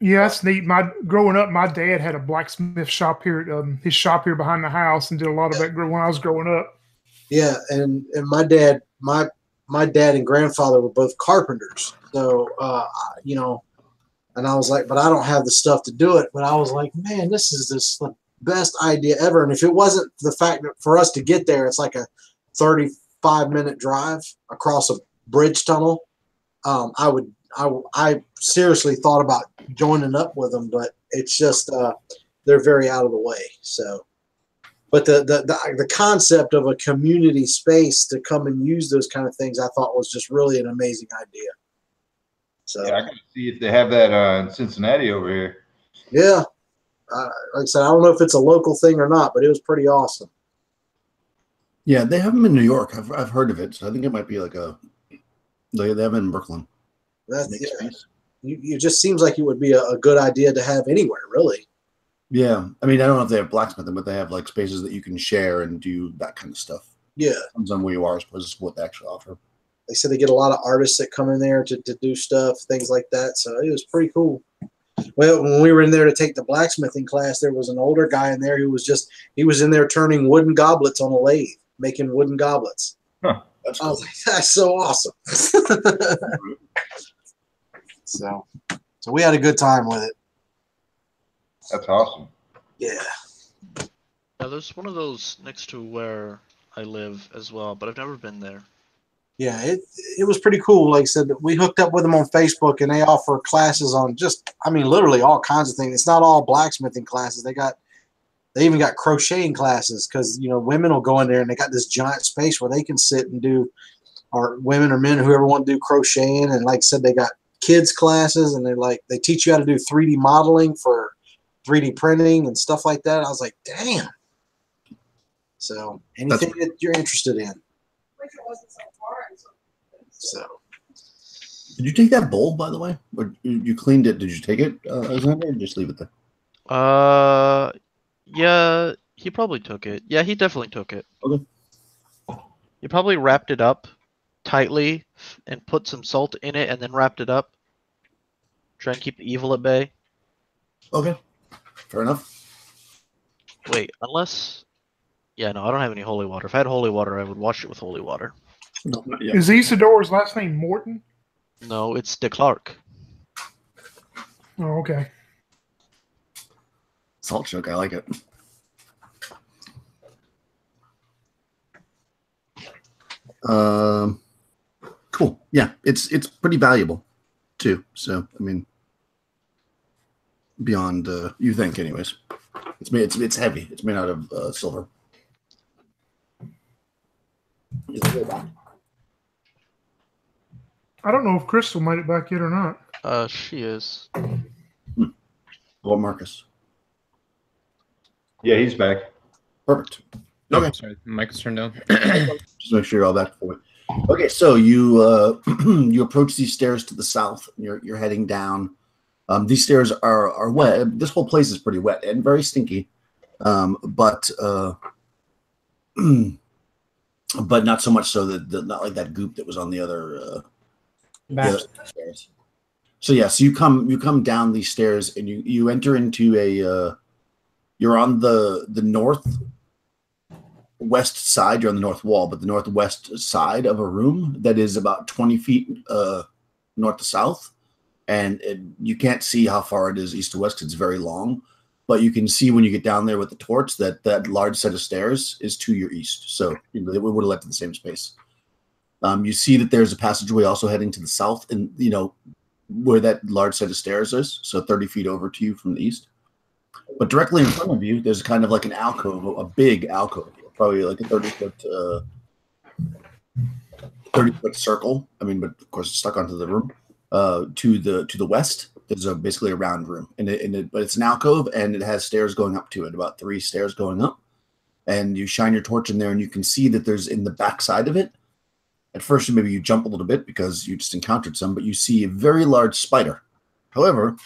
E: yeah, that's neat. Growing up, my dad had a blacksmith shop here at his shop here behind the house, and did a lot of that when I was growing up.
B: Yeah, and my dad and grandfather were both carpenters. So and I was like, but I don't have the stuff to do it. But I was like, man, this is the best idea ever. And if it wasn't the fact that for us to get there, it's like a 35-minute drive across a bridge tunnel. I seriously thought about joining up with them, but it's just they're very out of the way. So, But the concept of a community space to come and use those kind of things, I thought was just really an amazing idea. So
G: Yeah, I can see if they have that in Cincinnati over here.
B: yeah, like I said, I don't know if it's a local thing or not, but it was pretty awesome.
A: Yeah, they have them in New York. I've heard of it, so I think it might be like they have it in Brooklyn.
B: That's it just seems like it would be a good idea to have anywhere, really.
A: Yeah, I mean, I don't know if they have blacksmithing, but they have like spaces that you can share and do that kind of stuff.
B: Yeah,
A: depends on where you are as opposed to what they actually offer.
B: They said they get a lot of artists that come in there to do stuff, things like that. So it was pretty cool. Well, when we were in there to take the blacksmithing class, there was an older guy in there who was in there turning wooden goblets on a lathe, making wooden goblets.
G: Huh,
B: I was like, that's so awesome. So we had a good time with it.
G: That's awesome.
B: Yeah.
I: Now, there's one of those next to where I live as well, but I've never been there.
B: Yeah, it was pretty cool. Like I said, we hooked up with them on Facebook, and they offer classes on literally all kinds of things. It's not all blacksmithing classes. They even got crocheting classes because, women will go in there and they got this giant space where they can sit and do, or women or men, whoever want to do crocheting. And like I said, they got kids classes, and they teach you how to do 3D modeling for 3D printing and stuff like that. I was like, damn. So anything that you're interested in. So,
A: did you take that bowl, by the way? Or you cleaned it? Did you take it, Alexander, or just leave it there?
I: Yeah, he probably took it. Yeah, he definitely took it.
A: Okay.
I: He probably wrapped it up tightly and put some salt in it and then wrapped it up. Try and keep the evil at bay.
A: Okay. Fair enough.
I: Wait, unless... Yeah, no, I don't have any holy water. If I had holy water, I would wash it with holy water.
A: No, not yet.
E: Is Isidore's last name Morton?
I: No, it's De Clark.
E: Oh, okay.
A: Salt choke, I like it. Cool. Yeah, it's pretty valuable too. So I mean, beyond you think, anyways. It's heavy. It's made out of silver.
E: I don't know if Crystal made it back yet or not.
I: She is.
A: What, Marcus?
G: Yeah, he's back.
A: Perfect.
F: Okay. Sorry, mic is turned down.
A: Just make sure you're all back for it. Okay, so you you approach these stairs to the south. You're heading down. These stairs are wet. This whole place is pretty wet and very stinky, but not so much so that not like that goop that was on the other stairs. So yeah, so you come down these stairs and you enter into a you're on the northwest side. You're on the north wall, but the northwest side of a room that is about 20 feet north to south, and you can't see how far it is east to west because it's very long. But you can see when you get down there with the torch that large set of stairs is to your east. So it would have led to the same space. You see that there's a passageway also heading to the south, and where that large set of stairs is, so 30 feet over to you from the east. But directly in front of you, there's kind of like an alcove, a big alcove, probably like a 30-foot circle. I mean, but of course it's stuck onto the room. To the west, there's basically a round room, but it's an alcove, and it has stairs going up to it, about 3 stairs going up. And you shine your torch in there, and you can see that there's in the back side of it. At first, maybe you jump a little bit because you just encountered some, but you see a very large spider. However,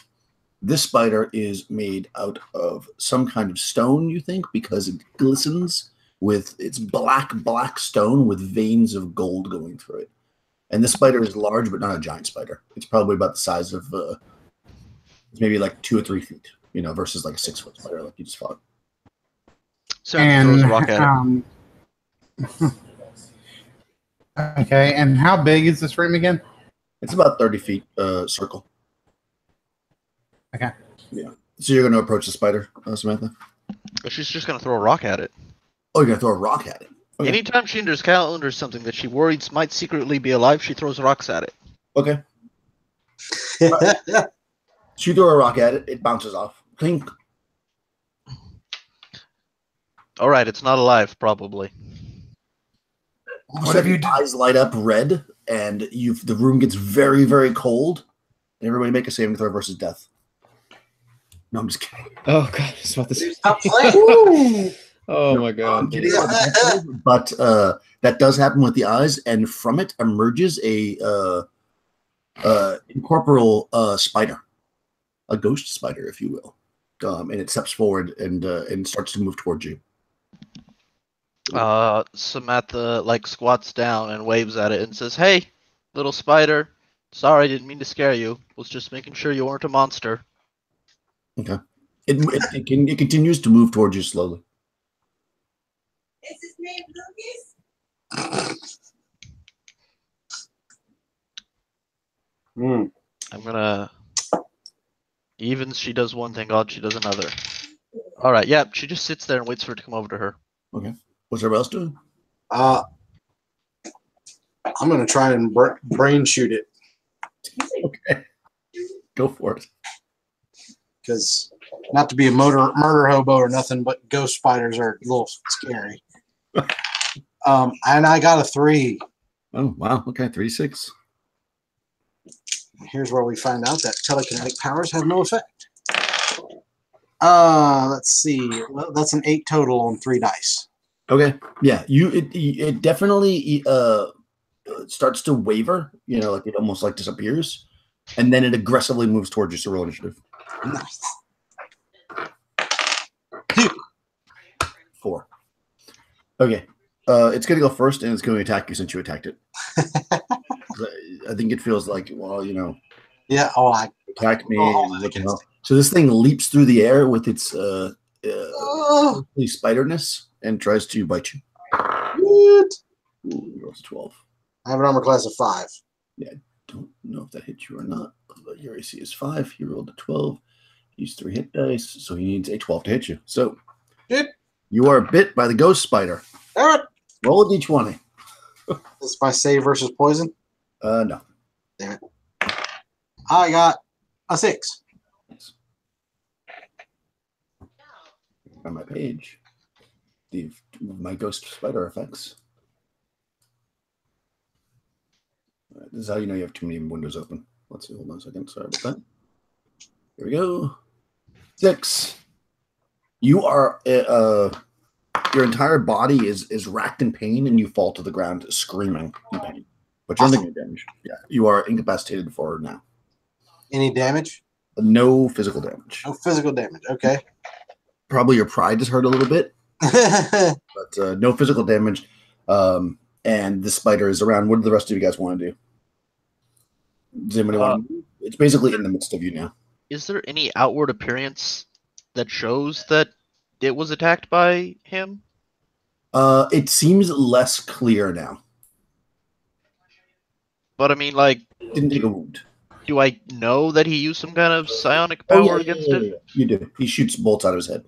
A: this spider is made out of some kind of stone, you think, because it glistens with its black stone with veins of gold going through it. And this spider is large, but not a giant spider. It's probably about the size of maybe like 2 or 3 feet, versus like a 6-foot spider, like you just fought.
I: So throws a rock at it.
D: Okay, and how big is this room again?
A: It's about 30 feet circle.
D: Okay.
A: Yeah. So you're going to approach the spider, Samantha?
I: She's just going to throw a rock at it.
A: Oh, you're going to throw a rock at it? Okay.
I: Anytime she encounters something that she worries might secretly be alive, she throws rocks at it.
A: Okay. She throw a rock at it. It bounces off. Clink.
I: All right, it's not alive, probably.
A: All of a
E: What
A: sudden,
E: have you
A: the eyes light up red, and the room gets very, very cold. Everybody make a saving throw versus death. No, I'm just kidding.
F: Oh god, I was about to say.
B: Stop playing.
F: Oh my god.
A: I'm kidding about the death, but that does happen with the eyes, and from it emerges a incorporeal spider, a ghost spider, if you will, and it steps forward and starts to move towards you.
I: Samantha like squats down and waves at it and says, "Hey, little spider. Sorry, didn't mean to scare you. Was just making sure you weren't a monster."
A: Okay. It continues to move towards you slowly.
K: Is his name Lucas?
I: I'm gonna. Even she does one thing, odd she does another. All right, yeah, she just sits there and waits for it to come over to her.
A: Okay. What's everybody else doing?
B: I'm gonna try and brain shoot it
A: Okay. Go for it.
B: because not to be a murder hobo or nothing, but ghost spiders are a little scary. And I got a 3.
A: Oh, wow. Okay. 3-6.
B: Here's where we find out that telekinetic powers have no effect. Let's see. Well, that's an 8 total on 3 dice.
A: Okay. Yeah. It definitely starts to waver, like it almost like disappears. And then it aggressively moves towards you. So roll initiative.
B: Nice.
A: 4. Okay. It's going to go first, and it's going to attack you since you attacked it. I think it feels like, well,
B: Yeah. Oh, I
A: attack me.
B: Oh,
A: And, so this thing leaps through the air with its spiderness and tries to bite you.
B: what?
A: Ooh, rolls a 12.
B: I have an armor class of 5.
A: Don't know if that hits you or not, but your AC is 5. He rolled a 12. Used 3 hit dice, so he needs a 12 to hit you. So
B: Good.
A: you are bit by the ghost spider.
B: All right.
A: Roll a d20.
B: This is my save versus poison.
A: No.
B: Damn it. I got a 6.
A: On my page, my ghost spider effects. All right, this is how you know you have too many windows open. Let's see. Hold on a second. Sorry about that. Here we go. 6. You are your entire body is racked in pain, and you fall to the ground screaming in pain. But you're not taking damage. Yeah, you are incapacitated for now.
B: Any damage?
A: No physical damage.
B: No physical damage. Okay.
A: Probably your pride is hurt a little bit, but no physical damage. And the spider is around. What do the rest of you guys want to do? Does anybody want to? It's basically in the midst of you now.
I: Is there any outward appearance that shows that it was attacked by him?
A: It seems less clear now.
I: But I mean, like,
A: Didn't take a wound.
I: do I know that he used some kind of psionic power against it?
A: You do. He shoots bolts out of his head.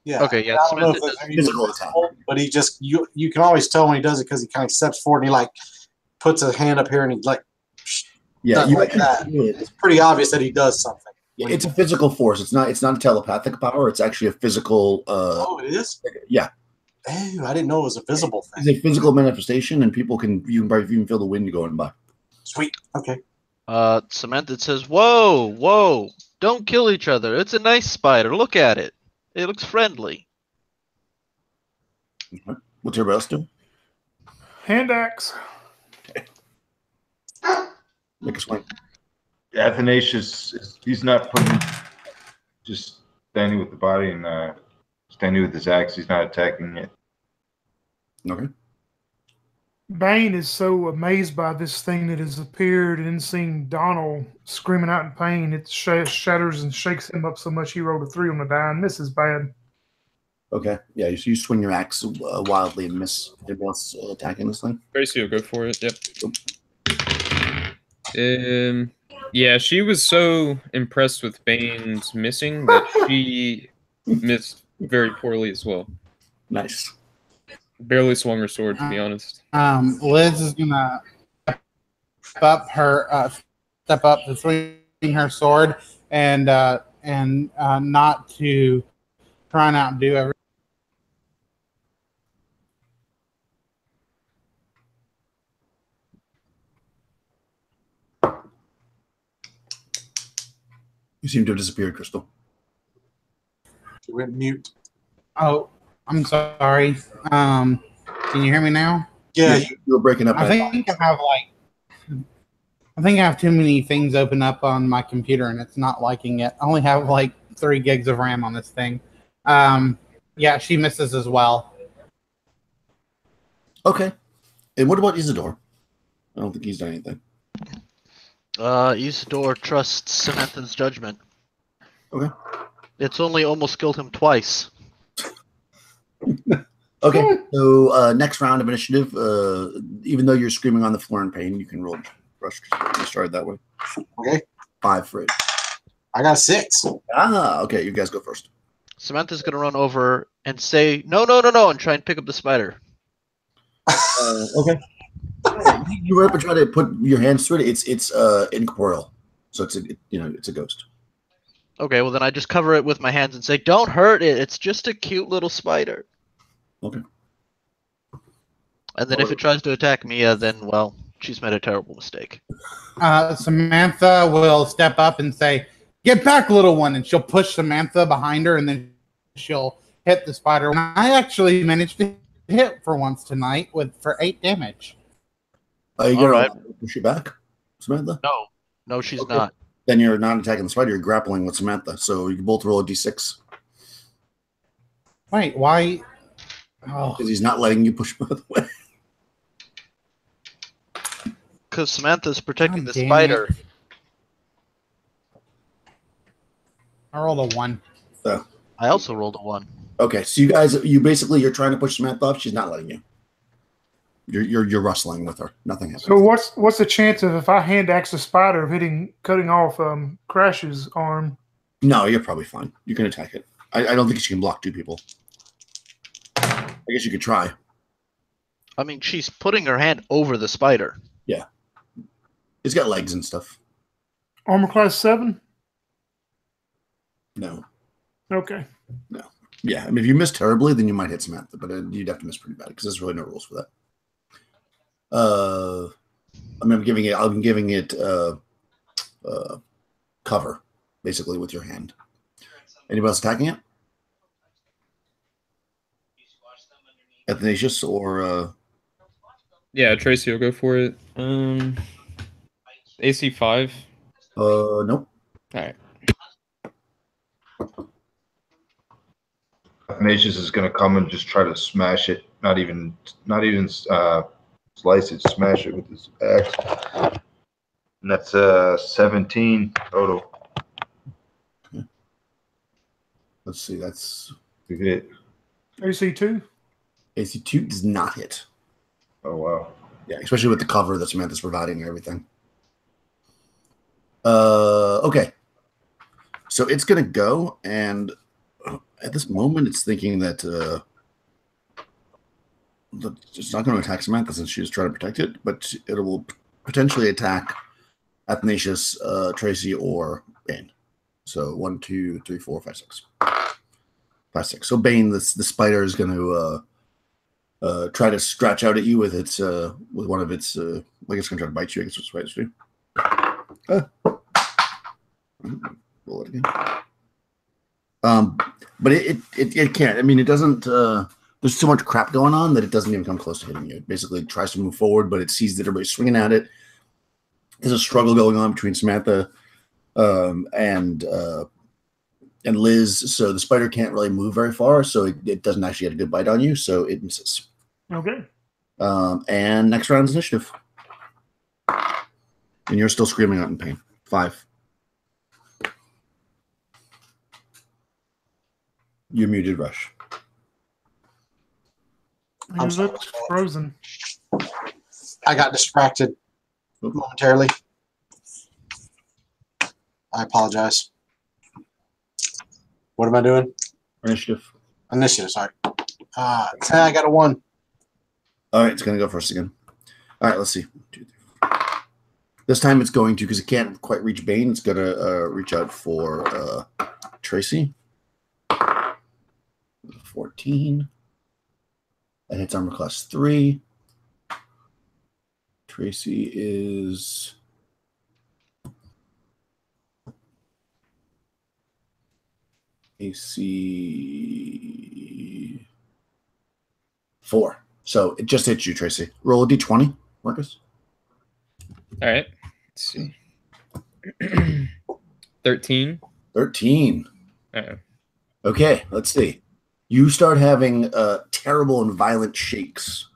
B: Yeah.
I: Okay, yeah.
B: I don't know if
I: Samantha-
B: it's
A: Physical attack.
B: but he just you can always tell when he does it because he kind of steps forward and he like puts a hand up here and he like
A: Yeah,
B: Not
A: you
B: like that. It's pretty obvious that he does something.
A: It's a physical force. It's not a telepathic power. It's actually a physical.
B: Oh, it is?
A: Yeah.
B: Oh, I didn't know it was a visible thing.
A: It's a physical manifestation, and you can probably even feel the wind going by.
B: Sweet. Okay.
I: Samantha says, "Whoa, don't kill each other. It's a nice spider. Look at it. It looks friendly."
A: Okay. What's everybody else do?
E: Hand axe.
A: Make a swing.
G: Athanasius, he's not putting, just standing with the body and standing with his axe. He's not attacking it.
A: Okay.
E: Bane is so amazed by this thing that has appeared and seeing Donald screaming out in pain, it shatters and shakes him up so much he rolled a 3 on the die and misses bad.
A: Okay. Yeah, you swing your axe wildly and miss. Anybody else attacking this thing?
F: Gracie will go for it. Yep. Yeah, she was so impressed with Bane's missing that she missed very poorly as well.
A: Nice.
F: Barely swung her sword, to be honest.
D: Liz is gonna step up to swing her sword and not to try and outdo everyone.
A: You seem to have disappeared, Crystal.
B: She went mute.
D: Oh, I'm sorry. Can you hear me now?
B: Yeah.
A: You were breaking up.
D: I think I have too many things open up on my computer and it's not liking it. I only have like 3 gigs of RAM on this thing. Yeah, she misses as well.
A: Okay. And what about Isidore? I don't think he's done anything.
I: Isidore trusts Samantha's judgment.
A: Okay.
I: It's only almost killed him twice.
A: Okay. So next round of initiative, even though you're screaming on the floor in pain, you can roll rush. You started that way.
B: Okay.
A: 5 for it.
B: I got a 6.
A: Okay. You guys go first.
I: Samantha's gonna run over and say, "No, no, no, no," and try and pick up the spider.
A: Okay. You run up and try to put your hands through it. It's incorporeal, so it's a ghost.
I: Okay, well then I just cover it with my hands and say, "Don't hurt it. It's just a cute little spider."
A: Okay.
I: And then if it tries to attack Mia, then well, she's made a terrible mistake.
D: Samantha will step up and say, "Get back, little one," and she'll push Samantha behind her, and then she'll hit the spider. I actually managed to hit for once tonight for 8 damage.
A: Are you gonna push it back, Samantha?
I: No, she's not.
A: Then you're not attacking the spider. You're grappling with Samantha. So you can both roll a d6.
D: Wait, why? Oh,
A: because he's not letting you push him out of the way.
I: Because Samantha's protecting
D: God
I: the
D: damn
I: spider.
D: it. I rolled a 1.
A: So
I: I also rolled a 1.
A: okay, so you're trying to push Samantha off. She's not letting you. You're wrestling with her. Nothing happens.
E: So what's the chance of if I hand axe the spider of cutting off Crash's arm?
A: No, you're probably fine. You can attack it. I don't think she can block 2 people. I guess you could try.
I: I mean, she's putting her hand over the spider.
A: Yeah. It's got legs and stuff.
E: Armor class 7?
A: No.
E: Okay.
A: No. Yeah, I mean, if you miss terribly, then you might hit Samantha, but you'd have to miss pretty bad because there's really no rules for that. I mean, I'm giving it cover, basically, with your hand. Anybody else attacking it? Athanasius or
F: Yeah, Tracy will go for it. AC 5.
A: Nope.
F: Alright.
G: Athanasius is going to come and just try to smash it. Not even slice it, smash it with his axe. And that's 17 total.
A: Okay. Let's see, that's
G: You hit.
E: AC 2?
A: AC 2 does not hit.
G: Oh wow.
A: Yeah, especially with the cover that Samantha's providing and everything. Okay. So it's gonna go, and at this moment it's thinking that it's not going to attack Samantha since she was trying to protect it, but it will potentially attack Athanasius, Tracy, or Bane. So 1, 2, 3, 4, 5, 6. 5, 6. So Bane, the spider is going to try to scratch out at you with its with one of its. I guess it's going to try to bite you. I guess what spiders do. Roll it again. But it can't. I mean, it doesn't. There's too much crap going on that it doesn't even come close to hitting you. It basically tries to move forward, but it sees that everybody's swinging at it. There's a struggle going on between Samantha and Liz, so the spider can't really move very far, so it doesn't actually get a good bite on you, so it misses.
E: Okay.
A: And next round's initiative. And you're still screaming out in pain. 5. You're muted, Rush.
E: He looks frozen.
B: I got distracted momentarily. I apologize. What am I doing?
A: Initiative.
B: Initiative, sorry. I got a 1.
A: All right, it's going to go first again. All right, let's see. 2, 3, 4. This time it's going to, because it can't quite reach Bane, it's going to reach out for Tracy. 14. That hits armor class 3. Tracy is AC 4. So it just hits you, Tracy. Roll a d20, Marcus.
F: All right. Let's see. 13.
A: 13.
F: Uh-oh.
A: Okay, let's see. You start having terrible and violent shakes.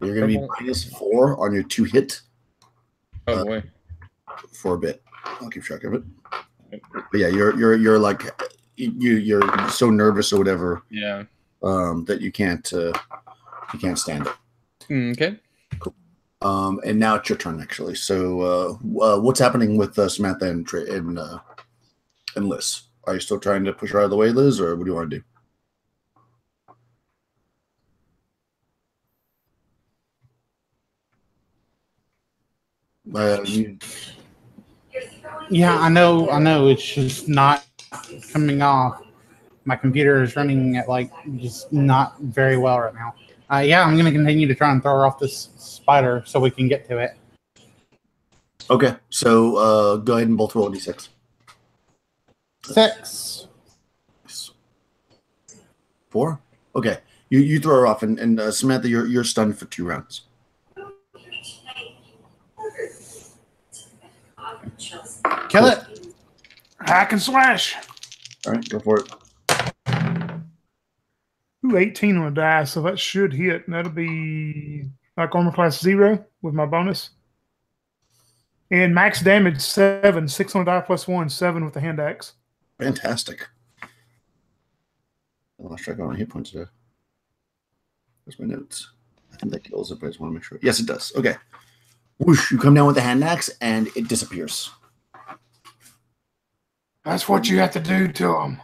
A: You're going to be -4 on your 2 hit.
F: Oh boy.
A: For a bit. I'll keep track of it. But yeah, you're like you're so nervous or whatever.
F: Yeah.
A: That you can't stand it.
F: Okay.
A: Cool. And now it's your turn actually. So what's happening with Samantha and Liz? Are you still trying to push her out of the way, Liz, or what do you want to do?
D: Yeah, I know. It's just not coming off. My computer is running at like just not very well right now. Yeah, I'm gonna continue to try and throw her off this spider so we can get to it.
A: Okay, so go ahead and both roll a d6.
D: 6.
A: 4. Okay, you throw her off, and Samantha, you're stunned for 2 rounds.
D: Kill it.
E: Hack and slash.
A: All right, go for it.
E: Ooh, 18 on the die, so that should hit. That'll be like armor class 0 with my bonus. And max damage 7, 6 on the die plus 1, 7 with the hand axe.
A: Fantastic. I lost track of how many hit points there. Where's my notes? I think that kills it, but I just want to make sure. Yes, it does. Okay. Whoosh, you come down with the hand axe, and it disappears.
E: That's what you have to do to him.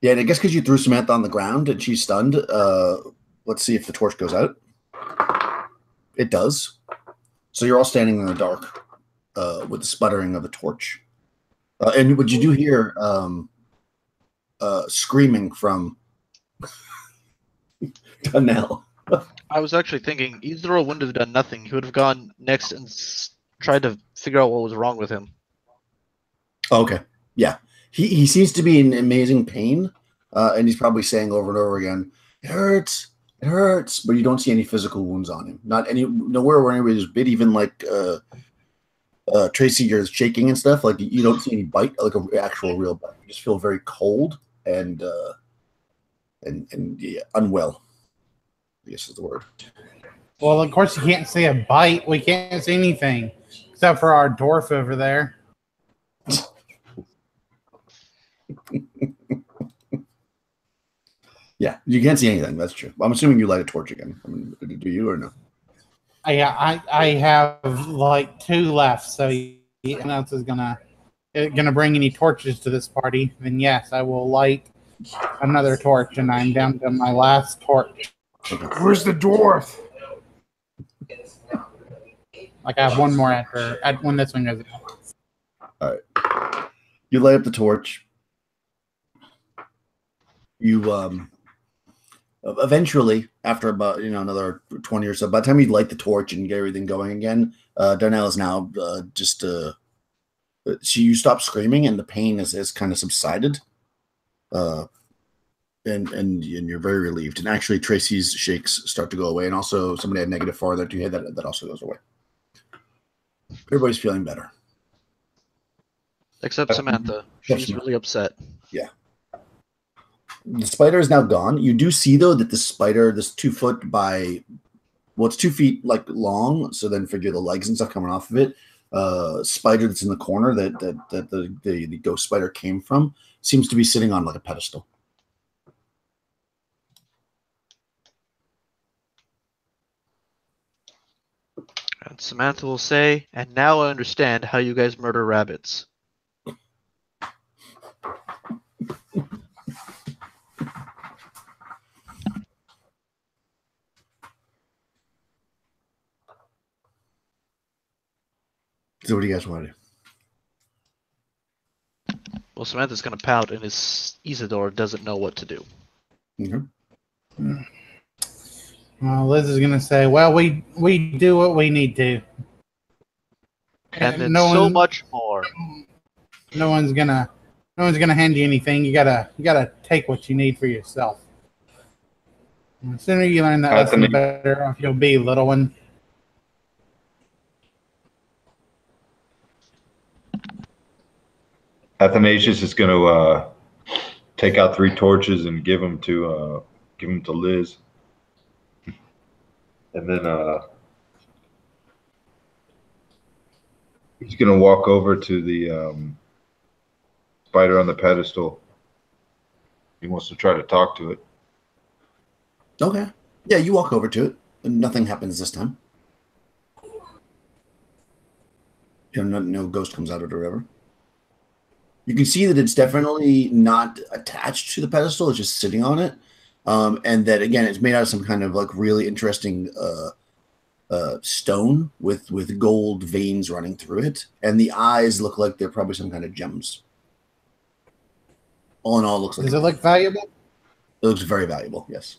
A: Yeah, and I guess because you threw Samantha on the ground and she's stunned, let's see if the torch goes out. It does. So you're all standing in the dark with the sputtering of the torch. And what you do hear screaming from Donnell.
I: I was actually thinking Ezel wouldn't have done nothing. He would have gone next and tried to figure out what was wrong with him.
A: Okay. Yeah. He seems to be in amazing pain, and he's probably saying over and over again, it hurts, but you don't see any physical wounds on him. Nowhere where anybody was bit, even like Tracy, you're shaking and stuff. Like you don't see any bite, like an actual real bite. You just feel very cold and yeah, unwell, I guess is the word.
D: Well, of course you can't see a bite. We can't see anything except for our dwarf over there.
A: Yeah, you can't see anything. That's true. I'm assuming you light a torch again. I mean, do you or no?
D: Yeah, I have like 2 left. So anyone else is gonna bring any torches to this party? Then yes, I will light another torch, and I'm down to my last torch.
A: Okay.
E: Where's the dwarf?
D: Like I have one more when this one goes out.
A: All right. You light up the torch. You eventually, after about another 20 or so, by the time you light the torch and get everything going again, Darnell is now you stop screaming and the pain is kind of subsided, and you're very relieved. And actually, Tracy's shakes start to go away, and also somebody had -4 that you had that also goes away. Everybody's feeling better.
I: Except Samantha. She's really upset.
A: Yeah. The spider is now gone. You do see, though, that the spider, this 2 foot by, well, it's 2 feet like long, so then figure the legs and stuff coming off of it. Spider that's in the corner that the ghost spider came from seems to be sitting on like a pedestal.
I: And Samantha will say, and now I understand how you guys murder rabbits.
A: So what do you guys want to do?
I: Well, Samantha's going to pout, and Isidore doesn't know what to do.
A: Mm-hmm.
D: Well, Liz is going to say, well, we do what we need to.
I: And then so much more.
D: No one's going to No one's gonna hand you anything. You gotta take what you need for yourself. And the sooner you learn that lesson, the better off you'll be, little one.
G: Athanasius is going to take out 3 torches and give them to Liz, and then he's going to walk over to the spider on the pedestal. He wants to try to talk to it.
A: Okay. Yeah, you walk over to it, and nothing happens this time. No ghost comes out of it or whatever. You can see that it's definitely not attached to the pedestal; it's just sitting on it, and that again, it's made out of some kind of like really interesting stone with gold veins running through it, and the eyes look like they're probably some kind of gems. All in all, it looks like.
D: Does it look valuable?
A: It looks very valuable. Yes.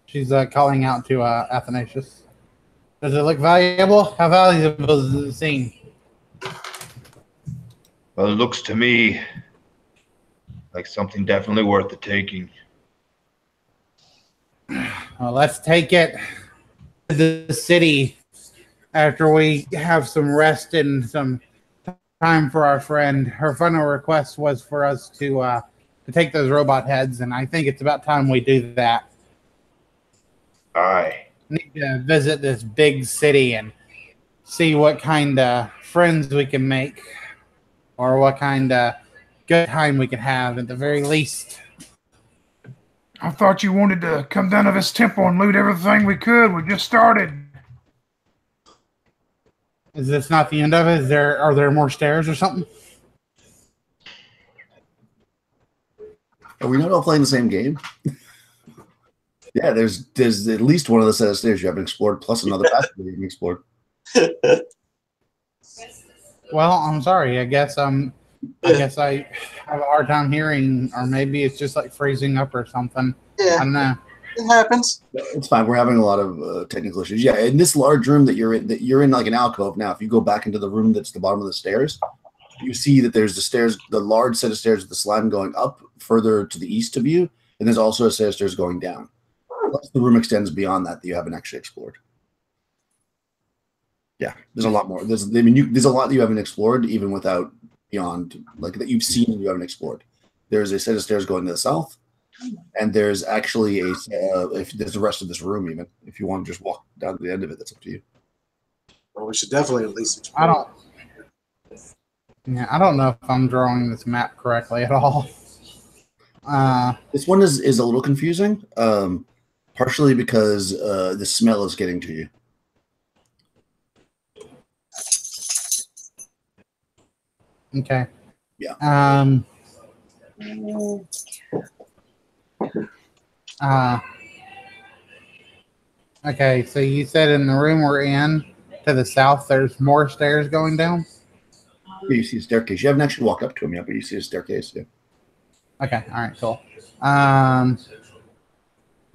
D: She's calling out to Athanasius. Does it look valuable? How valuable does it seem?
G: Well, it looks to me like something definitely worth the taking.
D: Well, let's take it to the city after we have some rest and some time for our friend. Her final request was for us to take those robot heads, and I think it's about time we do that.
G: Aye.
D: Need to visit this big city and see what kind of friends we can make, or what kind of good time we can have at the very least.
E: I thought you wanted to come down to this temple and loot everything we could. We just started.
D: Is this not the end of it? Are there more stairs or something?
A: Are we not all playing the same game? Yeah, there's at least one of the set of stairs you haven't explored, plus another passage you haven't explored.
D: Well, I'm sorry. I guess I have a hard time hearing, or maybe it's just like freezing up or something.
B: Yeah,
D: I don't know.
B: it happens.
A: It's fine. We're having a lot of technical issues. Yeah, in this large room that you're in like an alcove now. If you go back into the room that's the bottom of the stairs, you see that there's the large set of stairs with the slime going up further to the east of you, and there's also a set of stairs going down. Plus the room extends beyond that you haven't actually explored. Yeah, there's a lot more. There's a lot that you haven't explored, even without beyond like that you've seen and you haven't explored. There's a set of stairs going to the south, and there's actually if there's the rest of this room. Even if you want to just walk down to the end of it, that's up to you.
B: Well, we should definitely at least explore.
D: I don't know if I'm drawing this map correctly at all.
A: This one is a little confusing, partially because the smell is getting to you.
D: Okay.
A: Yeah.
D: Okay, so you said in the room we're in to the south, there's more stairs going down?
A: You see a staircase. You haven't actually walked up to them yet, but you see a staircase. Yeah.
D: Okay. All right. Cool.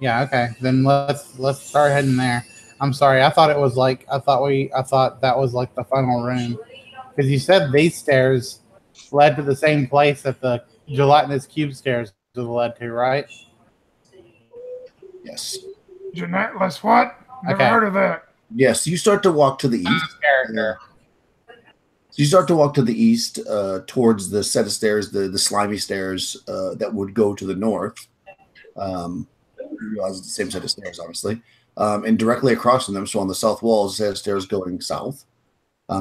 D: Yeah. Okay. Then let's start heading there. I'm sorry. I thought that was like the final room, because you said these stairs led to the same place that the gelatinous cube stairs led to, right?
A: Yes.
E: Gelatinous what? Never heard of that.
A: Yes. You start to walk to the east.
D: Character.
A: So you start to walk to the east towards the set of stairs, the slimy stairs that would go to the north. You realize it's the same set of stairs, obviously. And directly across from them, so on the south wall, is a set of stairs going south.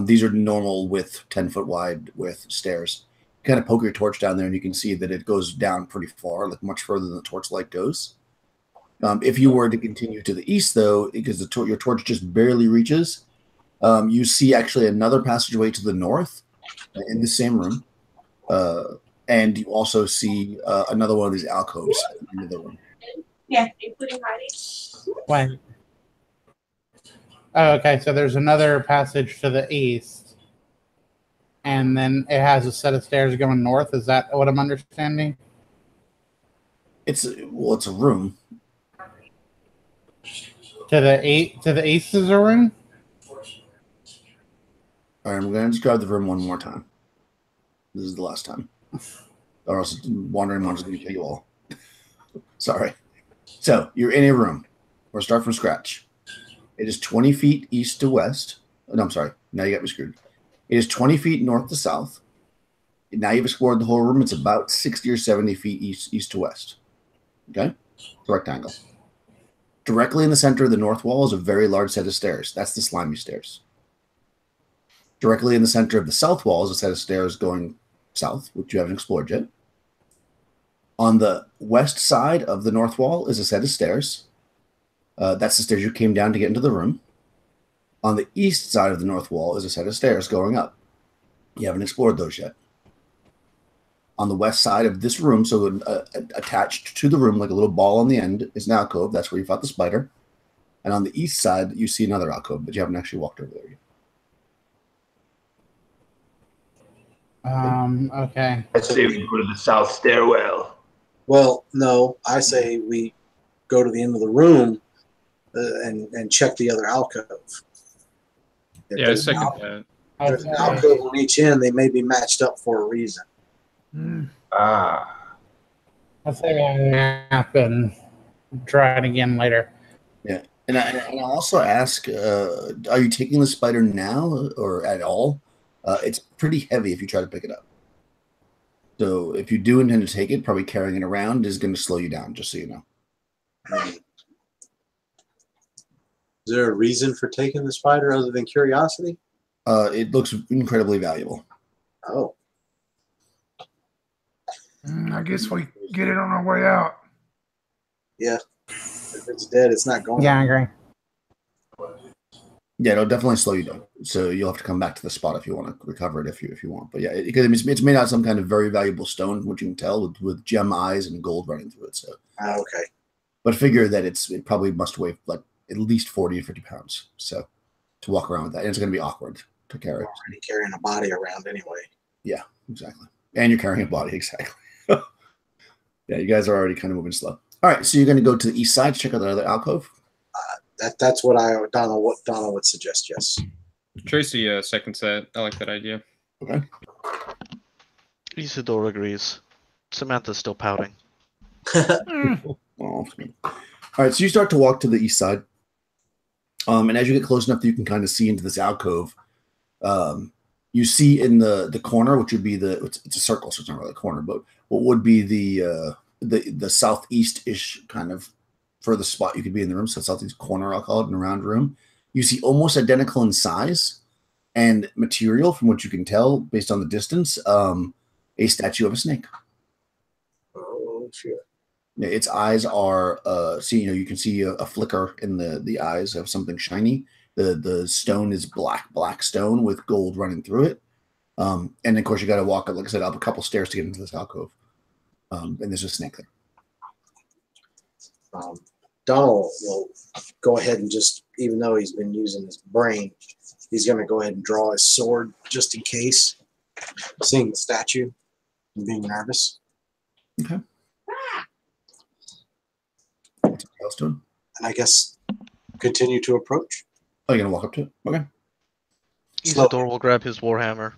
A: These are normal width, 10-foot wide width stairs. You kind of poke your torch down there, and you can see that it goes down pretty far, like much further than the torchlight goes. If you were to continue to the east, though, because your torch just barely reaches, you see actually another passageway to the north in the same room. And you also see another one of these alcoves at the end of the room.
H: Yeah, including hiding.
D: When? Oh, okay. So there's another passage to the east, and then it has a set of stairs going north. Is that what I'm understanding?
A: It's a room.
D: To the east is a room.
A: All right, I'm going to describe the room one more time. This is the last time. Or else wandering monster's going to kill you all. Sorry. So, you're in a room. We'll start from scratch. It is 20 feet east to west. No, I'm sorry. Now you got me screwed. It is 20 feet north to south. Now you've explored the whole room. It's about 60 or 70 feet east to west. Okay? It's a rectangle. Directly in the center of the north wall is a very large set of stairs. That's the slimy stairs. Directly in the center of the south wall is a set of stairs going south, which you haven't explored yet. On the west side of the north wall is a set of stairs. That's the stairs you came down to get into the room. On the east side of the north wall is a set of stairs going up. You haven't explored those yet. On the west side of this room, so attached to the room, like a little ball on the end, is an alcove. That's where you fought the spider. And on the east side, you see another alcove, but you haven't actually walked over there yet.
D: Okay.
J: I say we go to the south stairwell.
B: Well, no, I say we go to the end of the room and check the other alcove. If
F: Yeah, I
B: there's
F: second
B: an
F: that.
B: there's an alcove on each end, they may be matched up for a reason.
J: Ah.
D: I'll say a nap and try it again later.
A: Yeah. And I'll also ask, are you taking the spider now or at all? It's pretty heavy if you try to pick it up. So if you do intend to take it, probably carrying it around is going to slow you down, just so you know.
B: Is there a reason for taking the spider other than curiosity?
A: It looks incredibly valuable.
B: Oh.
E: I guess we get it on our way out.
B: Yeah. If it's dead, it's not going.
D: Yeah, I agree.
A: Yeah, it'll definitely slow you down. So you'll have to come back to the spot if you want to recover it, if you want. But yeah, it's made out of some kind of very valuable stone, which you can tell with gem eyes and gold running through it. So
B: Okay.
A: but figure that it probably must weigh like at least 40 or 50 pounds. So to walk around with that, and it's going to be awkward to carry.
B: You're already carrying a body around anyway.
A: Yeah, exactly. And you're carrying a body, exactly. Yeah, you guys are already kind of moving slow. All right, so you're going to go to the east side to check out the other alcove.
B: That's what Donald would suggest. Yes.
F: Tracy seconds that. I like that idea.
A: Okay.
I: Isidore agrees. Samantha's still pouting.
A: Oh. All right, so you start to walk to the east side, and as you get close enough that you can kind of see into this alcove, you see in the corner, which would be it's a circle, so it's not really a corner, but what would be the southeast-ish kind of further spot you could be in the room, so southeast corner, I'll call it, in a round room. You see almost identical in size and material, from what you can tell based on the distance, a statue of a snake.
B: Oh shit.
A: Its eyes are you can see a flicker in the eyes of something shiny. The stone is black stone with gold running through it. And of course you got to walk, like I said, up a couple stairs to get into this alcove. And there's a snake there.
B: Donald will go ahead and just, even though he's been using his brain, he's going to go ahead and draw his sword just in case, seeing the statue and being nervous.
A: Okay. What's else doing?
B: And I guess continue to approach.
A: Oh, you're going to walk up to it? Okay.
I: Isidore will grab his warhammer.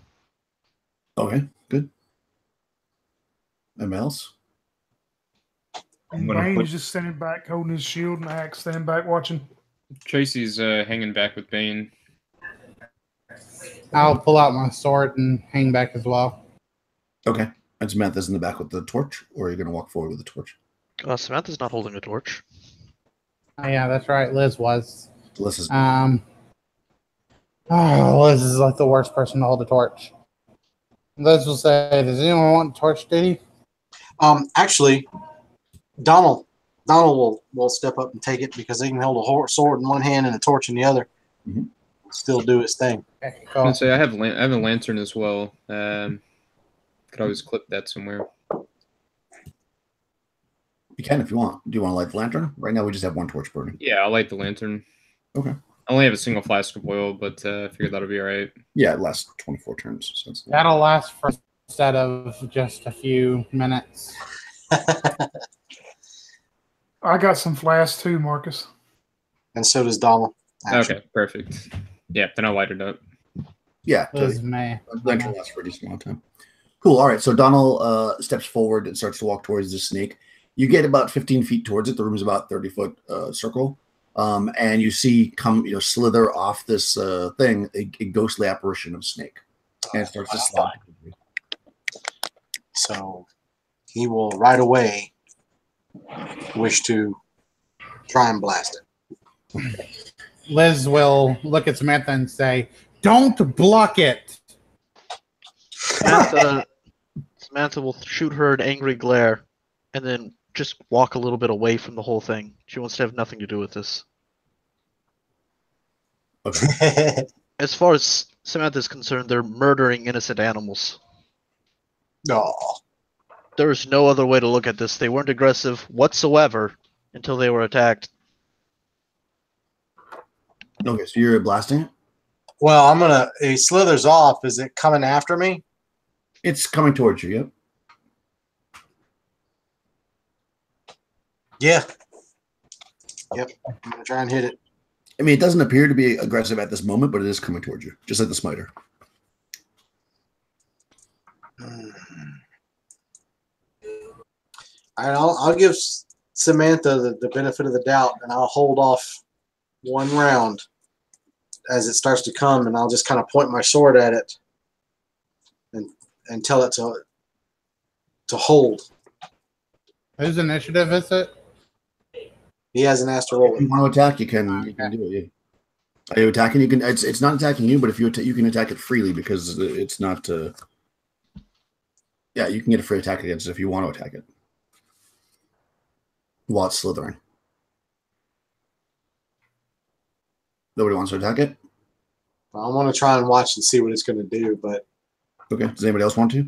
A: Okay, good. Anyone else?
E: And Bane is just standing back, holding his shield and axe, standing back, watching.
F: Tracy's hanging back with Bane.
D: I'll pull out my sword and hang back as well.
A: Okay. And Samantha's in the back with the torch, or are you going to walk forward with the torch?
I: Samantha's not holding a torch.
D: Oh, yeah, that's right. Liz was.
A: Liz is.
D: Liz is like the worst person to hold a torch. Liz will say, "Does anyone want a torch, Diddy?"
B: Actually, Donald will step up and take it because he can hold a sword in one hand and a torch in the other.
A: Mm-hmm.
B: Still do his thing.
D: Okay,
F: I
D: cool.
F: was gonna say I have a lantern as well. Could always clip that somewhere.
A: You can if you want. Do you want to light the lantern? Right now we just have one torch burning.
F: Yeah, I'll light the lantern.
A: Okay.
F: I only have a single flask of oil, but I figured that'll be all right.
A: Yeah, it lasts 24 turns. So
D: That'll last for a set of just a few minutes.
E: I got some flasks too, Marcus.
B: And so does Donald. Actually.
F: Okay, perfect. Yeah, then I'll light it up.
A: yeah,
D: Liz may.
A: lantern lasts for a decent amount of time. Cool. All right. So Donald steps forward and starts to walk towards the snake. You get about 15 feet towards it. The room's about 30-foot circle. And you see slither off this thing, a ghostly apparition of snake. And it starts to slide.
B: So he will right away wish to try and blast it.
D: Liz will look at Samantha and say, "Don't block it."
I: Samantha will shoot her an angry glare, and then just walk a little bit away from the whole thing. She wants to have nothing to do with this.
A: Okay.
I: As far as Samantha is concerned, they're murdering innocent animals.
B: No.
I: There is no other way to look at this. They weren't aggressive whatsoever until they were attacked.
A: Okay, so you're blasting it?
B: Well, he slithers off. Is it coming after me?
A: It's coming towards you, yep.
B: Yeah. Yep. I'm going to try and hit it.
A: I mean, it doesn't appear to be aggressive at this moment, but it is coming towards you, just like the smiter.
B: All right, I'll give Samantha the benefit of the doubt, and I'll hold off one round as it starts to come, and I'll just kind of point my sword at it and tell it to hold.
D: Whose initiative is it?
B: He hasn't asked to roll
A: If you
B: it.
A: want to attack, you can do it. Yeah. Are you attacking? You can. It's not attacking you, but if you can attack it freely because it's not. Yeah, you can get a free attack against it if you want to attack it while it's slithering. Nobody wants to attack it.
B: I want to try and watch and see what it's going to do, but
A: Okay. Does anybody else want to?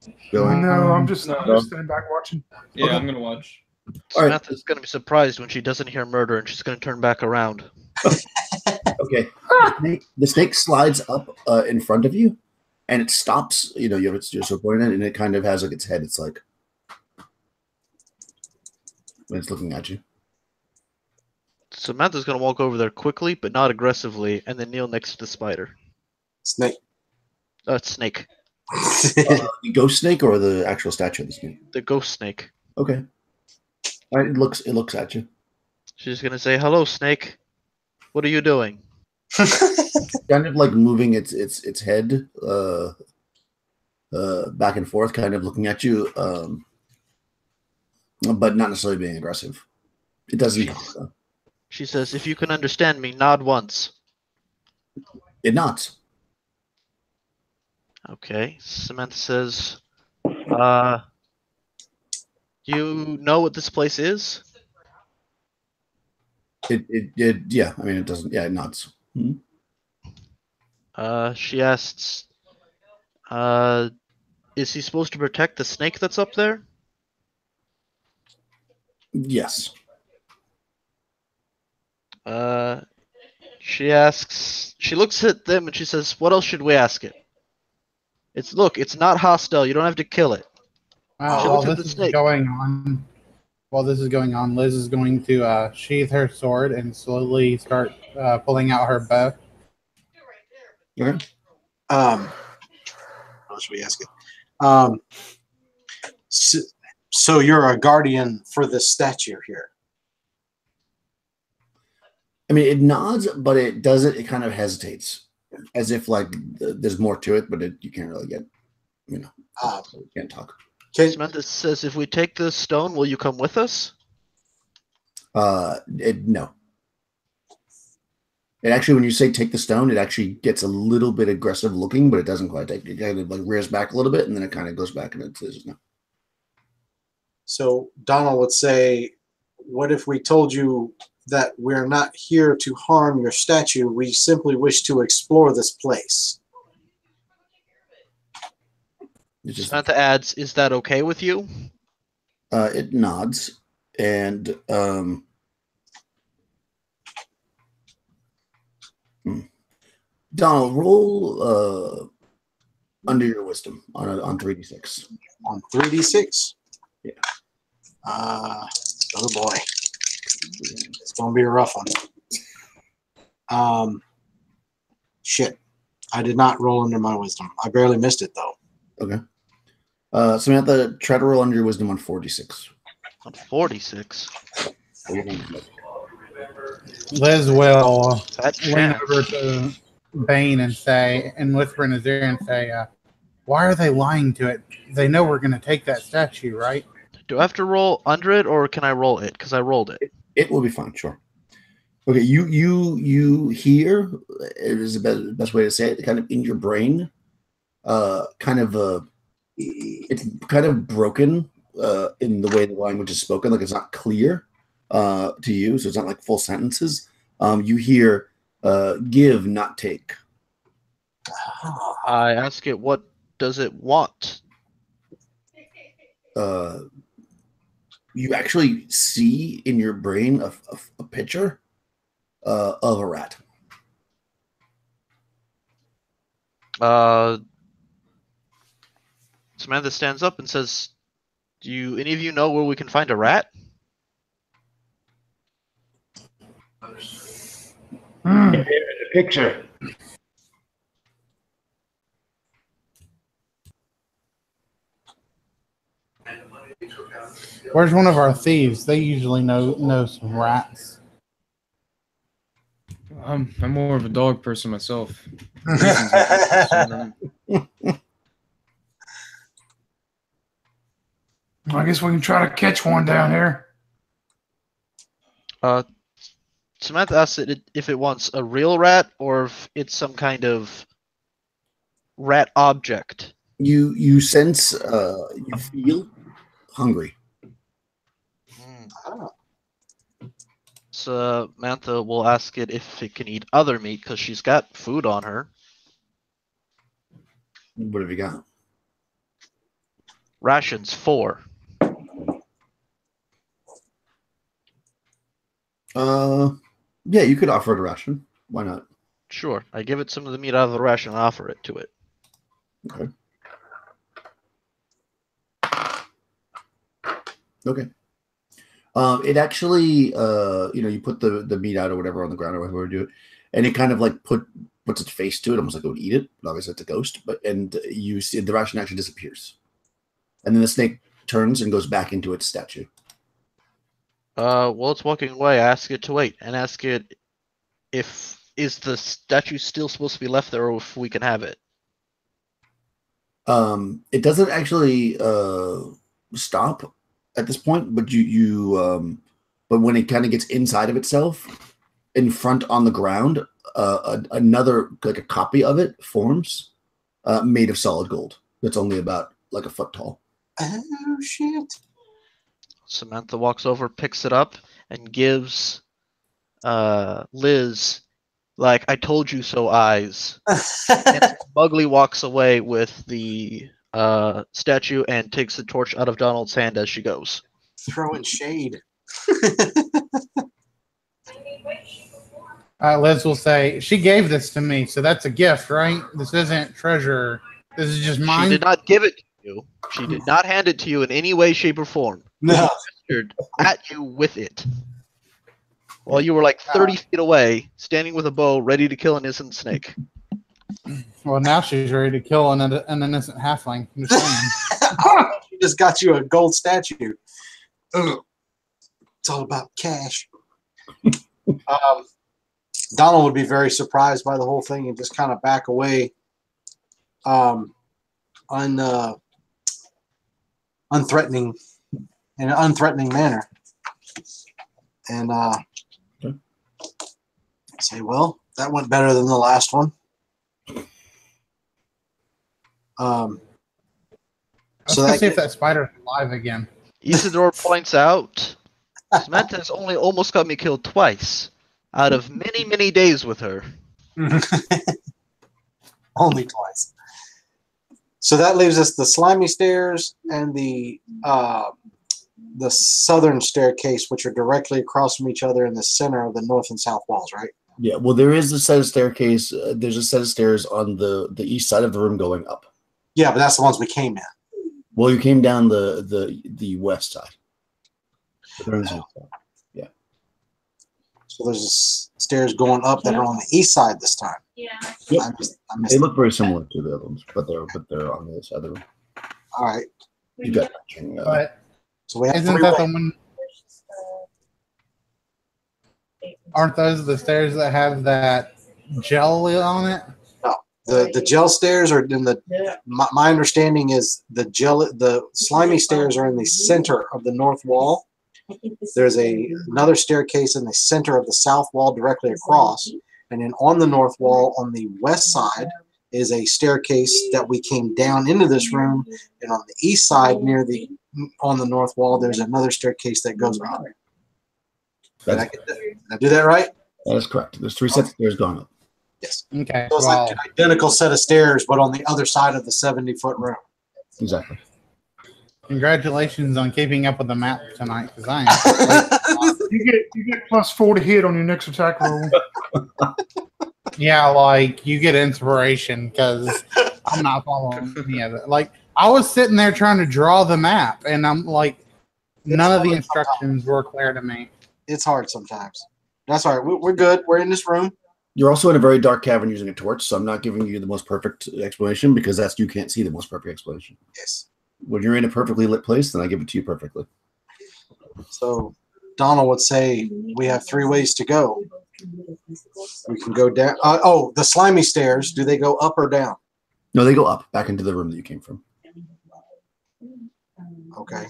E: No,
A: Going.
E: I'm just standing back watching.
F: Yeah,
A: Okay.
F: I'm gonna watch.
A: All right.
I: Samantha's going to be surprised when she doesn't hear murder, and she's going to turn back around.
A: Okay. The snake slides up in front of you, and it stops. You have its sword pointed at it, and it kind of has like its head. It's like when it's looking at you.
I: Samantha's going to walk over there quickly, but not aggressively, and then kneel next to the spider.
B: snake.
I: Snake.
A: The ghost snake or the actual statue of the snake?
I: The ghost snake.
A: Okay. All right. It looks at you.
I: She's going to say, "Hello, snake. What are you doing?"
A: Kind of like moving its head back and forth, kind of looking at you, but not necessarily being aggressive. It doesn't talk, though.
I: She says, "If you can understand me, nod once."
A: It nods.
I: Okay. Samantha says, "You know what this place is?"
A: Yeah. I mean, it doesn't. Yeah, it nods. Hmm?
I: She asks, "Is he supposed to protect the snake that's up there?"
A: Yes.
I: She asks, she looks at them and she says, "What else should we ask it? It's not hostile. You don't have to kill it." She
D: While
I: looks at
D: this
I: the
D: is
I: snake.
D: going on, Liz is going to sheath her sword and slowly start pulling out her bow.
A: Okay.
B: What should we ask it? So you're a guardian for this statue here.
A: I mean, it nods, but it doesn't. It kind of hesitates, as if like there's more to it, but you can't really get. You can't talk.
I: Samantha says, "If we take this stone, will you come with us?"
A: No. It actually, when you say take the stone, it actually gets a little bit aggressive looking, but it doesn't quite take. It kind of like rears back a little bit, and then it kind of goes back and it says no.
B: So Donald would say, "What if we told you that we're not here to harm your statue? We simply wish to explore this place."
I: Samantha adds, "Is that okay with you?"
A: It nods, and Donald, roll under your wisdom on 3d6.
B: On 3d6?
A: Yeah.
B: Oh boy. It's going to be a rough one. Shit. I did not roll under my wisdom. I barely missed it though.
A: Okay. Samantha, try to roll under your wisdom on 46.
I: On 46.
D: Liz will
I: That
D: lean
I: chance.
D: over to Bane and say, and whisper in his ear and say, why are they lying to it? They know we're going to take that statue, right?
I: Do I have to roll under it, or can I roll it? Because I rolled it.
A: It will be fine, sure. Okay, you hear, it is the best way to say it, kind of in your brain, it's kind of broken in the way the language is spoken, like it's not clear to you, so it's not like full sentences. You hear, give, not take.
I: I ask it, what does it want?
A: You actually see in your brain a picture of a rat.
I: Samantha stands up and says, "Do any of you know where we can find a rat?"
J: The picture.
D: Where's one of our thieves? They usually know some rats.
F: I'm more of a dog person myself.
E: I guess we can try to catch one down here.
I: Samantha asks it if it wants a real rat or if it's some kind of rat object.
A: You sense, you feel hungry.
I: Samantha will ask it if it can eat other meat because she's got food on her.
A: What have you got?
I: Rations 4.
A: Yeah, you could offer it a ration. Why not?
I: Sure. I give it some of the meat out of the ration and offer it to it.
A: Okay. Okay. It actually, you put the meat out or whatever on the ground or whatever you do it, and it kind of like puts its face to it, almost like it would eat it. But obviously, it's a ghost. And you see the ration actually disappears, and then the snake turns and goes back into its statue.
I: While it's walking away, I ask it to wait and ask it is the statue still supposed to be left there or if we can have it.
A: It doesn't actually stop at this point, but but when it kind of gets inside of itself, in front on the ground, another like a copy of it forms, made of solid gold. That's only about like a foot tall.
B: Oh shit!
I: Samantha walks over, picks it up, and gives Liz, like, I told you so eyes. And Mugly walks away with the statue and takes the torch out of Donald's hand as she goes.
B: Throwing shade.
D: Liz will say, she gave this to me, so that's a gift, right? This isn't treasure. This is just mine.
I: She did not give it to you. She did not hand it to you in any way, shape, or form.
B: No.
I: She gestured at you with it. While you were like 30 feet away, standing with a bow, ready to kill an innocent snake.
D: Well, now she's ready to kill an innocent halfling.
B: She just got you a gold statue. Ugh. It's all about cash. Donald would be very surprised by the whole thing and just kind of back away unthreatening in an unthreatening manner. And say, well, that went better than the last one.
D: So let's see if that spider's alive again.
I: Isidore points out, Samantha's only almost got me killed twice out of many, many days with her.
B: Only twice. So that leaves us the slimy stairs and the southern staircase, which are directly across from each other in the center of the north and south walls, right?
A: Yeah, well, there is a set of staircase. There's a set of stairs on the east side of the room going up.
B: Yeah, but that's the ones we came in.
A: Well, you came down the west side. Yeah.
B: So there's stairs going up that are on the east side this time.
H: Yeah.
A: Yep.
B: I missed
A: They
B: it.
A: look very similar to the other ones, but they're on the other side of the room.
B: All right.
A: You got
D: But
B: So we have
D: isn't
B: three
D: that the
B: ways.
D: one? Aren't those the stairs that have that jelly on it?
B: The gel stairs are in the. My understanding is the slimy stairs are in the center of the north wall. There's another staircase in the center of the south wall directly across, and then on the north wall on the west side is a staircase that we came down into this room, and on the east side on the north wall there's another staircase that goes around. Did I do that right?
A: That is correct. There's 3 sets of stairs going up.
B: Yes.
D: Okay.
B: So it's like an identical set of stairs, but on the other side of the 70-foot room.
A: Exactly.
D: Congratulations on keeping up with the map tonight, because I am.
E: You get +4 to hit on your next attack roll.
D: Yeah, like you get inspiration because I'm not following any of it. Like I was sitting there trying to draw the map, and I'm like, none of the instructions were clear to me.
B: It's hard sometimes. That's all right. We're good. We're in this room.
A: You're also in a very dark cavern using a torch, so I'm not giving you the most perfect explanation because you can't see the most perfect explanation.
B: Yes.
A: When you're in a perfectly lit place, then I give it to you perfectly.
B: So Donald would say we have 3 ways to go. We can go down. The slimy stairs. Do they go up or down?
A: No, they go up, back into the room that you came from.
B: Okay.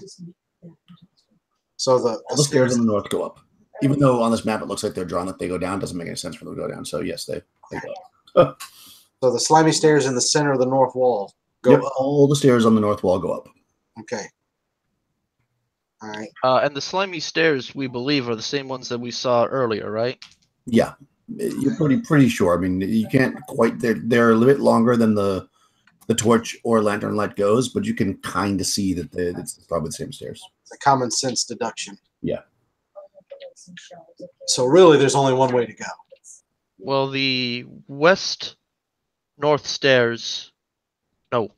B: So
A: All the stairs on the north go up. Even though on this map it looks like they're drawn that they go down, doesn't make any sense for them to go down. So yes, they go up.
B: So the slimy stairs in the center of the north wall go up.
A: All the stairs on the north wall go up.
B: Okay. All right.
I: And the slimy stairs, we believe, are the same ones that we saw earlier, right?
A: Yeah, you're pretty sure. I mean, you can't quite. They're a little bit longer than the torch or lantern light goes, but you can kind of see that it's probably the same stairs.
B: It's a common sense deduction.
A: Yeah.
B: So really, there's only one way to go.
I: Well, the west-north stairs. No.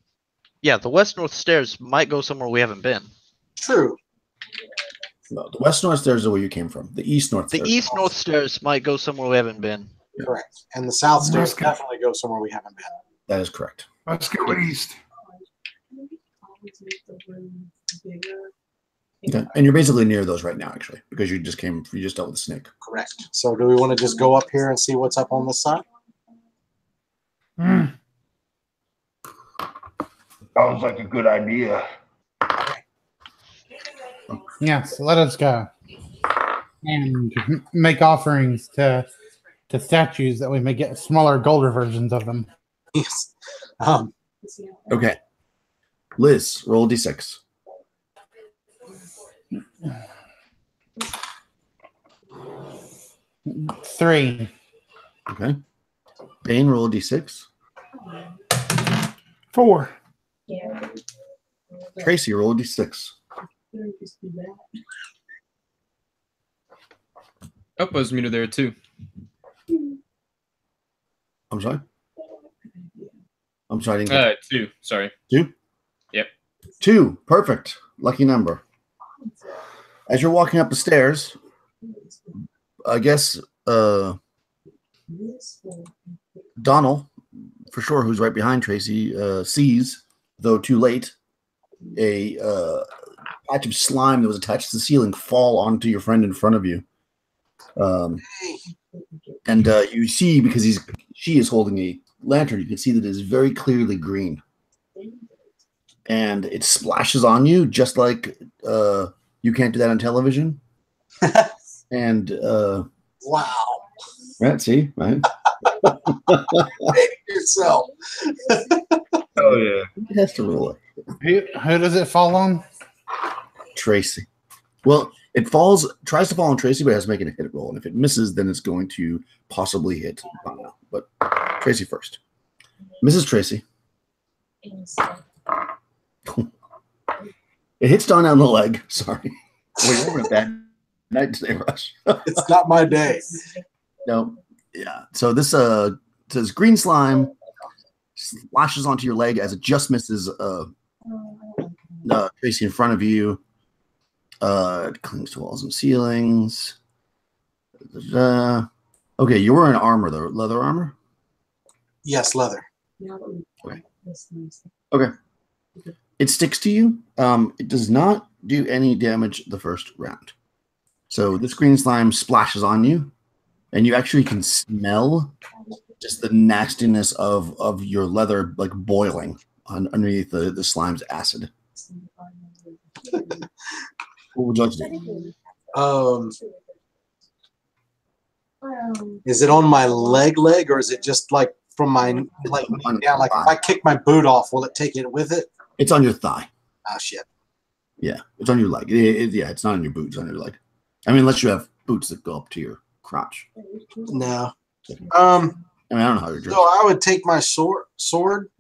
I: Yeah, the west-north stairs might go somewhere we haven't been.
B: True.
A: No, the west-north stairs are where you came from. The east-north stairs.
I: The east-north stairs might go somewhere we haven't been.
B: Correct. And the south stairs
E: Let's go.
B: definitely go somewhere we haven't been.
A: That is correct.
E: Let's go east.
A: Okay. And you're basically near those right now, actually, because you just dealt with the snake.
B: Correct. So do we want to just go up here and see what's up on this side?
E: Hmm.
J: Sounds like a good idea.
D: Yes, let us go and make offerings to statues that we may get smaller, golder versions of them.
B: Yes.
A: Okay. Liz, roll d6.
D: Three.
A: Okay. Bane, roll d6.
E: 4.
A: Tracy, roll d6.
F: Oh, I was muted there too.
A: I'm sorry? I'm sorry, I didn't get
F: 2. Sorry.
A: 2?
F: Yep.
A: 2. Perfect. Lucky number. As you're walking up the stairs, I guess Donald, for sure, who's right behind Tracy, sees, though too late, a patch of slime that was attached to the ceiling fall onto your friend in front of you. And you see, because she is holding a lantern, you can see that it is very clearly green. And it splashes on you just like you can't do that on television. And
B: wow.
A: Right, see, right?
B: Yourself.
J: Oh yeah.
A: It has to roll it.
D: Who does it fall on?
A: Tracy. Well, tries to fall on Tracy, but it has to make it a hit roll. And if it misses, then it's going to possibly hit Bono. But Tracy first. Mrs. Tracy. It hits Donna on the leg. Sorry. We're having a bad night today, Rush.
B: It's not my day.
A: No. Yeah. So this says green slime splashes onto your leg as it just misses Tracy in front of you. It clings to walls and ceilings. Okay, you're wearing armor though. Leather armor?
B: Yes, leather.
A: Okay. It sticks to you. It does not do any damage the first round. So this green slime splashes on you, and you actually can smell just the nastiness of your leather like boiling underneath the slime's acid. What would you like to do?
B: Is it on my leg, or is it just like from my like down? Like if I kick my boot off, will it take it with it?
A: It's on your thigh.
B: Oh shit.
A: Yeah, it's on your leg. Yeah, it's not on your boot. It's on your leg. I mean, unless you have boots that go up to your crotch.
B: No.
A: I mean, I don't know how you're dressed.
B: So I would take my sword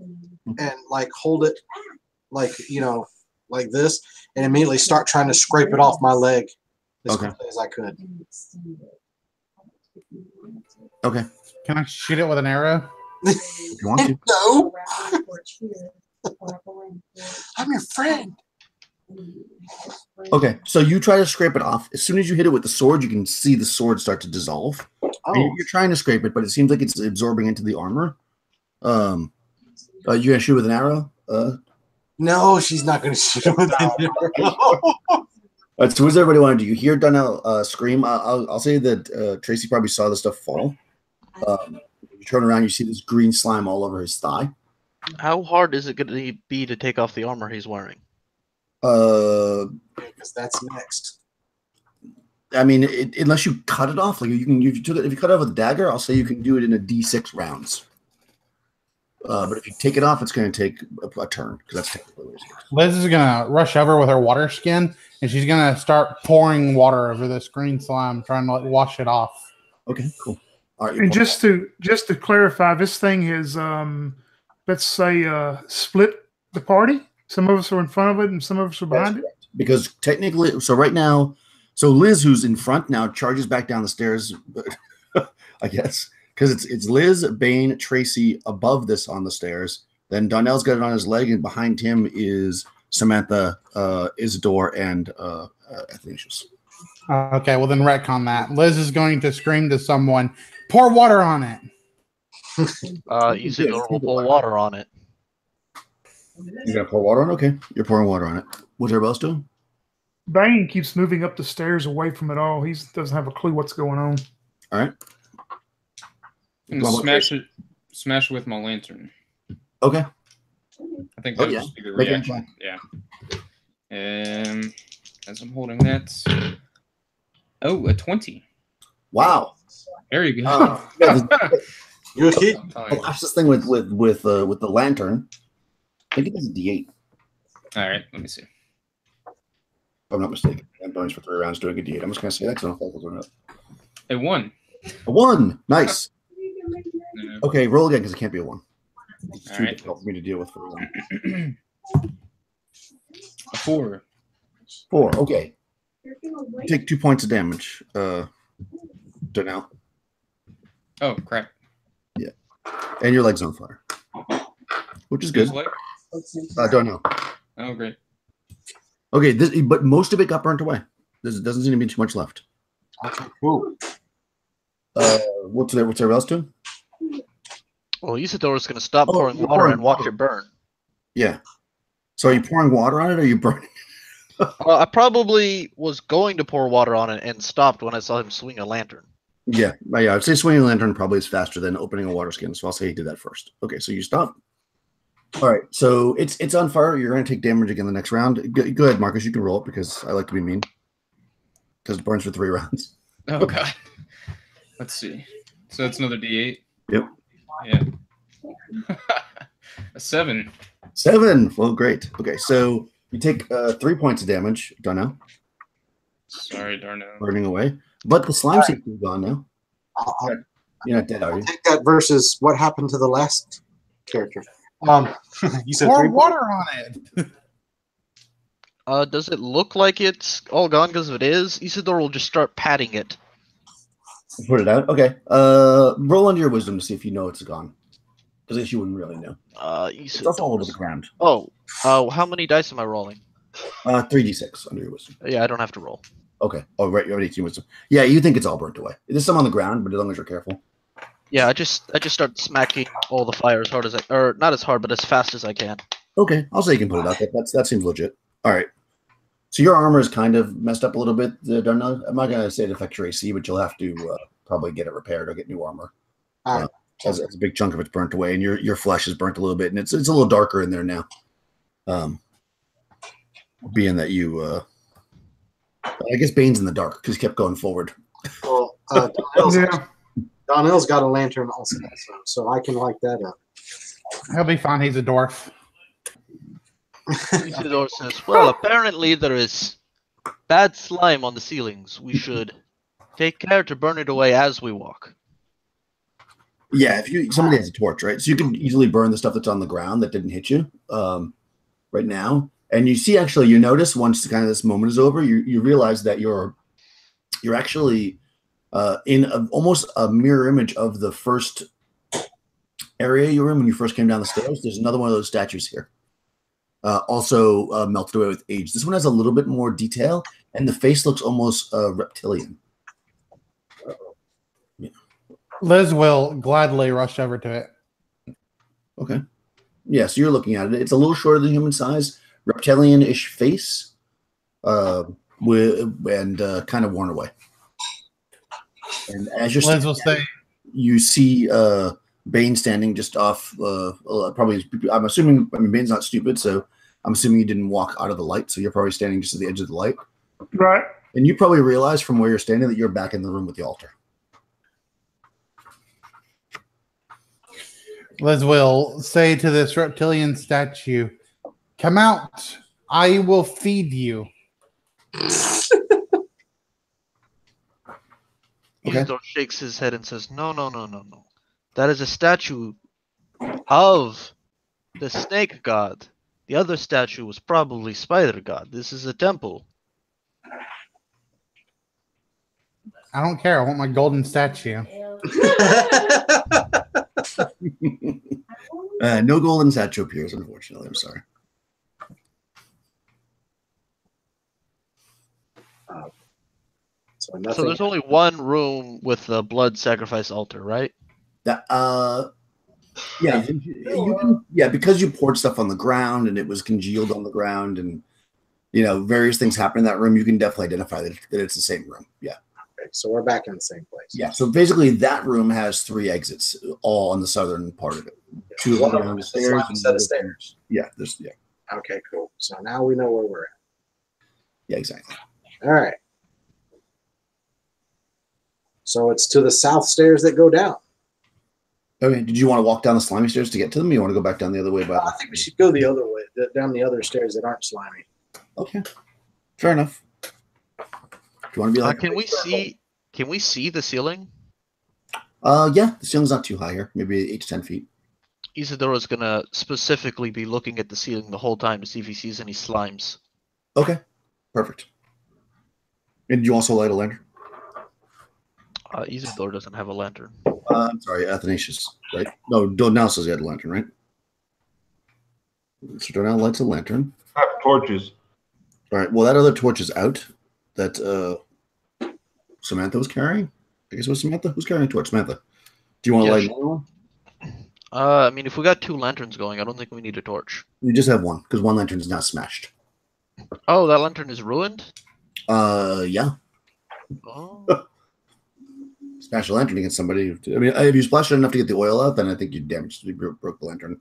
B: and like hold it like, you know, like this, and immediately start trying to scrape it off my leg as quickly as I could.
A: Okay.
D: Can I shoot it with an arrow?
A: If you want to.
B: No. I'm your friend.
A: Okay, so you try to scrape it off. As soon as you hit it with the sword, you can see the sword start to dissolve.
B: Oh.
A: And you're trying to scrape it, but it seems like it's absorbing into the armor. You gonna shoot with an arrow?
B: No, she's not gonna shoot with an arrow.
A: All right, so what does everybody want to do? You hear Donnell scream. I'll say that Tracy probably saw the stuff fall. You turn around, you see this green slime all over his thigh.
I: How hard is it going to be to take off the armor he's wearing?
B: Because that's next.
A: I mean, unless you cut it off, like if you cut it off with a dagger, I'll say you can do it in a D6 rounds. But if you take it off, it's going to take a turn because that's technically what it is.
D: Liz is gonna rush over with her water skin, and she's gonna start pouring water over this green slime, trying to like wash it off.
A: Okay, cool. All right.
E: And just to clarify, this thing has let's say split the party. Some of us are in front of it, and some of us are behind it.
A: Because technically, so right now, so Liz, who's in front now, charges back down the stairs. I guess because it's Liz, Bane, Tracy above this on the stairs. Then Donnell's got it on his leg, and behind him is Samantha, Isidore, and Athanasius.
D: Okay, well then retcon that. Liz is going to scream to someone, "Pour water on it."
I: Isidore will pour water on it.
A: You gotta pour water on it? Okay, you're pouring water on it. What's everybody else doing?
E: Bane keeps moving up the stairs away from it all. He doesn't have a clue what's going on.
A: All right.
F: I'm gonna smash it with my lantern.
A: Okay.
F: I think that would just be the reaction. Yeah. As I'm holding that. Oh, a 20.
A: Wow.
F: There you go.
B: You hit.
A: I'll watch this thing with the lantern. I think it is a D8.
F: All right, let me see.
A: If I'm not mistaken. I'm bonus for 3 rounds doing a D8. I'm just gonna say that because I don't know if I'll
F: A 1.
A: A 1. Nice. Okay, roll again because it can't be a 1. It's too difficult for me to deal with for a 1.
F: A 4.
A: 4. Okay. You take 2 points of damage. Donnell.
F: Oh crap.
A: Yeah. And your leg's on fire. Which is good. Donnell.
F: Oh great.
A: Okay, but most of it got burnt away. There doesn't seem to be too much left.
B: Okay, cool.
A: What's everybody else doing?
I: Well, Isidore's going to stop pouring water and watch it burn.
A: Yeah. So are you pouring water on it or are you burning?
I: I probably was going to pour water on it and stopped when I saw him swing a lantern.
A: Yeah. I'd say swinging a lantern probably is faster than opening a water skin, so I'll say he did that first. Okay, so you stop. All right, so it's on fire. You're going to take damage again the next round. Go ahead, Marcus. You can roll it because I like to be mean. Because it burns for 3 rounds.
F: Oh, God. Let's see. So that's another D8.
A: Yep.
F: Yeah. A 7.
A: 7. Well, great. Okay, so you take 3 points of damage, Darnell.
F: Sorry, Darnell.
A: Burning away. But the slime seems to be gone now. You're not dead, are you?
B: Take that versus what happened to the last character. You said
D: Pour
B: 3
D: water on it.
I: Does it look like it's all gone? Because if it is, Isidore will just start patting it.
A: Put it out? Okay. Roll under your wisdom to see if you know it's gone. Because I guess you wouldn't really know. It's also all over the ground.
I: Oh, how many dice am I rolling?
A: 3d6 under your wisdom.
I: Yeah, I don't have to roll.
A: Okay. Oh, right. You have 18 wisdom. Yeah, you think it's all burnt away. There's some on the ground, but as long as you're careful.
I: Yeah, I just start smacking all the fire as hard as or not as hard, but as fast as I can.
A: Okay, I'll say you can put it out. That seems legit. All right. So your armor is kind of messed up a little bit, Darnell. I'm not gonna say it affects your AC, but you'll have to probably get it repaired or get new armor.
B: All right.
A: As a big chunk of it's burnt away, and your flesh is burnt a little bit, and it's a little darker in there now. Being that you, I guess Bane's in the dark because he kept going forward.
B: Well, Donnell's got a lantern also, so I can light that up.
D: He'll be fine. He's a dwarf.
I: Isidore says, "Well, apparently there is bad slime on the ceilings. We should take care to burn it away as we walk."
A: Yeah, if somebody has a torch, right? So you can easily burn the stuff that's on the ground that didn't hit you right now. And you see, actually, you notice once kind of this moment is over, you realize that you're actually in almost a mirror image of the first area you were in when you first came down the stairs. There's another one of those statues here. Also melted away with age. This one has a little bit more detail, and the face looks almost reptilian. Yeah.
D: Liz will gladly rush over to it.
A: Okay. Yeah, so you're looking at it. It's a little shorter than human size, reptilian-ish face, and kind of worn away. And as you're
D: Liz will say,
A: you see Bane standing just off. Probably, I'm assuming. I mean, Bane's not stupid, so I'm assuming you didn't walk out of the light. So you're probably standing just at the edge of the light,
E: Right.
A: and you probably realize from where you're standing that you're back in the room with the altar.
D: Liz will say to this reptilian statue, "Come out. I will feed you."
I: Isidore shakes his head and says, "No. That is a statue of the snake god. The other statue was probably spider god. This is a temple."
D: I don't care. I want my golden statue.
A: No golden statue appears, unfortunately. I'm sorry.
I: So there's only one room with the blood sacrifice altar, right?
A: Yeah, because you poured stuff on the ground and it was congealed on the ground, and various things happen in that room. You can definitely identify that it's the same room. Yeah.
B: Okay, so we're back in the same place.
A: Yeah. So basically, that room has 3 exits, all on the southern part of it. 2
B: One
A: of
B: of
A: them
B: them
A: are
B: is a sliding set of stairs.
A: Yeah.
B: Okay, cool. So now we know where we're at.
A: Yeah, exactly.
B: All right. So it's to the south stairs that go down.
A: Okay. Did you want to walk down the slimy stairs to get to them? Or you want to go back down the other way?
B: I think we should go the other way, down the other stairs that aren't slimy.
A: Okay. Fair enough. Do you want to be like?
I: Can we see the ceiling?
A: Yeah. The ceiling's not too high here. Maybe 8 to 10 feet.
I: Isidore is gonna specifically be looking at the ceiling the whole time to see if he sees any slimes.
A: Okay. Perfect. And you also light a lantern?
I: Isidore doesn't have a lantern.
A: I'm sorry, Athanasius, right? No, Donnell says he had a lantern, right? So Donnell lights a lantern.
G: I have torches.
A: All right. Well, that other torch is out. That Samantha was carrying. I guess it was Samantha. Who's carrying a torch? Samantha. Do you want to light another one?
I: I mean, if we got 2 lanterns going, I don't think we need a torch.
A: You just have one because one lantern is now smashed.
I: Oh, that lantern is ruined?
A: Yeah.
I: Oh.
A: Smash a lantern against somebody. I mean, if you splashed it enough to get the oil out, then I think you damaged. You broke the lantern.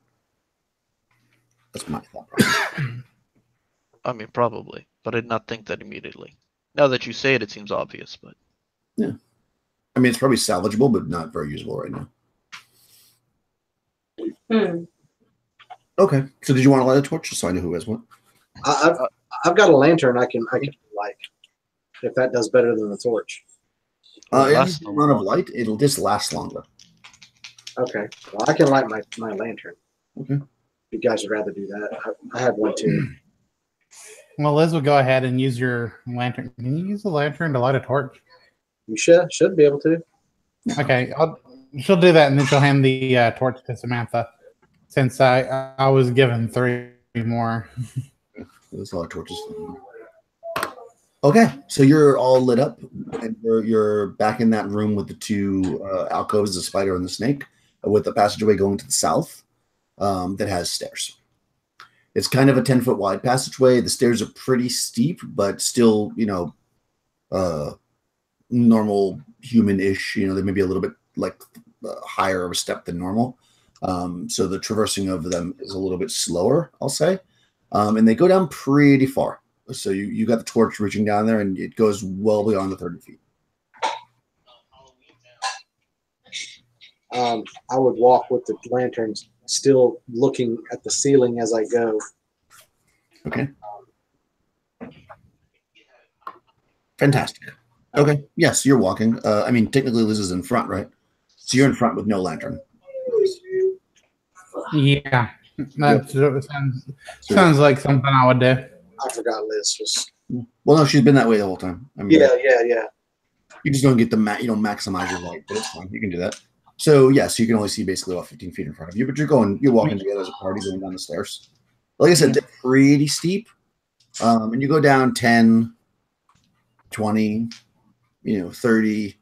A: That's my thought process.
I: I mean, probably, but I did not think that immediately. Now that you say it, it seems obvious, but
A: yeah. I mean, it's probably salvageable, but not very usable right now. Okay. So, did you want to light a torch, just so I know who has one?
B: I've got a lantern. I can light if that does better than the torch.
A: It has a run of light. It'll just last longer.
B: Okay. Well, I can light my lantern.
A: Okay.
B: If you guys would rather do that, I have one too.
D: Well, Liz will go ahead and use your lantern. Can you use the lantern to light a torch?
B: You should be able to.
D: Okay, she'll do that, and then she'll hand the torch to Samantha, since I was given 3 more.
A: There's a lot of torches. Okay, so you're all lit up, and you're back in that room with the two alcoves, the spider and the snake, with the passageway going to the south that has stairs. It's kind of a 10-foot wide passageway. The stairs are pretty steep, but still, normal human-ish. They may be a little bit like higher of a step than normal. So the traversing of them is a little bit slower, I'll say. And they go down pretty far. So you got the torch reaching down there, and it goes well beyond the 30 feet.
B: I would walk with the lanterns, still looking at the ceiling as I go.
A: Okay. Fantastic. Okay. Yes, you're walking. Technically Liz is in front, right? So you're in front with no lantern.
D: Yeah. That sounds like something I would do.
B: I forgot Liz was.
A: Well, no, she's been that way the whole time.
B: Yeah.
A: You just don't get you don't maximize your light, but it's fine. You can do that. So yes, you can only see basically about 15 feet in front of you, but you're walking together as a party going down the stairs. Like I said, they're pretty steep. And you go down 10, 20, 30,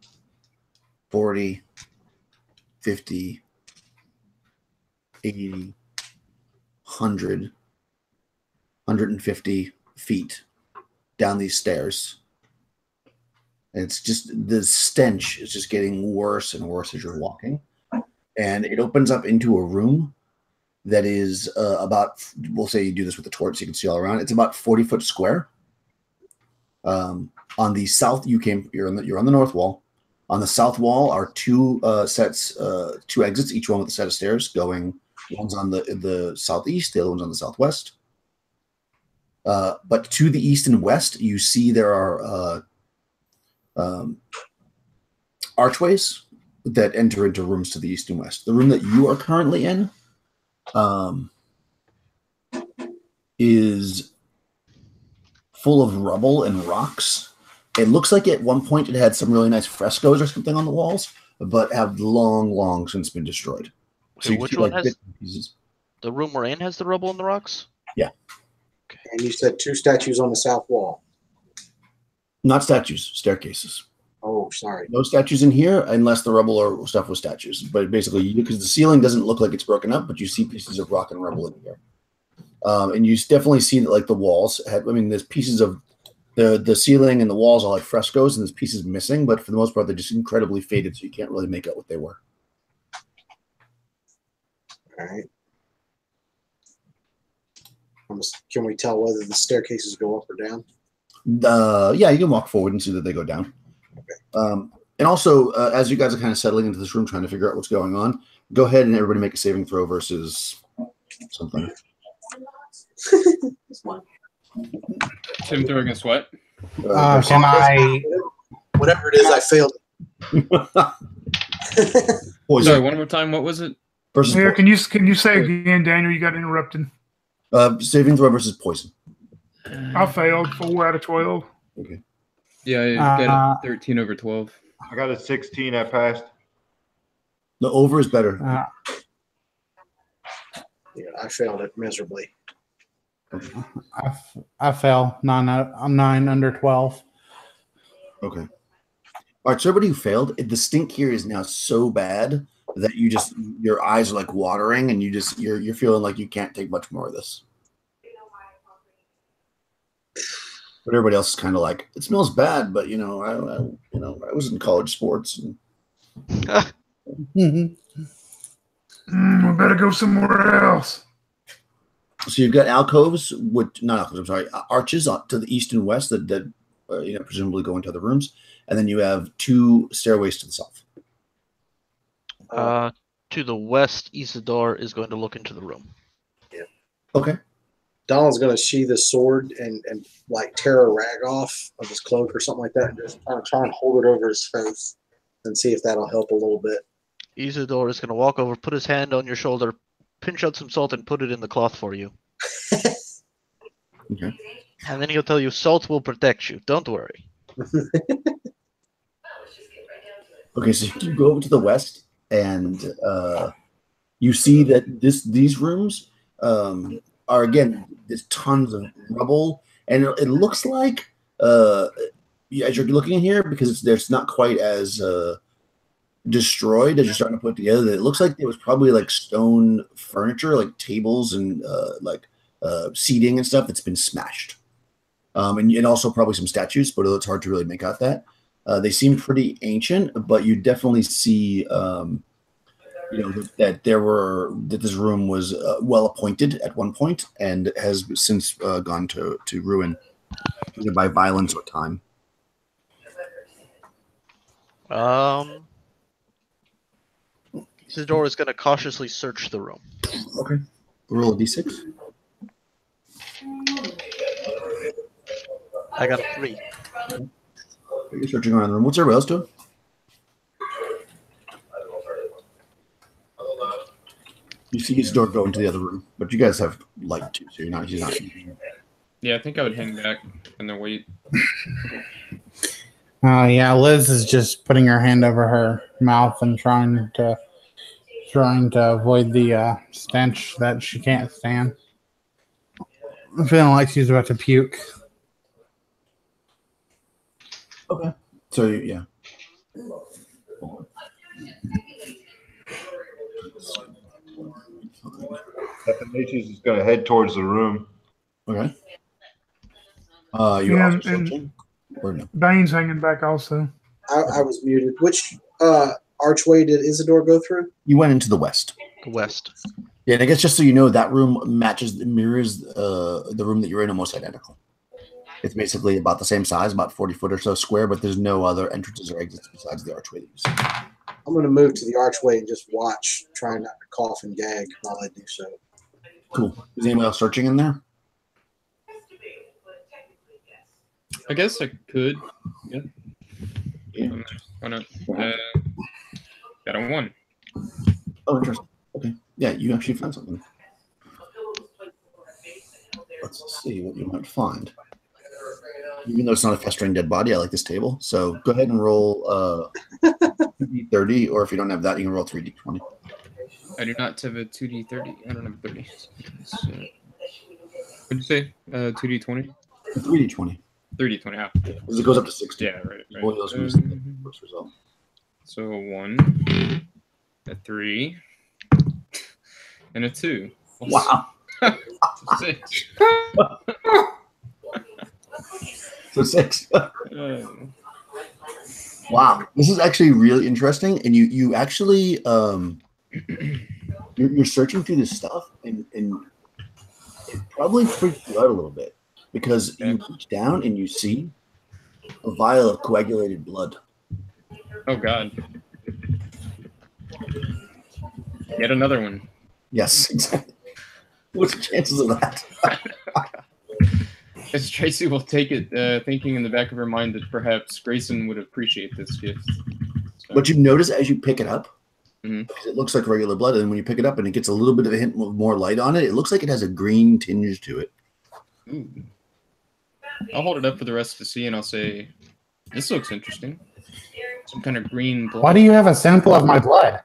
A: 40, 50, 80, 100, 150 feet down these stairs. And it's just the stench is just getting worse and worse as you're walking. And it opens up into a room that is about, we'll say you do this with a torch so you can see all around. It's about 40 foot square. On the south, you're on the north wall. On the south wall are two exits, each one with a set of stairs going. One's on the southeast, the other one's on the southwest. But to the east and west, you see there are archways that enter into rooms to the east and west. The room that you are currently in is full of rubble and rocks. It looks like at one point it had some really nice frescoes or something on the walls, but have long since been destroyed.
I: So which one has the room we're in has the rubble and the rocks?
A: Yeah.
B: Okay. And you said two statues on the south wall.
A: Not statues, staircases.
B: Oh, sorry.
A: No statues in here unless the rubble or stuff was statues. But basically, because the ceiling doesn't look like it's broken up, but you see pieces of rock and rubble in here. And you definitely see that, like, the walls had, there's pieces of the ceiling and the walls all had frescoes, and there's pieces missing, but for the most part, they're just incredibly faded, so you can't really make out what they were.
B: All right. Can we tell whether the staircases go up or down?
A: Yeah, you can walk forward and see that they go down. Okay. And also, as you guys are kind of settling into this room, trying to figure out what's going on, go ahead and everybody make a saving throw versus something.
F: Saving throw against what?
D: Can I?
B: Whatever it is, I failed.
F: Sorry, one more time. What was it?
A: Versus
E: Here, can you say again, Daniel? You got interrupted.
A: Saving throw versus poison.
E: I failed 4 out of 12.
A: Okay.
F: Yeah, I got a 13 over 12.
G: I got a 16. I passed.
A: The over is better.
B: Yeah, I failed it miserably.
D: I fell 9 under 12.
A: Okay. All right. So everybody who failed, the stink here is now so bad that your eyes are like watering, and you're feeling like you can't take much more of this. But everybody else is kind of like, it smells bad, but I was in college sports.
E: We better go somewhere else.
A: So you've got alcoves, arches to the east and west that presumably go into other rooms, and then you have 2 stairways to the south.
I: To the west, Isidore is going to look into the room.
B: Yeah.
A: Okay.
B: Donald's going to sheath his sword and like tear a rag off of his cloak or something like that, and just try and hold it over his face and see if that'll help a little bit.
I: Isidore is going to walk over, put his hand on your shoulder, pinch out some salt, and put it in the cloth for you.
A: Okay.
I: And then he'll tell you, salt will protect you. Don't worry.
A: Okay, so you go over to the west, and you see that these rooms are, again, there's tons of rubble, and it looks like as you're looking in here, because it's not quite as destroyed as you're starting to put together, that it looks like there was probably like stone furniture, like tables and seating and stuff that's been smashed. And also probably some statues, but it's hard to really make out that. They seem pretty ancient, but you definitely see, that this room was well appointed at one point and has since gone to ruin, either by violence or time.
I: Isidore is going to cautiously search the room.
A: Okay. Roll a d6.
I: I got a 3.
A: You're searching around the room. What's everybody else doing? You see Isidore go into the other room, but you guys have light too, so he's not.
F: Yeah, I think I would hang back and then wait.
D: Yeah, Liz is just putting her hand over her mouth and trying to avoid the stench that she can't stand. I'm feeling like she's about to puke.
A: Okay. So yeah.
G: Athanasius is going to head towards the room.
A: Okay. You
E: Yeah,
A: also
E: and
A: searching? Or no?
E: Bane's hanging back also.
B: I was muted. Which archway did Isidore go through?
A: You went into the west.
I: The west.
A: Yeah, and I guess just so you know, that room mirrors the room that you're in, almost identical. It's basically about the same size, about 40 foot or so square, but there's no other entrances or exits besides the archway that you see.
B: I'm going to move to the archway and just watch, trying not to cough and gag while I do so.
A: Cool. Is anyone else searching in there?
F: I guess I could. Yeah.
A: Yeah.
F: Why not? Got a 1.
A: Oh, interesting. Okay. Yeah, you actually found something. Let's see what you might find. Even though it's not a festering dead body, I like this table. So go ahead and roll 2d30, or if you don't have that, you can roll 3d20.
F: I do not have a 2d30. I don't have 30. So, what'd you say? 2d20?
A: 3d20.
F: 3d20. Ah.
A: Because it goes up to 60.
F: Yeah, right.
A: Only those who's the first result.
F: So a 1, a 3, and a 2.
A: Wow.
F: 6.
A: So 6. Wow, this is actually really interesting, and you actually you're searching through this stuff, and it probably freaks you out a little bit because you reach down and you see a vial of coagulated blood.
F: Oh God! Yet another one.
A: Yes, exactly. What's the chances of that?
F: As Tracy will take it, thinking in the back of her mind that perhaps Grayson would appreciate this gift. So.
A: But you notice as you pick it up,
F: Mhm.
A: it looks like regular blood, and when you pick it up and it gets a little bit of a hint of more light on it, it looks like it has a green tinge to it.
F: Ooh. I'll hold it up for the rest to see, and I'll say, "This looks interesting. Some kind of green blood."
D: Why do you have a sample of my blood?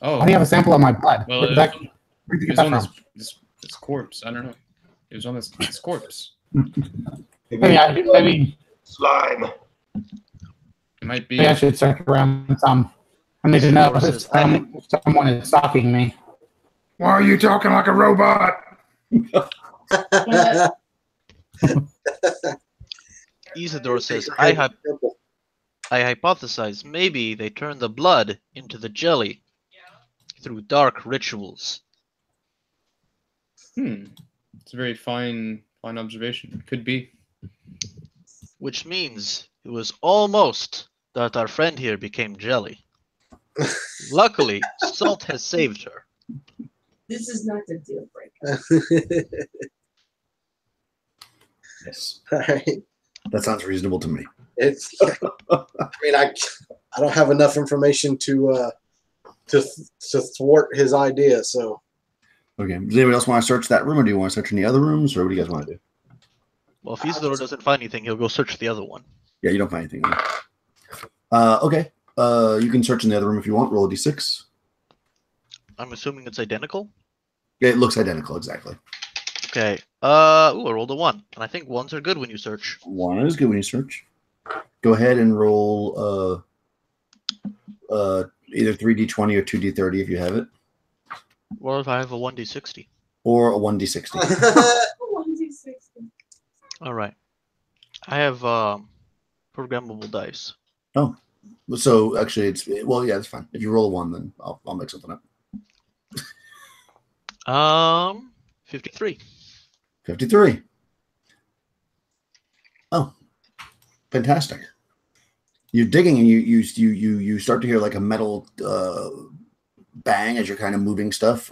F: Oh,
D: Why do you have a sample of my blood?
F: well,
D: Where'd
F: it
D: you get
F: was
D: that
F: on
D: from?
F: this corpse. I don't know. It was on this corpse.
D: Maybe
G: Slime.
F: It might be.
D: maybe I should search around some. I need to know if someone is stalking me.
E: Why are you talking like a robot?
I: Isidore says, I hypothesize maybe they turned the blood into the jelly through dark rituals.
F: It's a very fine observation. Could be.
I: Which means it was almost that our friend here became jelly. Luckily, Salt has saved her.
K: This is not the deal breaker.
A: Yes,
B: All right.
A: that sounds reasonable to me.
B: It's. I mean, I don't have enough information to thwart his idea. So.
A: Okay. Does anyone else want to search that room, or do you want to search any other rooms, or what do you guys want to do?
I: Well, if Isidore doesn't find anything, he'll go search the other one.
A: Yeah, you don't find anything. Okay. You can search in the other room if you want. Roll a d6.
I: I'm assuming it's identical.
A: It looks identical, exactly.
I: Okay. I rolled a 1. And I think 1s are good when you search.
A: 1 is good when you search. Go ahead and roll either 3d20 or 2d30 if you have it.
I: What if I have a 1d60?
A: Or a 1d60.
K: 1d60.
I: All right. I have programmable dice.
A: Oh. So actually it's it's fine. If you roll a 1, then I'll make something up.
I: 53.
A: 53. Oh. Fantastic. You're digging and you start to hear like a metal bang as you're kind of moving stuff.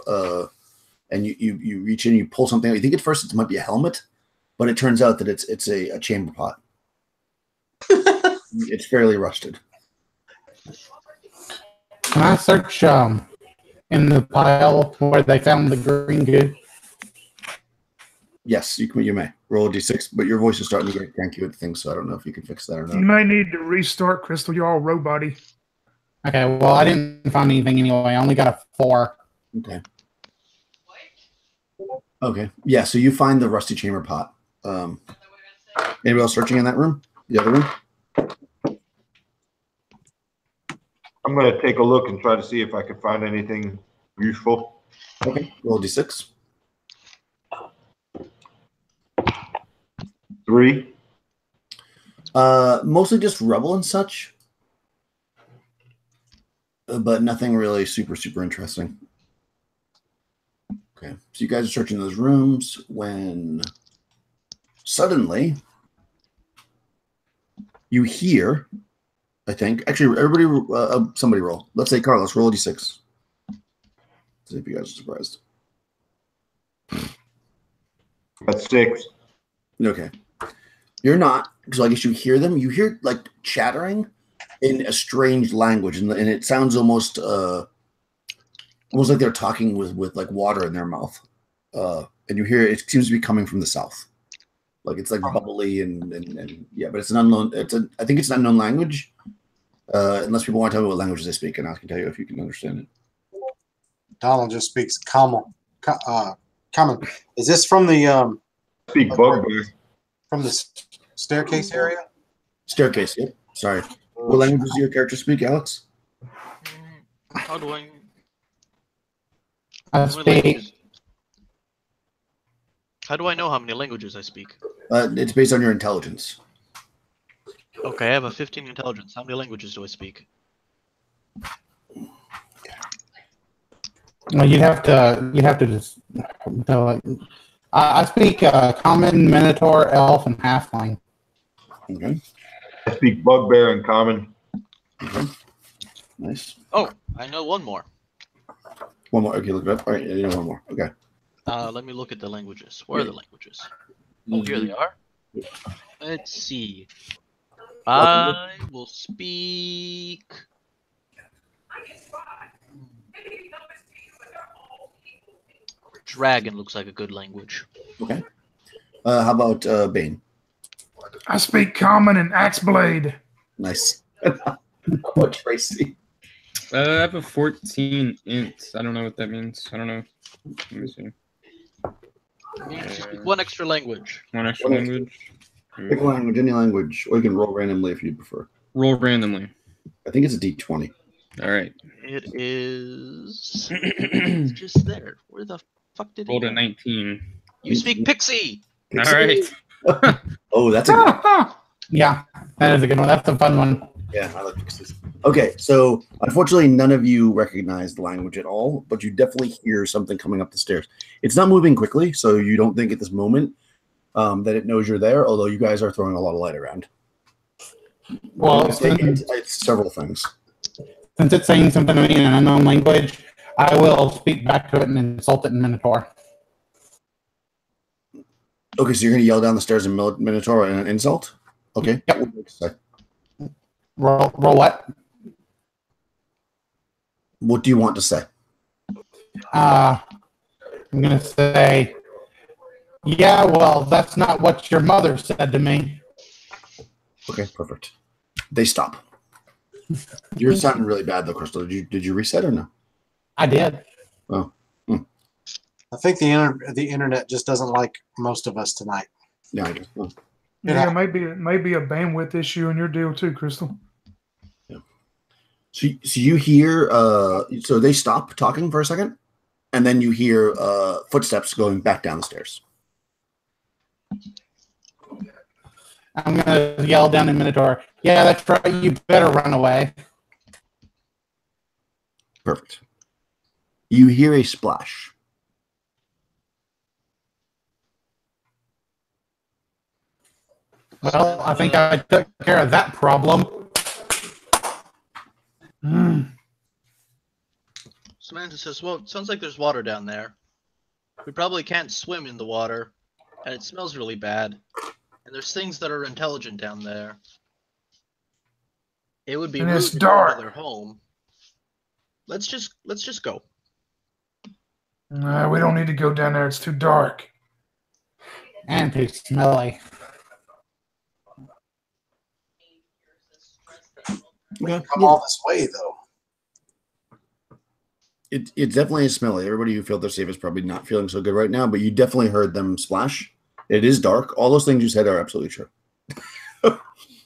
A: And you reach in, you pull something out. You think at first it might be a helmet, but it turns out that it's a chamber pot. It's fairly rusted.
D: Can I search in the pile where they found the green goo?
A: Yes, you may roll a d6, but your voice is starting to get cranky with things, so I don't know if you can fix that or
E: You
A: not.
E: may need to restart, Crystal. You're all robot-y.
D: Okay, well, I didn't find anything anyway. I only got a 4.
A: Okay. Okay. Yeah, so you find the rusty chamber pot. Anybody else searching in that room? The other room?
G: I'm going to take a look and try to see if I can find anything useful.
A: Okay. Roll a d6.
G: 3.
A: Mostly just rubble and such. But nothing really super interesting. Okay. So you guys are searching those rooms when suddenly you hear, I think, actually, everybody, somebody roll. Let's say Carlos, roll a d6. See if you guys are surprised.
G: That's 6.
A: Okay. You're not, because I guess you hear them. You hear like chattering in a strange language, and it sounds almost like they're talking with like water in their mouth. And you hear it seems to be coming from the south. Like it's like bubbly and yeah, but it's an unknown. I think it's an unknown language. Unless people want to tell me what languages they speak, and I can tell you if you can understand it.
B: Donald just speaks common. Common. Is this from the
G: Speak bugbear.
B: from the staircase area?
A: Staircase. Yep. Sorry. What language does your character speak, Alex?
I: How do I?
D: I speak.
I: How do I know how many languages I speak?
A: It's based on your intelligence.
I: Okay, I have a 15 intelligence. How many languages do I speak?
D: Well, you'd have to just tell it. I speak common, minotaur, elf, and halfling.
A: Okay.
G: I speak bugbear and common.
A: Okay. Nice.
I: Oh, I know one more.
A: One more. Okay, look it up. All right, you know one more. Okay.
I: Let me look at the languages. Where are the languages? Oh, here they are. Let's see. I will speak. Dragon looks like a good language.
A: Okay. How about Bane?
E: I speak common and axe blade.
A: Nice. What Tracy?
F: I have a 14 int. I don't know what that means. I don't know. Let me see.
I: It means you speak one extra language.
F: One extra language.
A: Pick a language, any language, or you can roll randomly if you prefer.
F: Roll randomly.
A: I think it's a D20.
F: All right.
I: It is it's just there. Where the fuck did
F: Rolled
I: it
F: a
I: go?
F: 19.
I: You speak pixie.
F: All right.
A: Oh, that's a good
D: Yeah, that is a good one. That's a fun one.
A: Yeah, I like pixies. Okay, so unfortunately, none of you recognize the language at all, but you definitely hear something coming up the stairs. It's not moving quickly, so you don't think at this moment that it knows you're there, although you guys are throwing a lot of light around.
D: Well,
A: it's several things.
D: Since it's saying something to me in an unknown language, I will speak back to it and insult it in Minotaur.
A: Okay, so you're going to yell down the stairs in Minotaur and an insult? Okay.
D: Yep.
A: Say?
D: Roll what?
A: What do you want to say?
D: I'm going to say, yeah, well, that's not what your mother said to me.
A: Okay, perfect. They stop. You're sounding really bad, though, Crystal. Did you reset or no?
D: I did.
A: Oh.
B: I think the internet just doesn't like most of us tonight.
A: Yeah, I guess so.
E: Yeah, maybe a bandwidth issue in your deal too, Crystal.
A: Yeah. So you hear so they stop talking for a second, and then you hear footsteps going back down the stairs.
D: I'm gonna yell down in Minotaur. Yeah, that's right. You better run away.
A: Perfect. You hear a splash.
D: Well, I think I took care of that problem.
I: Samantha says, well, it sounds like there's water down there. We probably can't swim in the water, and it smells really bad. And there's things that are intelligent down there. It would be
E: And
I: rude
E: it's
I: to go
E: dark.
I: into their home. Let's just go.
E: We don't need to go down there. It's too dark.
D: And too smelly.
A: Okay.
B: Come all this way, though.
A: It definitely is smelly. Everybody who felt they're safe is probably not feeling so good right now, but you definitely heard them splash. It is dark. All those things you said are absolutely true.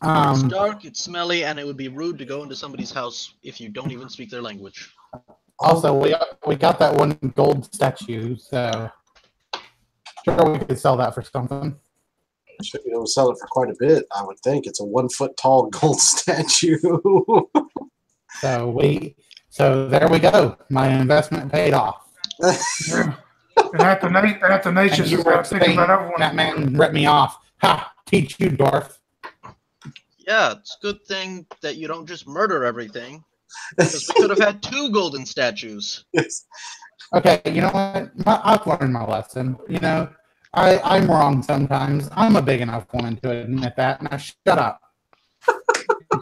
I: It's dark, it's smelly, and it would be rude to go into somebody's house if you don't even speak their language.
D: Also, we got that one gold statue, so sure we could sell that for something.
B: Should be able to sell it for quite a bit, I would think. It's a 1 foot tall gold statue.
D: So there we go. My investment paid off.
E: Yeah. And Athanasius is out thinking about everyone.
D: That man ripped me off. Ha! Teach you, dwarf.
I: Yeah, it's a good thing that you don't just murder everything. Because we could have had 2 golden statues.
B: Yes.
D: Okay, you know what? I've learned my lesson. You know, I'm wrong sometimes. I'm a big enough woman to admit that. Now shut up.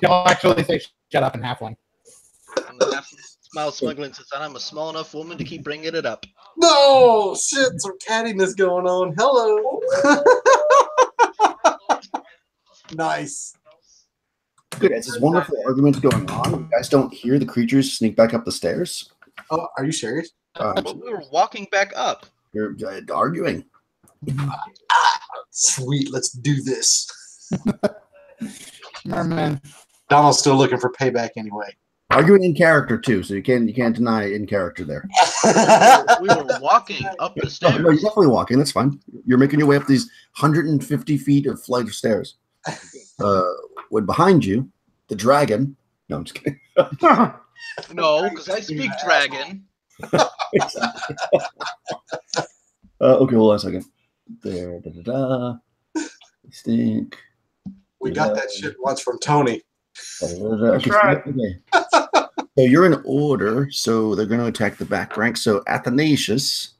D: Y'all actually say shut up in halfling.
I: And the half smile smuggling says, I'm a small enough woman to keep bringing it up.
B: No! Shit, some cattiness going on. Hello! Nice.
A: Good. It's this wonderful argument going on. You guys don't hear the creatures sneak back up the stairs.
B: Oh, are you serious?
I: But we were walking back up.
A: You're arguing.
B: Sweet, let's do this.
D: Merman.
B: Donald's still looking for payback anyway.
A: Arguing in character too, so you can't deny in character there.
I: We were walking up the stairs.
A: No, you're definitely walking. That's fine. You're making your way up these 150 feet of flight of stairs. When behind you, the dragon. No, I'm just kidding.
I: No, because I speak dragon.
A: Okay, hold on a second. There, Stink.
B: We got that shit once from Tony.
A: Okay,
E: right.
A: okay. So you're in order, so they're going to attack the back rank. So Athanasius,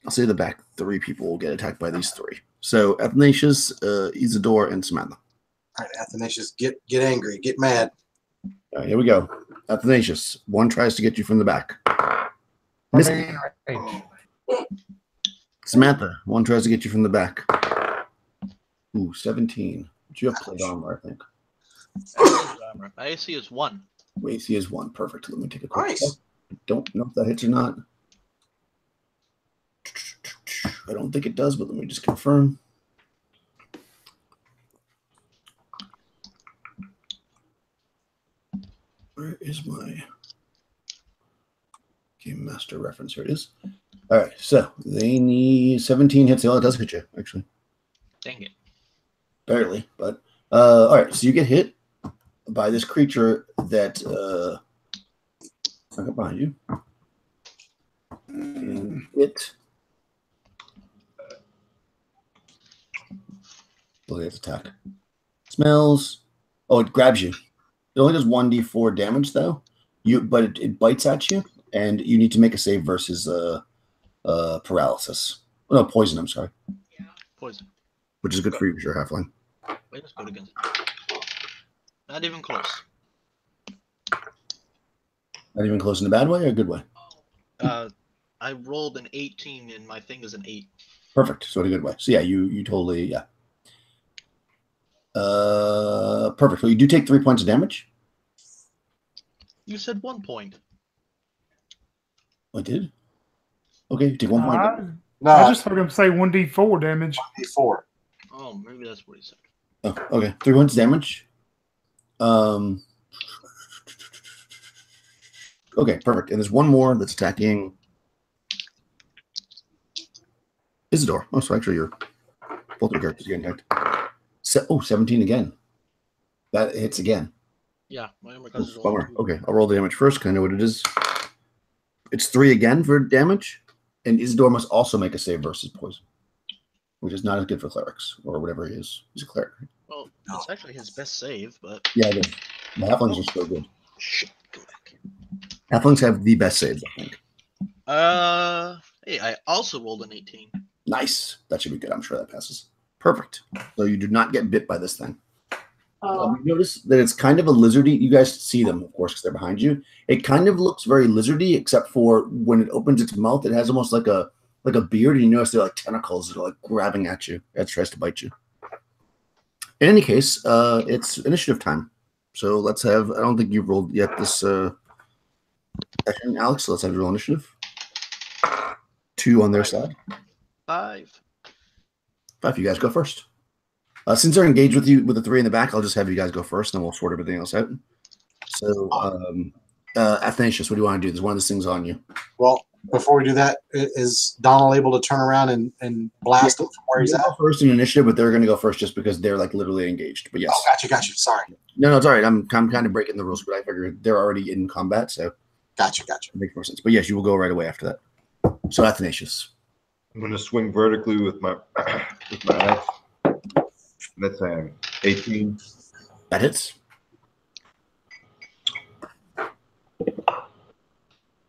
A: I'll say the back 3 people will get attacked by these 3. So Athanasius, Isidore, and Samantha.
B: All right, Athanasius, get angry, get mad.
A: All right, here we go. Athanasius, 1 tries to get you from the back. Missing. Samantha, 1 tries to get you from the back. Ooh, 17. But you have plate armor, I think.
I: My AC is 1.
A: AC is 1. Perfect. Let me take a quick
B: Nice.
A: check. I don't know if that hits or not. I don't think it does, but let me just confirm. Where is my Game Master reference? Here it is. All right, so they need 17 hits. Oh, it does hit you, actually.
I: Dang it.
A: Barely, but all right. So you get hit by this creature that I got behind you, and it. Look at its attack. Smells. Oh, it grabs you. It only does 1d4 damage though. But it bites at you, and you need to make a save versus paralysis. Oh, no, poison. I'm sorry.
I: Poison.
A: Which is good for you, if you're halfling.
I: Wait, let's go against it. Not even close.
A: Not even close in a bad way or a good way?
I: I rolled an 18 and my thing is an 8.
A: Perfect. So in a good way. So yeah, you totally, yeah. Perfect. Well, you do take 3 points of damage.
I: You said 1 point.
A: I did? Okay, you take 1 point.
E: I
B: No,
E: just heard him say 1d4 damage.
B: 1d4.
I: Oh, maybe that's what he said.
A: Oh, okay. 3 points damage. Okay, perfect. And there's one more that's attacking Isidore. Oh, so actually, both your characters getting attacked. 17 again. That hits again.
I: Yeah, my cousin is
A: Bummer. Okay, I'll roll the damage first because I know what it is. It's 3 again for damage, and Isidore must also make a save versus poison, which is not as good for clerics or whatever he is. He's a cleric.
I: Well, it's actually his best save, but
A: Yeah, it is. The halflings are so good.
I: shit. Come back.
A: Halflings have the best saves, I think.
I: Hey, I also rolled an 18.
A: Nice. That should be good. I'm sure that passes. Perfect. So you do not get bit by this thing. You notice that it's kind of a lizardy. You guys see them, of course, because they're behind you. It kind of looks very lizardy, except for when it opens its mouth, it has almost like a beard, and you notice they're like tentacles that are like grabbing at you as it tries to bite you. In any case, it's initiative time. So let's have. I don't think you've rolled yet this session, Alex. So let's have your roll initiative. 2 on their side.
I: 5.
A: 5. You guys go first. Since they're engaged with you with the 3 in the back, I'll just have you guys go first, and then we'll sort everything else out. So, Athanasius, what do you want to do? There's one of these things on you.
B: Well, before we do that, is Donald able to turn around and blast him from where he's at?
A: First in initiative, but they're going to go first just because they're like literally engaged. But yes.
B: Oh, gotcha. Sorry.
A: No, it's all right. I'm kind of breaking the rules, but I figured they're already in combat, so.
B: Gotcha.
A: It makes more sense. But yes, you will go right away after that. So, Athanasius.
G: I'm going to swing vertically with my axe. That's 18.
A: That hits.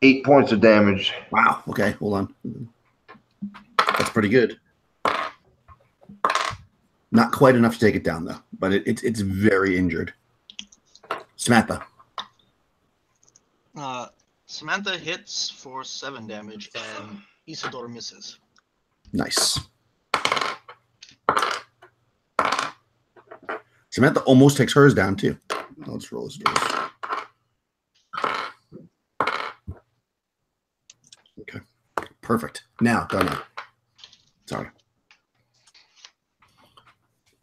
G: 8 points of damage.
A: Wow. Okay, hold on. That's pretty good. Not quite enough to take it down, though, but it's very injured. Samantha.
I: Samantha hits for 7 damage, and Isidore misses.
A: Nice. Samantha almost takes hers down, too. Let's roll his doors. Okay. Perfect. Now, Darnell. Sorry.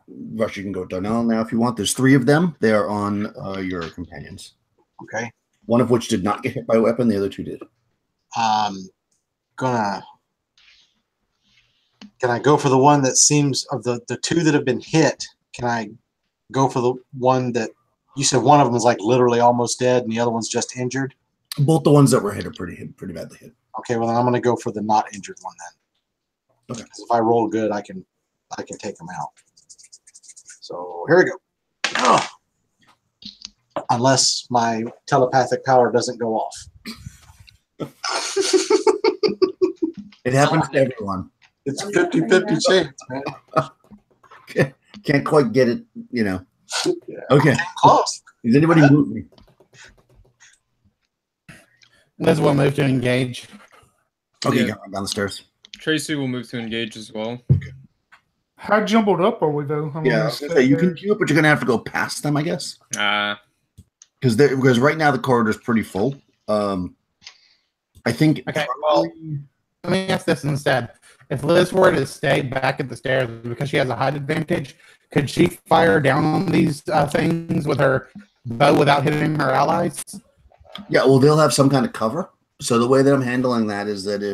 A: Rush, you can go Darnell now if you want. There's 3 of them. They are on your companions.
B: Okay.
A: One of which did not get hit by a weapon. The other 2 did.
B: Can I go for the one that seems of the 2 that have been hit? Can I go for the one that you said one of them is like literally almost dead and the other one's just injured?
A: Both the ones that were hit are pretty badly hit.
B: Okay, well then I'm going to go for the not injured one then.
A: Okay.
B: Because if I roll good, I can take them out. So here we go. Ugh. Unless my telepathic power doesn't go off.
A: It happens to everyone.
B: It's 50-50 chance, man.
A: Can't quite get it, you know.
B: Yeah.
A: Okay.
B: Close.
A: Does anybody move me?
D: Liz will move to engage.
A: Okay,
F: Yeah.
A: down the stairs.
F: Tracy will move to engage as well.
E: How jumbled up are we, though?
A: Yeah, I was gonna say, you can queue up, but you're going to have to go past them, I guess. Because right now the corridor is pretty full. I think.
D: Okay, well, let me ask this instead. If Liz were to stay back at the stairs because she has a height advantage, could she fire down on these things with her bow without hitting her allies?
A: Yeah, well, they'll have some kind of cover. So the way that I'm handling that is that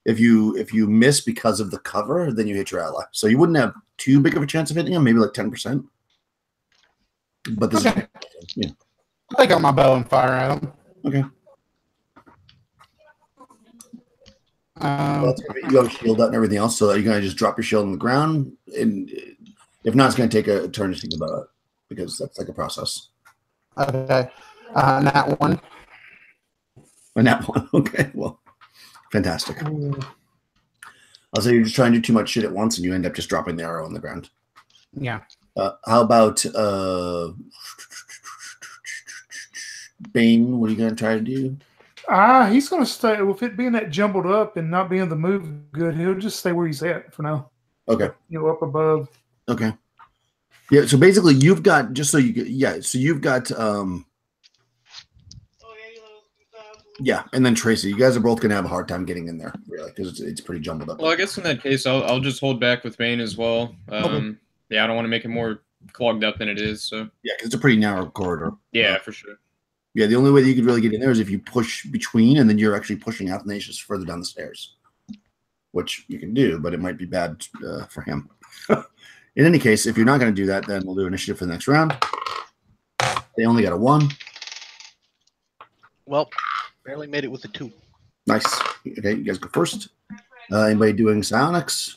A: if you miss because of the cover, then you hit your ally. So you wouldn't have too big of a chance of hitting them, maybe like 10%. But this
D: Okay.
A: Yeah.
D: I take out my bow and fire at them.
A: Okay. Well, you have a shield out and everything else, so you're going to just drop your shield on the ground, and if not, it's going to take a turn to think about it, because that's like a process.
D: Okay. That one.
A: And that one. Okay, well, fantastic. I'll say you're just trying to do too much shit at once, and you end up just dropping the arrow on the ground.
D: Yeah.
A: How about Bane? What are you going to try to do?
E: He's going to stay. With it being that jumbled up and not being able to move good, he'll just stay where he's at for now.
A: Okay.
E: Up above.
A: Okay. Yeah, so basically you've got, just so you get, yeah, so you've got, Yeah, and then Tracy, you guys are both gonna have a hard time getting in there, really, because it's pretty jumbled up.
F: Well, I guess in that case, I'll just hold back with Bane as well. Yeah, I don't want to make it more clogged up than it is. So
A: yeah, because it's a pretty narrow corridor.
F: Yeah, for sure.
A: Yeah, the only way that you could really get in there is if you push between, and then you're actually pushing Athanasius further down the stairs, which you can do, but it might be bad for him. In any case, if you're not going to do that, then we'll do initiative for the next round. They only got a 1.
I: Well, barely made it with a 2.
A: Nice. Okay, you guys go first. Anybody doing psionics?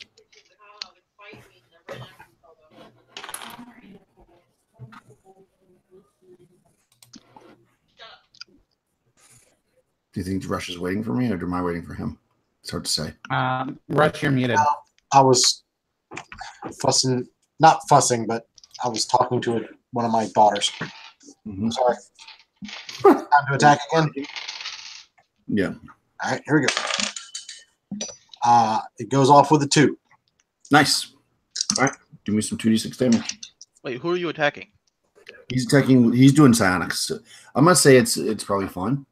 A: Do you think Rush is waiting for me, or am I waiting for him? It's hard to say.
D: Rush, you're muted.
B: I was not fussing, but I was talking to one of my daughters. Sorry. Time to attack again?
A: Yeah.
B: All right, here we go. It goes off with a 2.
A: Nice. All right, give me some 2d6 damage.
I: Wait, who are you attacking?
A: He's attacking. He's doing psionics. I'm gonna say it's probably fine.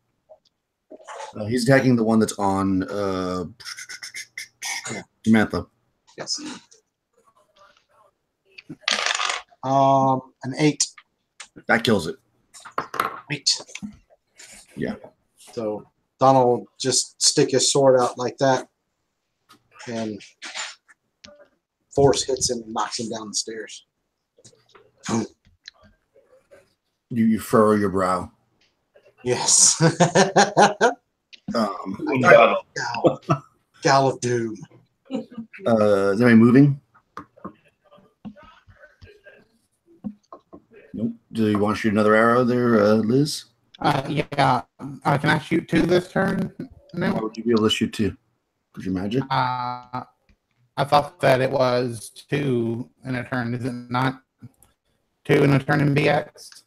A: He's attacking the one that's on Samantha.
B: Yes. An 8.
A: That kills it.
B: 8.
A: Yeah.
B: So Donald will just stick his sword out like that, and force hits him and knocks him down the stairs.
A: You furrow your brow.
B: Yes. Gal of Doom.
A: Is anybody moving? Nope. Do you want to shoot another arrow there, Liz?
D: Yeah. Can I shoot 2 this turn? No.
A: How would you be able to shoot 2? With your magic?
D: I thought that it was 2 in a turn. Is it not 2 in a turn in BX?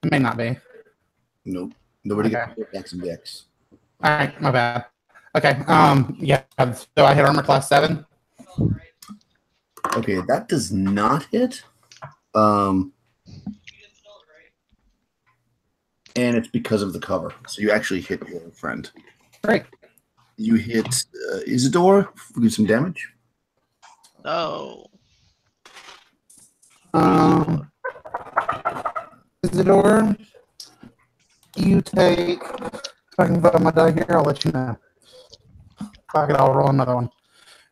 D: It may not be.
A: Nope. Nobody
D: Okay.
A: gets X and X.
D: All right, my bad. Okay. Yeah. So I hit armor class 7.
A: Okay, that does not hit. And it's because of the cover. So you actually hit your friend.
D: Great.
A: You hit Isidore. Do some damage.
I: No.
D: Isidore, you take. If I can vote on my die here, I'll let you know. If I could, I'll roll another one.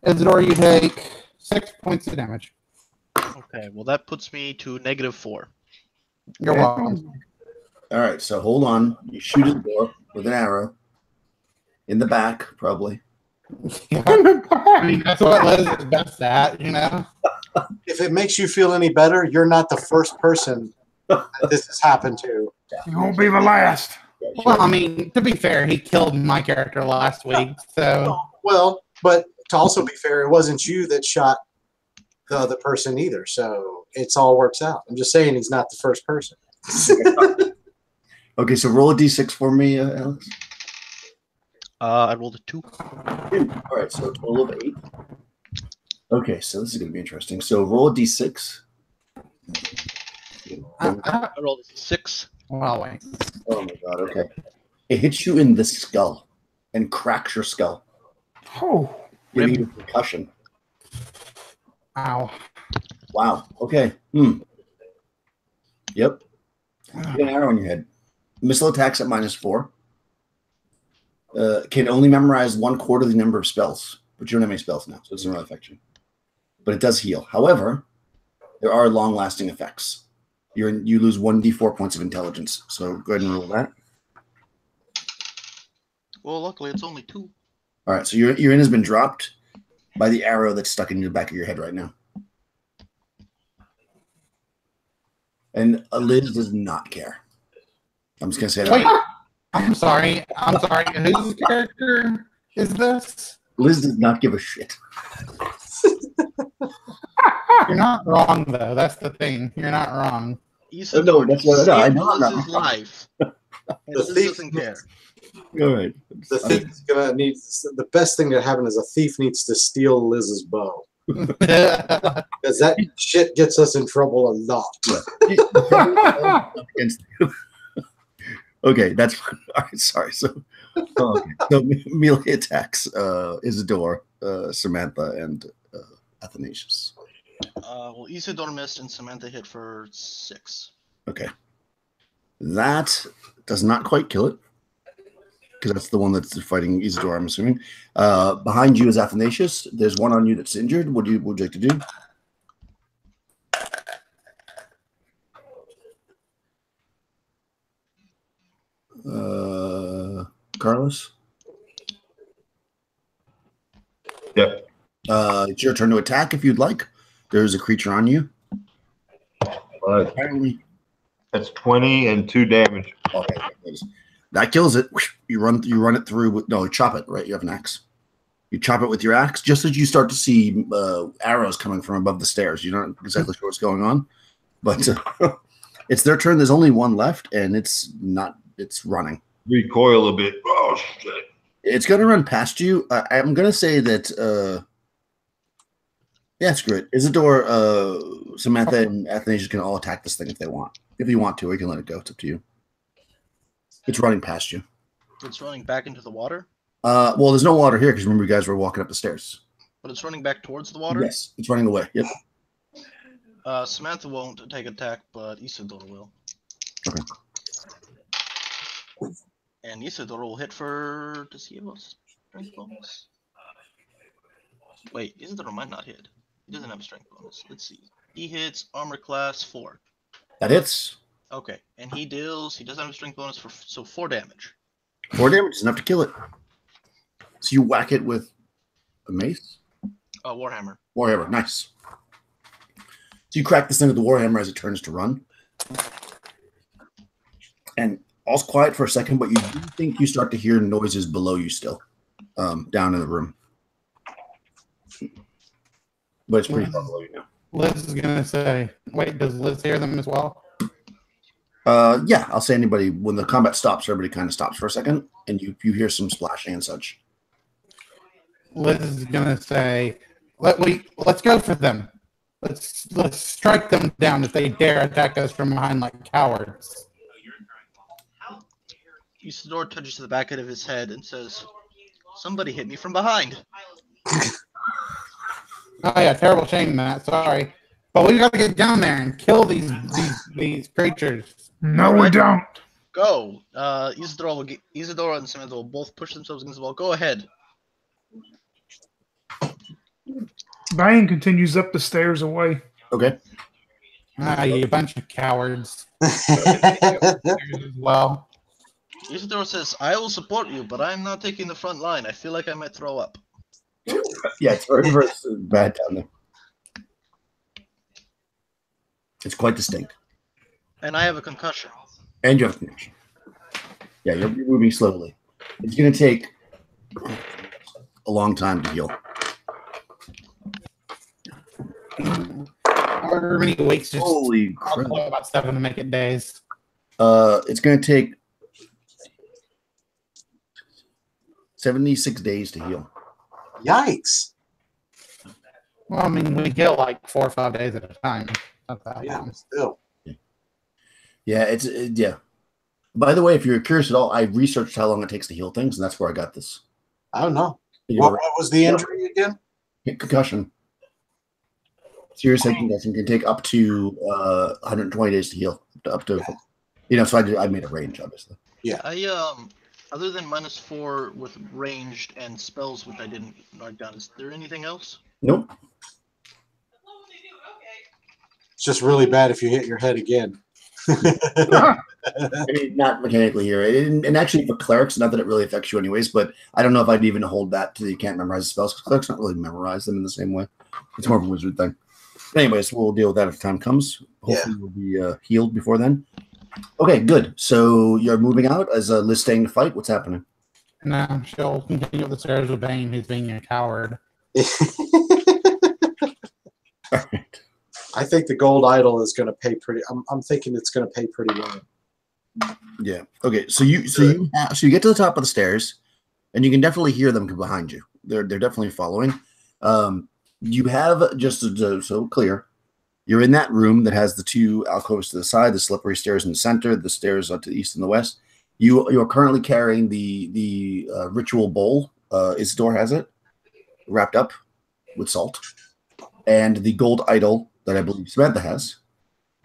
D: Isidore, you take 6 points of damage.
I: Okay, well that puts me to -4.
D: You're welcome.
A: All right, so hold on. You shoot Isidore with an arrow in the back, probably.
D: Yeah. I mean, that's what Liz is best at, you know?
B: If it makes you feel any better, you're not the first person that this has happened to.
E: You won't be the last.
D: Well, I mean, to be fair, he killed my character last week, so.
B: Well, but to also be fair, it wasn't you that shot the other person either, so it's all works out. I'm just saying he's not the first person.
A: Okay, so roll a d6 for me, Alex.
I: I rolled a 2.
A: All right, so a total of 8. Okay, so this is going to be interesting. So roll a d6.
I: I rolled a 6.
D: Well, wait.
A: Oh my god, okay. It hits you in the skull and cracks your skull.
E: Oh.
A: Giving you a concussion.
D: Ow.
A: Wow, okay. Yep. You get an arrow in your head. Missile attacks at -4. Can only memorize 1/4 of the number of spells, but you don't have any spells now, so it doesn't really affect you. But it does heal. However, there are long-lasting effects. You lose 1d4 points of intelligence. So go ahead and roll that.
I: Well, luckily it's only 2.
A: All right, so your in has been dropped by the arrow that's stuck in the back of your head right now. And Liz does not care. I'm just gonna say that.
D: Wait, I'm sorry. Whose character is this?
A: Liz does not give a shit.
D: You're not wrong, though. That's the thing. You're not wrong.
A: No, that's what I know. I'm not
I: Liz's
A: wrong.
I: life. And
B: The
I: Liz
B: thief-
I: doesn't care.
A: All right.
B: The thief's gonna need the best thing to happen is a thief needs to steal Liz's bow. Because that shit gets us in trouble a lot.
A: Against Okay, that's fine. All right, sorry. So, okay. So melee attacks Isidore, Samantha, and Athanasius.
C: Well, Isidore missed and Samantha hit for 6.
A: Okay. That does not quite kill it. Because that's the one that's fighting Isidore, I'm assuming. Behind you is Athanasius. There's one on you that's injured. What would you like to do? Carlos?
G: Yep.
A: It's your turn to attack if you'd like. There's a creature on you. Apparently.
G: That's 20 and 2 damage.
A: Okay. That kills it. You run it through with you chop it, right? You have an axe. You chop it with your axe just as you start to see arrows coming from above the stairs. You're not exactly sure what's going on, but it's their turn. There's only one left, and it's running.
G: Recoil a bit. Oh shit!
A: It's going to run past you. I'm going to say that. Yeah, screw it. Isidore, Samantha, and Athanasius can all attack this thing if they want. If you want to, or you can let it go. It's up to you. It's running past you.
C: It's running back into the water?
A: Well, there's no water here because remember you guys were walking up the stairs.
C: But it's running back towards the water?
A: Yes, it's running away. Yep.
C: Samantha won't take attack, but Isidore will.
A: Okay.
C: And Isidore will hit for... Does he have a strength bonus? Wait, Isidore might not hit. He doesn't have a strength bonus. Let's see. He hits armor class 4.
A: That hits.
C: Okay, and he doesn't have a strength bonus for 4 damage.
A: 4 damage is enough to kill it. So you whack it with a mace?
C: Warhammer.
A: Warhammer, nice. So you crack this thing with the Warhammer as it turns to run. And all's quiet for a second, but you do think you start to hear noises below you still, down in the room. But it's pretty far below you now.
D: Liz is going to say, wait, does Liz hear them as well?
A: Yeah, I'll say anybody, when the combat stops, everybody kind of stops for a second, and you hear some splashing and such.
D: Liz is going to say, let's go for them. Let's strike them down if they dare attack us from behind like cowards.
C: Isidore touches the back of his head and says, "Somebody hit me from behind."
D: Oh yeah, terrible shame, Matt. Sorry, but we got to get down there and kill these creatures.
E: No, we don't.
C: Go. Isidore and Samantha will both push themselves against the wall. Go ahead.
E: Bang continues up the stairs away.
A: Okay.
D: You bunch of cowards. Well,
C: Isidore says, "I will support you, but I'm not taking the front line. I feel like I might throw up."
A: Yeah, it's very bad down there. It's quite distinct.
C: And I have a concussion.
A: And you have a concussion. Yeah, you're moving slowly. It's going to take a long time to heal.
D: however many weeks. Just
A: Holy crap.
D: about 7 to make it days.
A: It's going to take 76 days to heal.
B: Yikes.
D: Well, I mean, we heal like 4 or 5 days at a time. Not that
B: Yeah,
D: long.
B: still.
A: Yeah, yeah. By the way, if you're curious at all, I researched how long it takes to heal things, and that's where I got this.
B: I don't know. What was the injury again?
A: Concussion. Serious head concussion can take up to 120 days to heal. So I made a range, obviously.
B: Yeah.
C: Other than -4 with ranged and spells, which I didn't write down, is there anything else?
A: Nope.
B: It's just really bad if you hit your head again.
A: I mean, not mechanically here. And actually, for clerics, not that it really affects you anyways, but I don't know if I'd even hold that to you can't memorize the spells, because clerics don't really memorize them in the same way. It's more of a wizard thing. But anyways, we'll deal with that if the time comes. Hopefully we'll be healed before then. Okay, good. So you're moving out as Liz staying to fight. What's happening?
D: No, she'll continue up the stairs with Bane, who's being a coward.
A: All right.
B: I think the gold idol is going to pay pretty. I'm thinking it's going to pay pretty well.
A: Yeah. Okay. So you get to the top of the stairs, and you can definitely hear them behind you. They're definitely following. You have just so clear. You're in that room that has the 2 alcoves to the side, the slippery stairs in the center, the stairs up to the east and the west. You're currently carrying the ritual bowl. Isidore has it wrapped up with salt, and the gold idol that I believe Samantha has,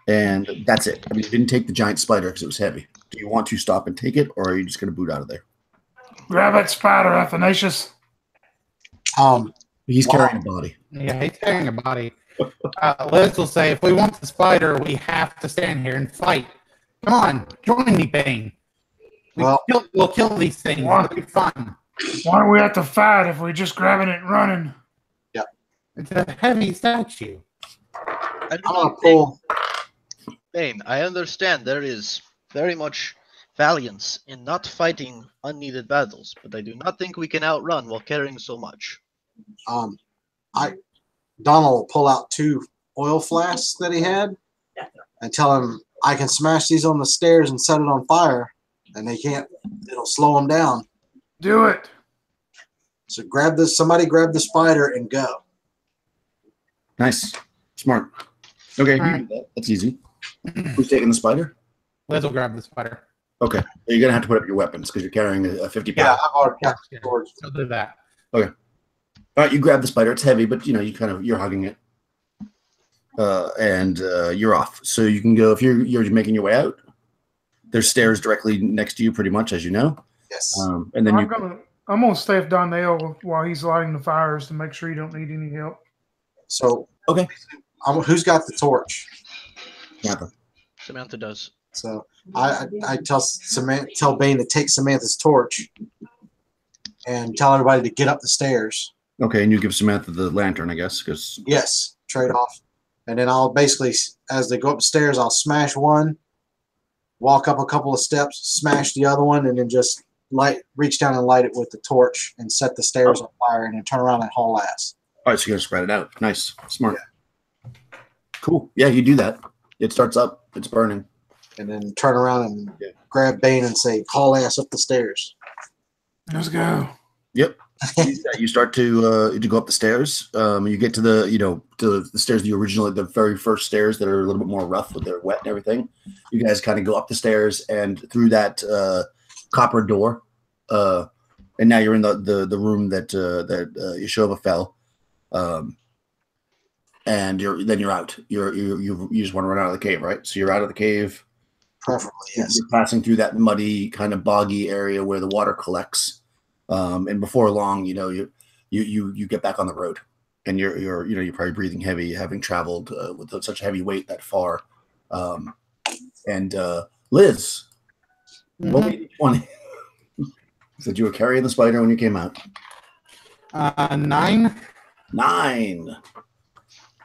A: and that's it. I mean, you didn't take the giant spider because it was heavy. Do you want to stop and take it, or are you just going to boot out of there?
E: Grab that spider, Athanasius.
A: He's carrying a body.
D: Yeah, he's carrying a body. Liz will say, if we want the spider, we have to stand here and fight. Come on, join me, Bane. We'll kill these things. It'll be fun.
E: Why do we have to fight if we're just grabbing it and running?
B: Yep.
D: It's a heavy statue.
B: I'm gonna pull.
I: Bane, I understand there is very much valiance in not fighting unneeded battles, but I do not think we can outrun while carrying so much.
B: Donald will pull out 2 oil flasks that he had and tell him I can smash these on the stairs and set it on fire, and they can't. It'll slow them down.
E: Do it.
B: So somebody grab the spider and go.
A: Nice, smart. Okay,
D: All right.
A: you do that. That's easy. Who's taking the spider?
D: Liz will grab the spider.
A: Okay, you're gonna have to put up your weapons because you're carrying a 50 pound.
B: Yeah, I've already got the sword.
D: So do that.
A: Okay. All right, you grab the spider. It's heavy, but you're hugging it, and you're off. So you can go if you're making your way out. There's stairs directly next to you, pretty much, as you know.
B: Yes.
A: And then
E: I'm gonna stay with Donnell while he's lighting the fires to make sure you don't need any help.
B: So
A: okay.
B: Who's got the torch?
I: Samantha does.
B: So I tell Bane to take Samantha's torch and tell everybody to get up the stairs.
A: Okay, and you give Samantha the lantern, I guess, because
B: yes, trade off. And then I'll basically, as they go up the stairs, I'll smash one, walk up a couple of steps, smash the other one, and then just reach down and light it with the torch and set the stairs on fire, and then turn around and haul ass.
A: All right, so you're gonna spread it out. Nice, smart, cool. Yeah, you do that. It starts up. It's burning.
B: And then turn around and grab Bane and say, haul ass up the stairs.
E: Let's go.
A: Yep. You start to go up the stairs. You get to the stairs, the very first stairs that are a little bit more rough with their wet and everything. You guys kind of go up the stairs and through that copper door, and now you're in the room that Yeshova fell. And you're out. You just want to run out of the cave, right? So you're out of the cave.
B: Preferably, yes.
A: You're passing through that muddy, kind of boggy area where the water collects. And before long, you get back on the road, and you're probably breathing heavy, having traveled with such a heavy weight that far. And Liz, what were you 20? Said you were carrying the spider when you came out.
D: 9.
A: 9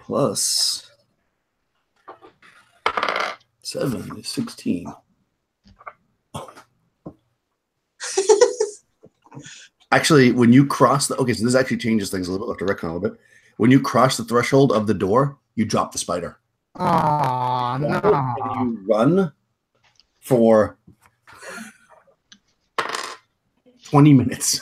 A: plus 7 is 16. Actually, when you cross so this actually changes things a little bit. We'll have to retcon a little bit. When you cross the threshold of the door, you drop the spider.
D: Oh, no.
A: And you run for 20 minutes.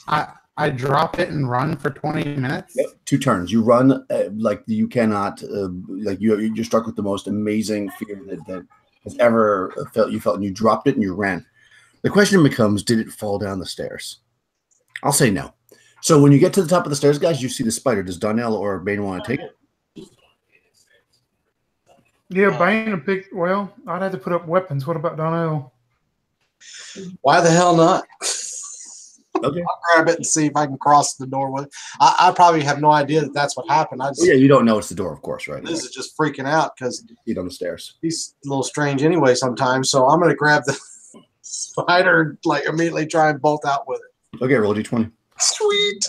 D: I drop it and run for 20 minutes?
A: Yep, 2 turns. You run like you cannot, you're struck with the most amazing fear that has ever felt. You felt, and you dropped it and you ran. The question becomes, did it fall down the stairs? I'll say no. So when you get to the top of the stairs, guys, you see the spider. Does Donnell or Bane want to take it?
E: Yeah, Bane would pick. Well, I'd have to put up weapons. What about Donnell?
B: Why the hell not?
A: Okay.
B: I'll grab it and see if I can cross the door with it. I probably have no idea that that's what happened.
A: You don't know it's the door, of course, right?
B: Liz is just freaking out because
A: he's on the stairs.
B: He's a little strange anyway sometimes. So I'm going to grab the spider and immediately try and bolt out with it.
A: Okay, roll d20.
B: Sweet.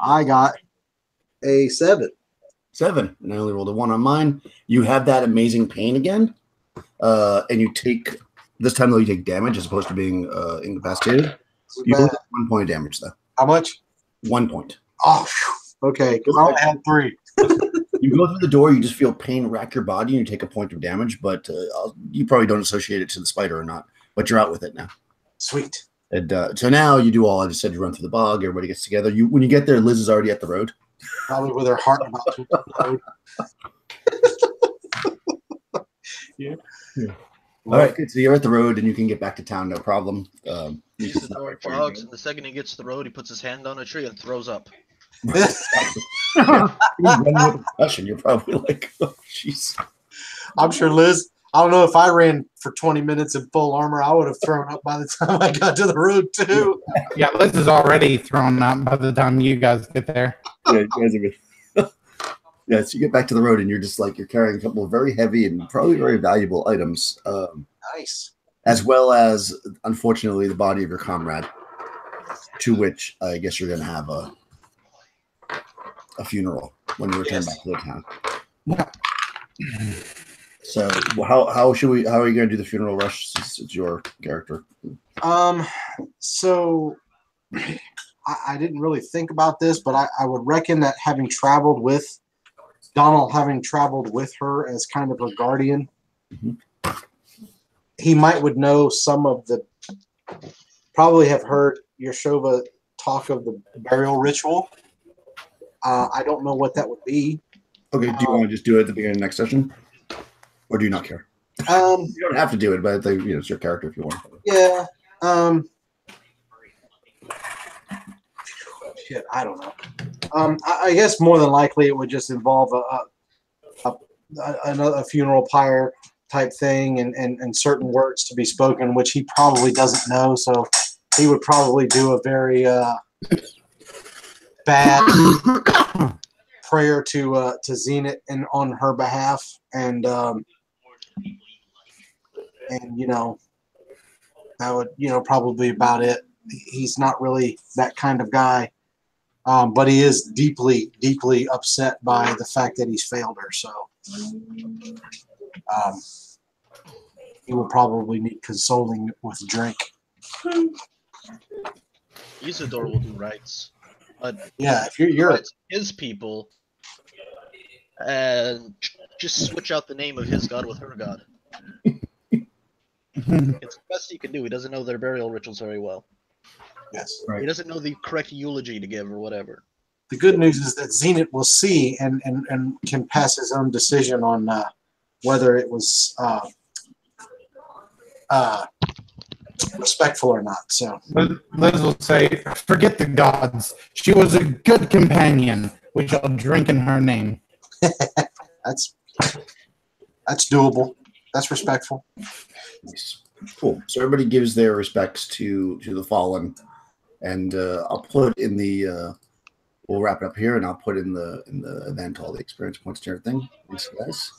B: I got a 7. 7.
A: And I only rolled a 1 on mine. You have that amazing pain again, and you take this time though you take damage as opposed to being incapacitated. You only have 1 point of damage though.
B: How much?
A: 1 point.
B: Oh, okay. Because I only had 3.
A: You go through the door, you just feel pain rack your body, and you take a point of damage. But you probably don't associate it to the spider or not. But you're out with it now.
B: Sweet.
A: And so now you do all I just said. You run through the bog. Everybody gets together. When you get there, Liz is already at the road.
B: Probably with her heart about to explode.
A: Yeah. All right, good. So you're at the road, and you can get back to town, no problem.
I: He's the door jogs, and the second he gets to the road, he puts his hand on a tree and throws up.
A: You're running with a concussion. You're probably like, oh, jeez.
B: I'm sure Liz. I don't know if I ran for 20 minutes in full armor, I would have thrown up by the time I got to the road too.
D: Yeah, Liz is already thrown up by the time you guys get there.
A: Yeah, you guys are good. Yeah, so you get back to the road, and you're just like you're carrying a couple of very heavy and probably very valuable items.
B: Nice.
A: As well as, unfortunately, the body of your comrade, to which I guess you're going to have a funeral when you return back to the town.
D: Yeah.
A: So, how are you going to do the funeral rush? Since it's your character.
B: So I didn't really think about this, but I would reckon that having traveled with Donald, having traveled with her as kind of her guardian, he would know some of the. Probably have heard Yershova talk of the burial ritual. I don't know what that would be.
A: Okay, do you want to just do it at the beginning of the next session, or do you not care? You don't have to do it, but it's your character if you want.
B: Yeah. Shit, I don't know. I guess more than likely it would just involve a funeral pyre type thing and certain words to be spoken, which he probably doesn't know. So he would probably do a very bad prayer to Zenith and on her behalf, and that would probably about it. He's not really that kind of guy. But he is deeply, deeply upset by the fact that he's failed her. So he will probably need consoling with drink.
I: Isidore will do rights. But
B: yeah, if you're
I: his people, and just switch out the name of his god with her god. It's the best he can do. He doesn't know their burial rituals very well.
B: Yes.
A: Right.
I: He doesn't know the correct eulogy to give or whatever.
B: The good news is that Zenith will see and can pass his own decision on whether it was respectful or not. So
D: Liz will say, forget the gods. She was a good companion. We shall drink in her name.
B: That's doable. That's respectful.
A: Nice. Cool. So everybody gives their respects to the fallen. And I'll put in the we'll wrap it up here, and I'll put in the event all the experience points and everything. Thanks, guys.